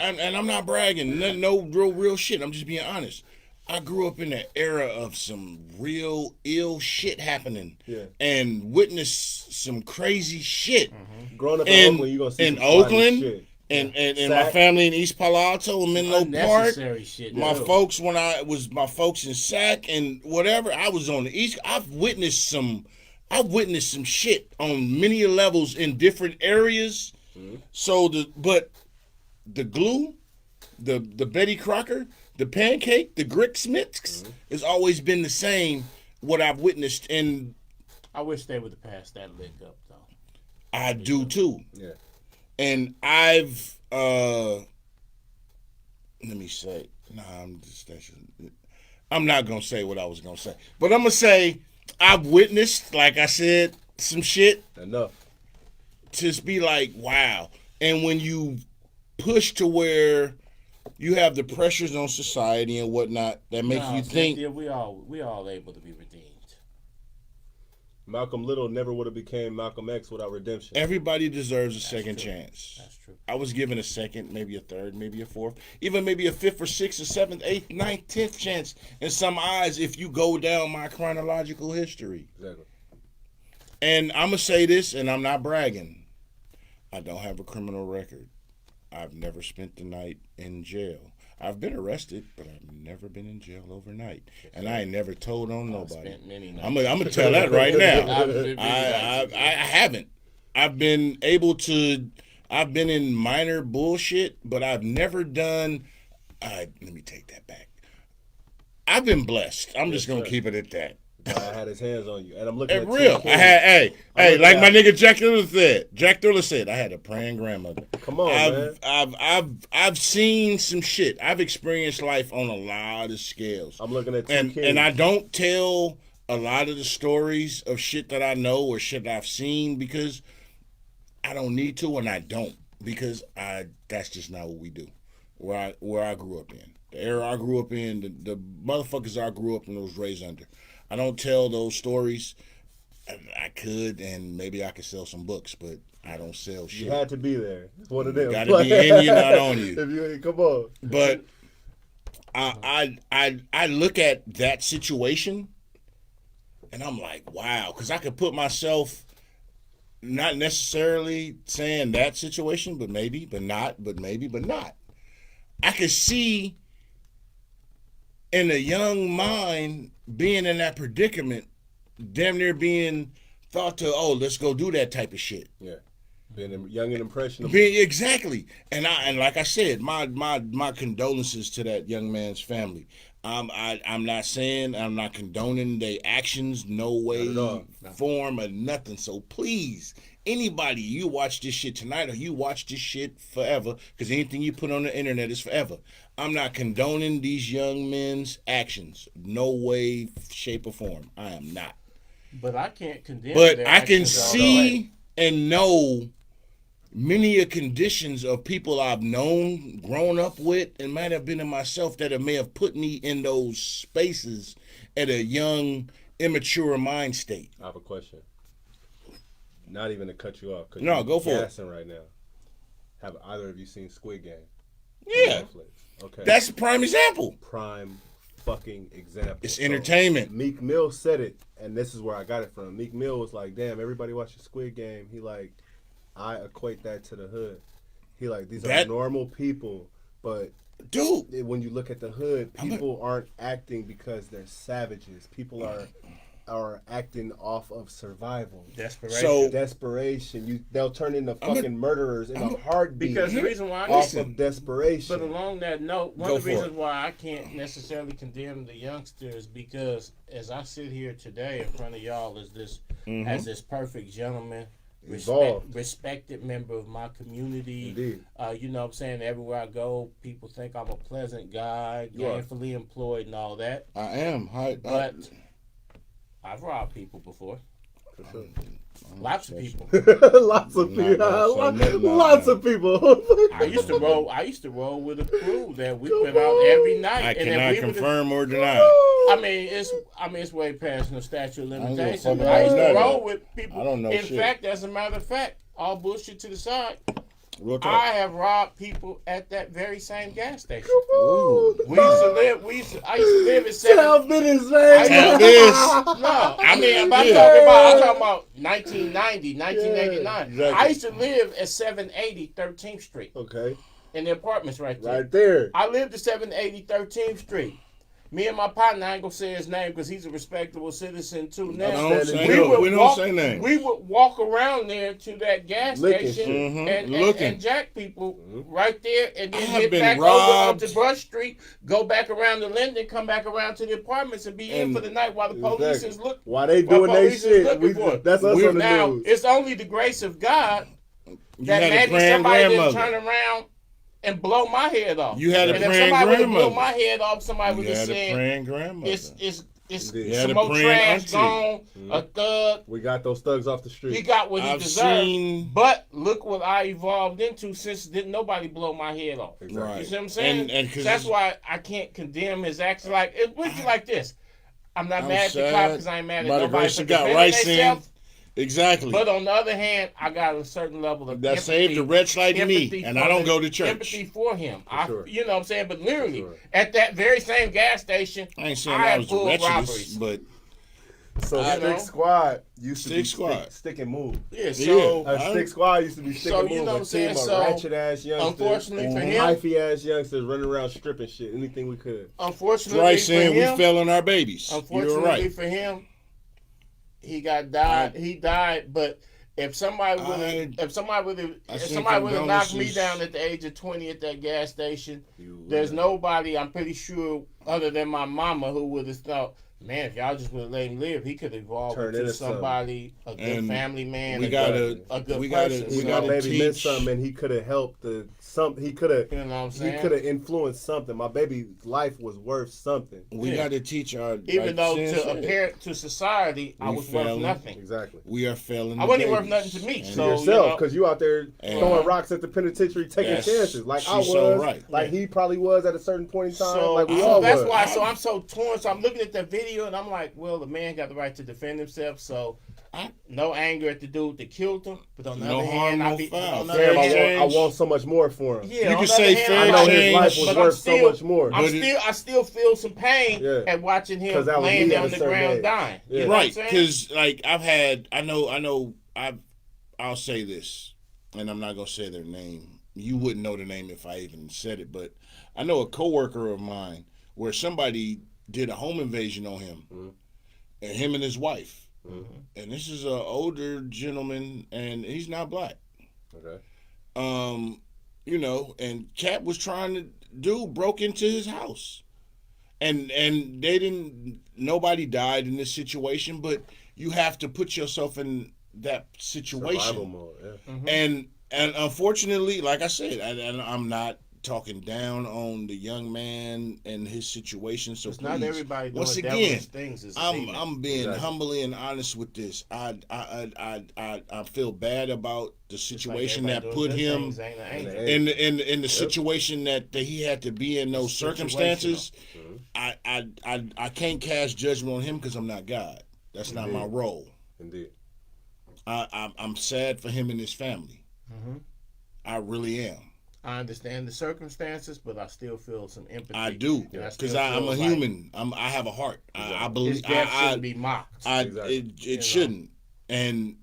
And I'm not bragging. No real shit. I'm just being honest. I grew up in an era of some real ill shit happening, and witnessed some crazy shit. Mm-hmm. Growing up in Oakland, you gonna see in Oakland, shit. And my family in East Palo Alto, Menlo Park. Shit, my folks my folks in Sac and whatever. I was on the East. I've witnessed some shit on many levels in different areas. Mm-hmm. So the glue, the Betty Crocker, the pancake, the Grix mix has always been the same. What I've witnessed, and I wish they would have passed that lick up though. I do too. Yeah. And I've let me say, I'm not gonna say what I was gonna say, but I'm gonna say I've witnessed, like I said, some shit enough. Just be like, wow. And when you push to where you have the pressures on society and whatnot that make you think. Yeah, we all able to be redeemed. Malcolm Little never would have became Malcolm X without redemption. Everybody deserves a second chance. That's true. I was given a second, maybe a third, maybe a fourth, even maybe a fifth or sixth or seventh, eighth, ninth, 10th chance in some eyes if you go down my chronological history. Exactly. And I'm going to say this, and I'm not bragging. I don't have a criminal record. I've never spent the night in jail. I've been arrested, but I've never been in jail overnight, and I ain't never told on nobody. I'm gonna tell that right now. I haven't. I've been in minor bullshit, but I've never done. Let me take that back. I've been blessed. I'm just gonna keep it at that. God had his hands on you, and I'm looking at real. I had, like my nigga Jack Thriller said, I had a praying grandmother. Come on, man. I've seen some shit. I've experienced life on a lot of scales. I'm looking at and I don't tell a lot of the stories of shit that I know or shit that I've seen because I don't need to, and I don't because that's just not what we do. Where I grew up in, the era I grew up in, the motherfuckers I grew up and was raised under. I don't tell those stories. I could, and maybe I could sell some books, but I don't sell shit. You had to be there. It's one of them. Got to be in you, not on you. If you come on. But I look at that situation, and I'm like, wow, because I could put myself, not necessarily saying that situation, but maybe, but not, but maybe, but not. I could see in a young mind being in that predicament, damn near being thought to, let's go do that type of shit. Yeah, being young and impressionable. Exactly, and like I said, my condolences to that young man's family. I'm not saying, I'm not condoning their actions, no way, form, or nothing. So please, anybody, you watch this shit tonight or you watch this shit forever, because anything you put on the internet is forever. I'm not condoning these young men's actions. No way, shape, or form. I am not. But I can't condemn But their I can actions see and know many conditions of people I've known, grown up with, and might have been in myself that may have put me in those spaces at a young, immature mind state. I have a question. Not even to cut you off. No, go for it. Right now. Have either of you seen Squid Game? Yeah. Okay. That's a prime example. Prime fucking example. It's entertainment. Meek Mill said it, and this is where I got it from. Meek Mill was like, damn, everybody watches Squid Game. He like, I equate that to the hood. He like, these are normal people, but dude, when you look at the hood, people aren't acting because they're savages. People are acting off of survival. Desperation. They'll turn into fucking murderers in a heartbeat. Because the reason why of desperation. But along that note, one of the reasons why I can't necessarily condemn the youngsters, because as I sit here today in front of y'all as this perfect gentleman, respected member of my community. Indeed. You know what I'm saying? Everywhere I go, people think I'm a pleasant guy, gainfully employed and all that. I am. But I've robbed people before. For sure. Lots of people. Lots of people. I used to roll with a crew that we went out every night. I cannot confirm or deny. I mean, it's way past no statute of limitations. I used to roll with people. I don't know. In fact, as a matter of fact, all bullshit to the side, I have robbed people at that very same gas station. I used to live at 7. Tell business, man. No, I'm talking about 1990, 1989. Exactly. I used to live at 780 13th Street. Okay. In the apartments right there. Right there. I lived at 780 13th Street. Me and my partner, I ain't gonna say his name because he's a respectable citizen too now. We don't say names. We would walk around there to that gas station and jack people right there, and then get back over up to Brush Street, go back around to Linden, come back around to the apartments and be in for the night while the police is looking. While they doing their shit, that's us on the now, news. it's only the grace of God that maybe somebody didn't turn around and blow my head off. You had a praying grandmother. If somebody would blow my head off, somebody would have said, it's some more trash gone, a thug. We got those thugs off the street. He got what he deserved. But look what I evolved into since didn't nobody blow my head off. Exactly. You see what I'm saying? And that's why I can't condemn his actions. Like, it would be like this. I'm not mad at the cop because I ain't mad at nobody for defending themselves. Exactly. But on the other hand, I got a certain level of that saved a wretch like me, and I don't go to church. Empathy for him. You know what I'm saying? But literally, at that very same gas station, I ain't saying I was the wretchedest, but so Stick Squad used to be stick and move. Yeah, so Stick Squad used to be stick and move. You know what I'm saying? So ratchet ass youngsters, unfortunately for him, hyphy ass youngsters running around stripping shit, anything we could. Unfortunately for him, we fell on our babies. Unfortunately for him, he died, but If somebody would have knocked me down at the age of 20 at that gas station, there's nobody, I'm pretty sure, other than my mama, who would have thought, man, if y'all just would have let him live, he could evolve into somebody, a good family man, a good person. We got to teach. Missed something, and he could have helped he could have, you know what I'm saying? He could have influenced something. My baby's life was worth something. We got to teach our, even though to society, I was worth nothing. Exactly. We are failing. I wasn't worth nothing to me. So yourself, because you out there throwing rocks at the penitentiary, taking chances, like I was, like he probably was at a certain point in time. So, like we all that's was. why. So I'm so torn. So I'm looking at that video and I'm like, well, the man got the right to defend himself. So no anger at the dude that killed him, but on the other hand, I want so much more for him. Yeah, you can say fair. I know his life was worth so much more. I still feel some pain at watching him laying there on the ground dying. Yeah. Right, because like I'll say this, and I'm not gonna say their name. You wouldn't know the name if I even said it, but I know a coworker of mine where somebody did a home invasion on him, and him and his wife. Mm-hmm. And this is an older gentleman, and he's not black. Okay. And Cap was trying to broke into his house, and nobody died in this situation, but you have to put yourself in that situation. Survival mode, yeah. Mm-hmm. And unfortunately, like I said, I'm not talking down on the young man and his situation. So please, not everybody doing once again, things I'm being humbly and honest with this. I feel bad about the situation that put him in the situation that he had to be in those circumstances. I can't cast judgment on him because I'm not God. That's not my role. Indeed. I'm sad for him and his family. Mm-hmm. I really am. I understand the circumstances, but I still feel some empathy. I do, because I'm a human. I have a heart. I believe his death shouldn't be mocked. It shouldn't. And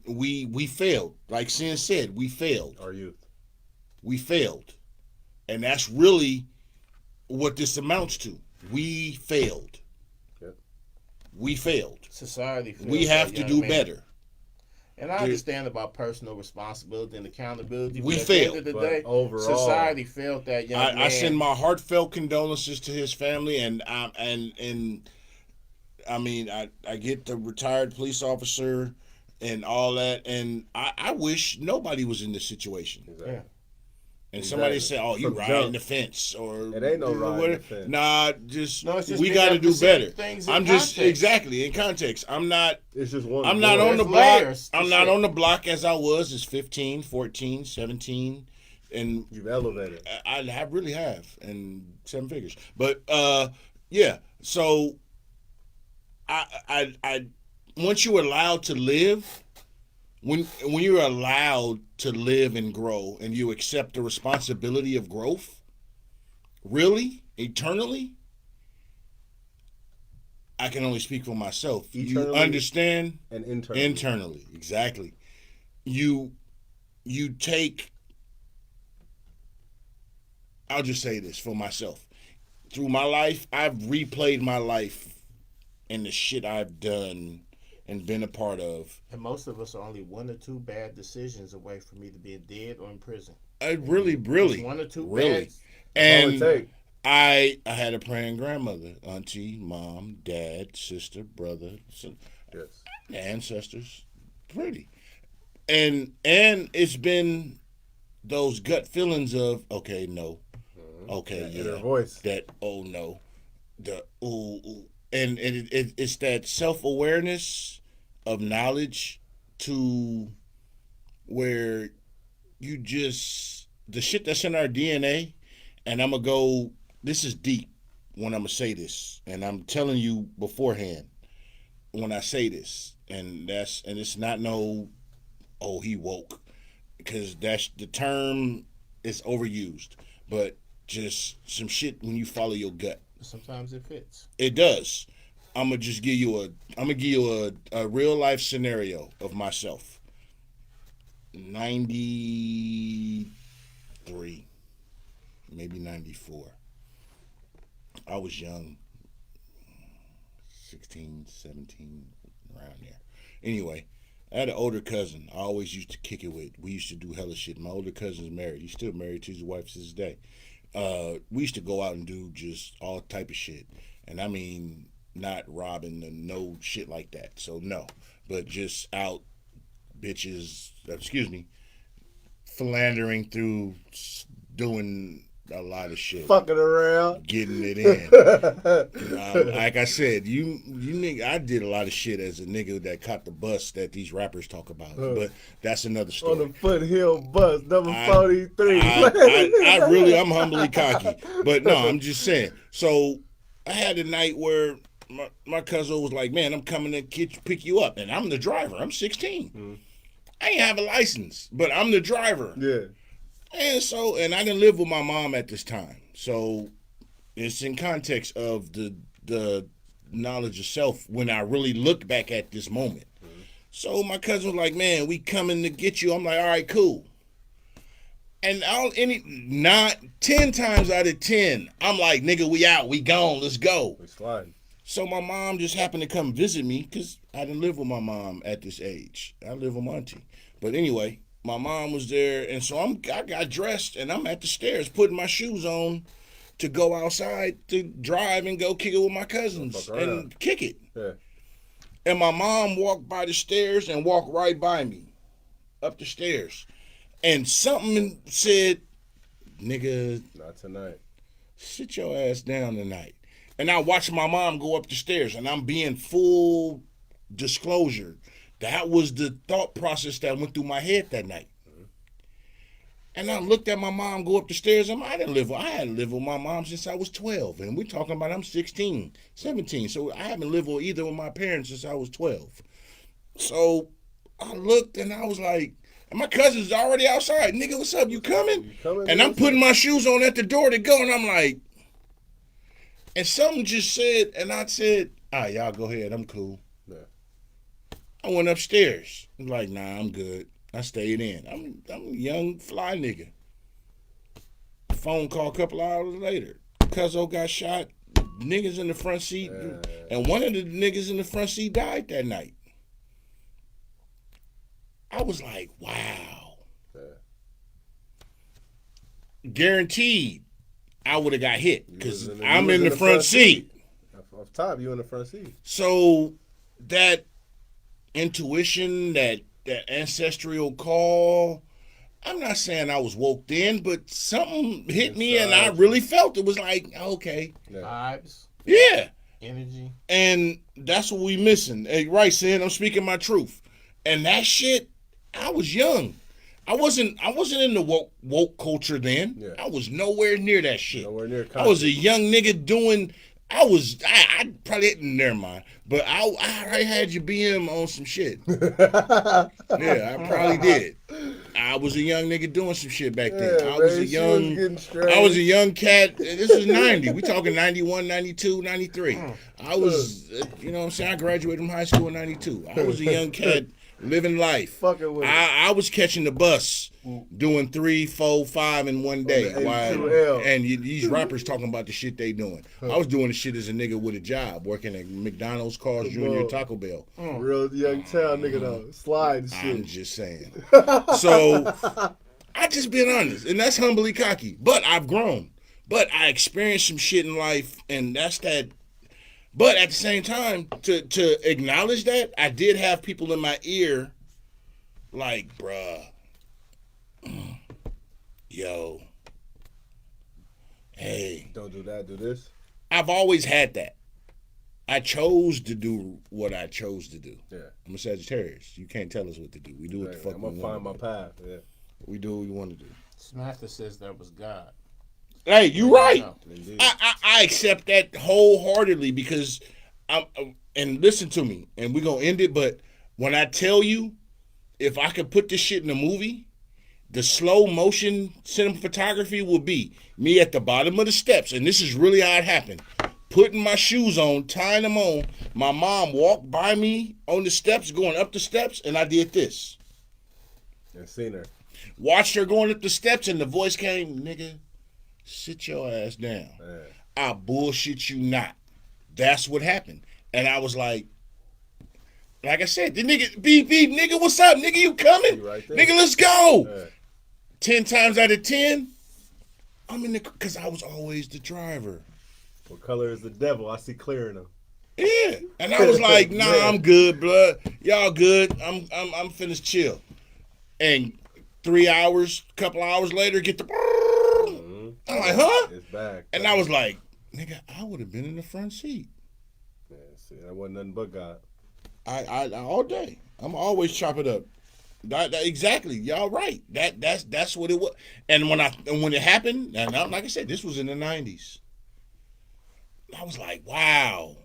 we failed. Like Sin said, we failed. Our youth. We failed, and that's really what this amounts to. We failed. Yep. We failed. Society failed. We have to do better. And I understand about personal responsibility and accountability. We failed. At the end of the day, overall, society failed that young man. I send my heartfelt condolences to his family, and I get the retired police officer and all that, and I wish nobody was in this situation. Exactly. Yeah. And somebody say, "Oh, you riding the fence," or it ain't no riding the fence. Nah, we got to do better. I'm just exactly in context. I'm not. It's just one. I'm not on the block. I'm not on the block as I was as 15, 14, 17, and you've elevated. I really have, and 7 figures. But yeah. So I once you're allowed to live. When you're allowed to live and grow and you accept the responsibility of growth, really, eternally, I can only speak for myself. Eternally, you understand? And internally. Internally, exactly. You take, I'll just say this for myself. Through my life, I've replayed my life and the shit I've done and been a part of. And most of us are only 1 or 2 bad decisions away from either being dead or in prison. Really. Just 1 or 2 bad. And I had a praying grandmother, auntie, mom, dad, sister, brother, ancestors. Pretty. And it's been those gut feelings of, okay, no. Okay, yeah. Voice. That, oh, no. The, ooh. And it's that self-awareness of knowledge to where you just, the shit that's in our DNA, and I'm going to go, this is deep when I'm going to say this, and I'm telling you beforehand when I say this, and it's not no, oh, he woke, because that's, the term is overused, but just some shit when you follow your gut. Sometimes it fits. It does. I'm gonna give you a real life scenario of myself. 93, maybe 94. I was young, 16, 17, around there. Anyway, I had an older cousin I always used to kick it with. We used to do hella shit. My older cousin's married. He's still married to his wife to this day. We used to go out and do just all type of shit. And I mean, not robbing and no shit like that. So no. But just out bitches, philandering through doing a lot of shit. Fucking around. Getting it in. Like I said, you nigga, I did a lot of shit as a nigga that caught the bus that these rappers talk about. But that's another story. On the Foothill bus, number 43. I'm humbly cocky. But no, I'm just saying. So I had a night where my cousin was like, man, I'm coming to pick you up. And I'm the driver. I'm 16. Mm-hmm. I ain't have a license, but I'm the driver. Yeah. And I didn't live with my mom at this time. So it's in context of the knowledge of self when I really look back at this moment. Mm-hmm. So my cousin was like, man, we coming to get you. I'm like, all right, cool. And 10 times out of 10, I'm like, nigga, we out, we gone, let's go. We sliding. So my mom just happened to come visit me because I didn't live with my mom at this age. I live with my auntie. But anyway, my mom was there, and so I got dressed, and I'm at the stairs putting my shoes on to go outside to drive and go kick it with my cousins and kick it. Yeah. And my mom walked by the stairs and walked right by me up the stairs. And something said, nigga, not tonight. Sit your ass down tonight. And I watched my mom go up the stairs, and I'm being full disclosure. That was the thought process that went through my head that night. Mm-hmm. And I looked at my mom go up the stairs, and I hadn't lived with my mom since I was 12. And we're talking about I'm 16, 17. So I haven't lived with either of my parents since I was 12. So I looked, and I was like, and my cousin's already outside. Nigga, what's up? You coming? And I'm putting my shoes on at the door to go, and I'm like, and something just said, and I said, all right, y'all go ahead. I'm cool. Yeah. I went upstairs. I'm like, nah, I'm good. I stayed in. I'm a young fly nigga. Phone call a couple hours later. Cuzzo got shot. Niggas in the front seat. And one of the niggas in the front seat died that night. I was like, wow. Guaranteed I would have got hit because I'm in the front seat. Off top, you in the front seat. So that intuition, that ancestral call, I'm not saying I was woke in, but something hit me and I really felt it was like, okay. Vibes. Yeah. Energy. And that's what we missing. Hey, right, Sin, I'm speaking my truth. And that shit, I was young. I wasn't in the woke culture then. Yeah. I was nowhere near that shit. Nowhere near. I was a young nigga doing. I probably didn't. Never mind. But I had your BM on some shit. Yeah, I probably did. I was a young nigga doing some shit back then. Yeah, I was a young cat. This was 90. We talking 91, 92, 93. I was, you know what I'm saying? I graduated from high school in 92. I was a young cat. Living life. Fucking with I was catching the bus, doing 3, 4, 5 in one day. And these rappers talking about the shit they doing. I was doing the shit as a nigga with a job, working at McDonald's, Carl's Jr., Taco Bell. Real young town nigga though, slide shit. I'm just saying. So I just been honest, and that's humbly cocky. But I've grown. But I experienced some shit in life, and that's that. But at the same time, to acknowledge that, I did have people in my ear like, bruh, yo, hey. Don't do that, do this. I've always had that. I chose to do what I chose to do. Yeah. I'm a Sagittarius. You can't tell us what to do. We do what the fuck we want. I'm going to find my path, yeah. We do what we want to do. Samantha says that was God. Hey, you right. I accept that wholeheartedly because and listen to me, and we're going to end it, but when I tell you, if I could put this shit in a movie, the slow motion cinematography will be me at the bottom of the steps, and this is really how it happened. Putting my shoes on, tying them on, my mom walked by me on the steps, going up the steps, and I did this. And seen her. Watched her going up the steps, and the voice came, nigga, sit your ass down. Man. I bullshit you not. That's what happened. And I was like, like I said, the nigga, beep, nigga, what's up? Nigga, you coming? Right there. Nigga, let's go. Yeah. 10 times out of 10, I'm in the, because I was always the driver. What color is the devil? I see clear in him. Yeah. And I was like, nah, I'm good, blood. Y'all good. I'm finished chill. And 3 hours, couple hours later, get the, I'm like, huh? It's back. And I was like, nigga, I would have been in the front seat. Yeah, see, that wasn't nothing but God. I all day. I'm always chop it up. That exactly. Y'all right. That's what it was. And when it happened, and like I said, this was in the 90s. I was like, wow.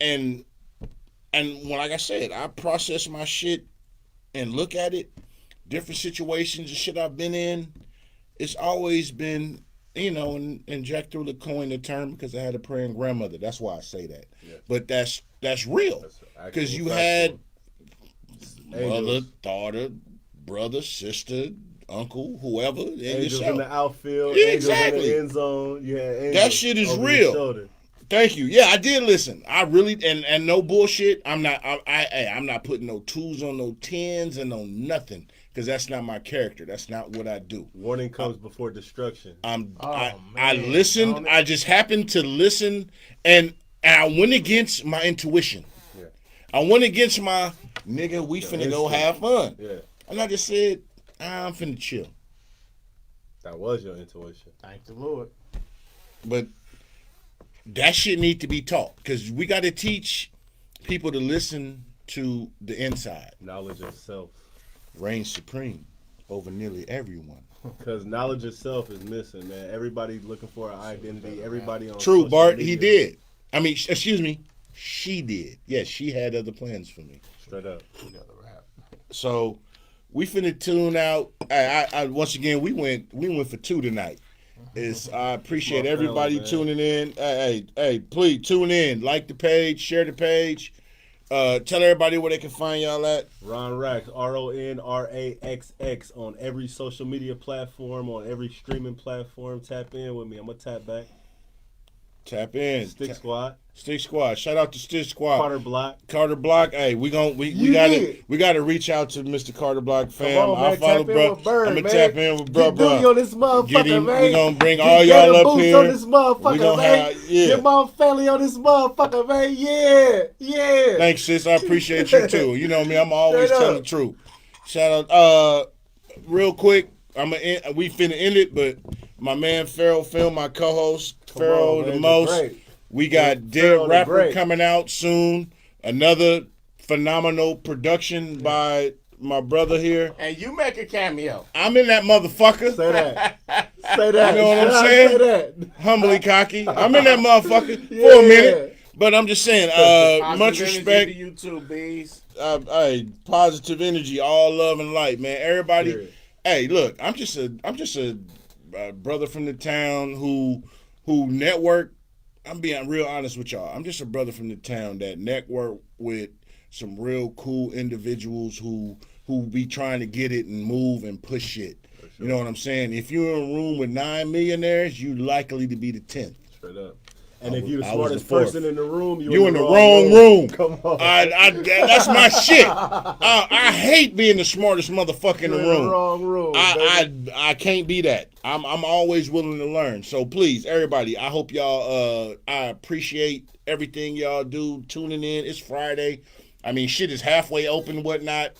And when, like I said, I process my shit and look at it, different situations and shit I've been in. It's always been, and Jack Thriller coined the term because I had a praying grandmother. That's why I say that. Yeah. But that's real. Because you had mother, daughter, brother, sister, uncle, whoever. Angels in the outfield, yeah, angels exactly. in the end zone. You had angels that shit is over real. Thank you. Yeah, I did listen. I really and no bullshit. I'm not putting no 2s on no 10s and no nothing because that's not my character. That's not what I do. Warning comes before destruction. I listened. I just happened to listen and I went against my intuition. Yeah. I went against my nigga. We finna go have fun. Yeah. And I just said I'm finna chill. That was your intuition. Thank the Lord. But that shit need to be taught because we got to teach people to listen to the inside. Knowledge of self reigns supreme over nearly everyone. Because knowledge of self is missing, man. Everybody's looking for an identity. Everybody on True, Bart. media. He did. I mean, excuse me. She did. Yes, she had other plans for me. Straight up. So we finna tune out. I once again we went for 2 tonight. I appreciate everybody tuning in. Hey, please tune in. Like the page, share the page. Tell everybody where they can find y'all at. Ron Raxx, RONRAXX on every social media platform, on every streaming platform. Tap in with me. I'm gonna tap back. Tap in. Stick Squad. Stick Squad. Shout out to Stick Squad. Carter Block. Hey, we gotta reach out to Mr. Carter Block fam. Come on, man. I follow bro. I'm gonna tap in with bro. Get on this motherfucker, man. We gonna bring all y'all up here. On this motherfucker, man. Get my family on this motherfucker, man. Yeah. Thanks, sis. I appreciate you too. You know me. I'm always telling the truth. Shout out. Real quick, we finna end it, but my man Pharaoh Film, my co-host Pharaoh the most. We got Dead Rapper coming out soon. Another phenomenal production by my brother here. And you make a cameo. I'm in that motherfucker. Say that. Say that. You know what I'm saying? Say that. Humbly cocky. I'm in that motherfucker for a minute. But I'm just saying, much respect. To you too, bees. Hey, positive energy, all love and light, man. Everybody. Hey, look, I'm just a brother from the town who network. I'm being real honest with y'all. I'm just a brother from the town that network with some real cool individuals who be trying to get it and move and push shit. Sure. You know what I'm saying? If you're in a room with 9 millionaires, you're likely to be the 10th. Straight up. And if you're the smartest person in the room, you're in the wrong room. Come on. That's my shit. I hate being the smartest motherfucker in the room. The wrong room. I can't be that. I'm always willing to learn. So please, everybody, I hope y'all. I appreciate everything y'all do. Tuning in. It's Friday. I mean, shit is halfway open and whatnot.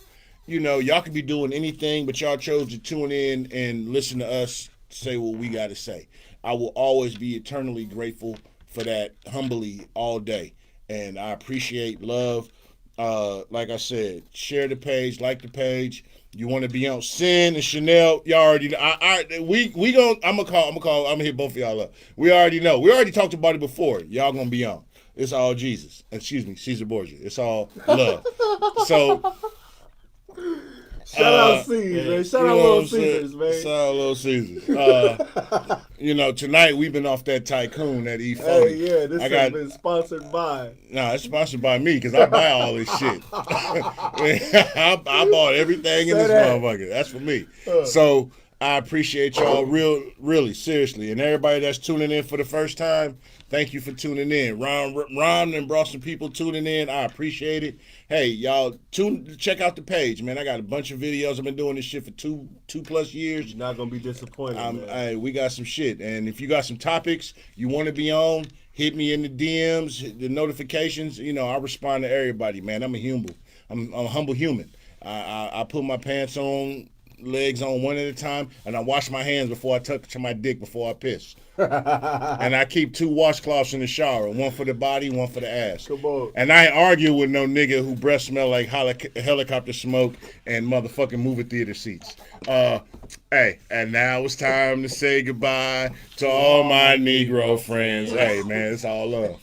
You know, y'all could be doing anything, but y'all chose to tune in and listen to us say what we got to say. I will always be eternally grateful for that, humbly, all day. And I appreciate love. Like I said, share the page, like the page. You want to be on Sin and Chanel, y'all already know. I'm gonna hit both of y'all up. We already know. We already talked about it before. Y'all gonna be on. It's all Jesus. Excuse me, Caesar Borgia. It's all love. So shout out Caesars, man. Shout out Little Caesars, man. Shout out Little Caesars. You know, tonight we've been off that Tycoon, that E40. Hey, yeah, this has been sponsored by. No, it's sponsored by me because I buy all this shit. I bought everything in this motherfucker. That's for me. So I appreciate y'all really, seriously. And everybody that's tuning in for the first time, thank you for tuning in. Ron and brought some people tuning in. I appreciate it. Hey, y'all, check out the page, man. I got a bunch of videos. I've been doing this shit for two plus years. You're not going to be disappointed, man. We got some shit. And if you got some topics you want to be on, hit me in the DMs, the notifications. You know, I respond to everybody, man. I'm a humble human. I put my pants on, legs on one at a time, and I wash my hands before I touch my dick before I piss. And I keep 2 washcloths in the shower, one for the body, one for the ass. Come on. And I ain't argue with no nigga who breath smell like helicopter smoke and motherfucking movie theater seats. Hey, and now it's time to say goodbye to all my Negro friends. Hey, man, it's all love.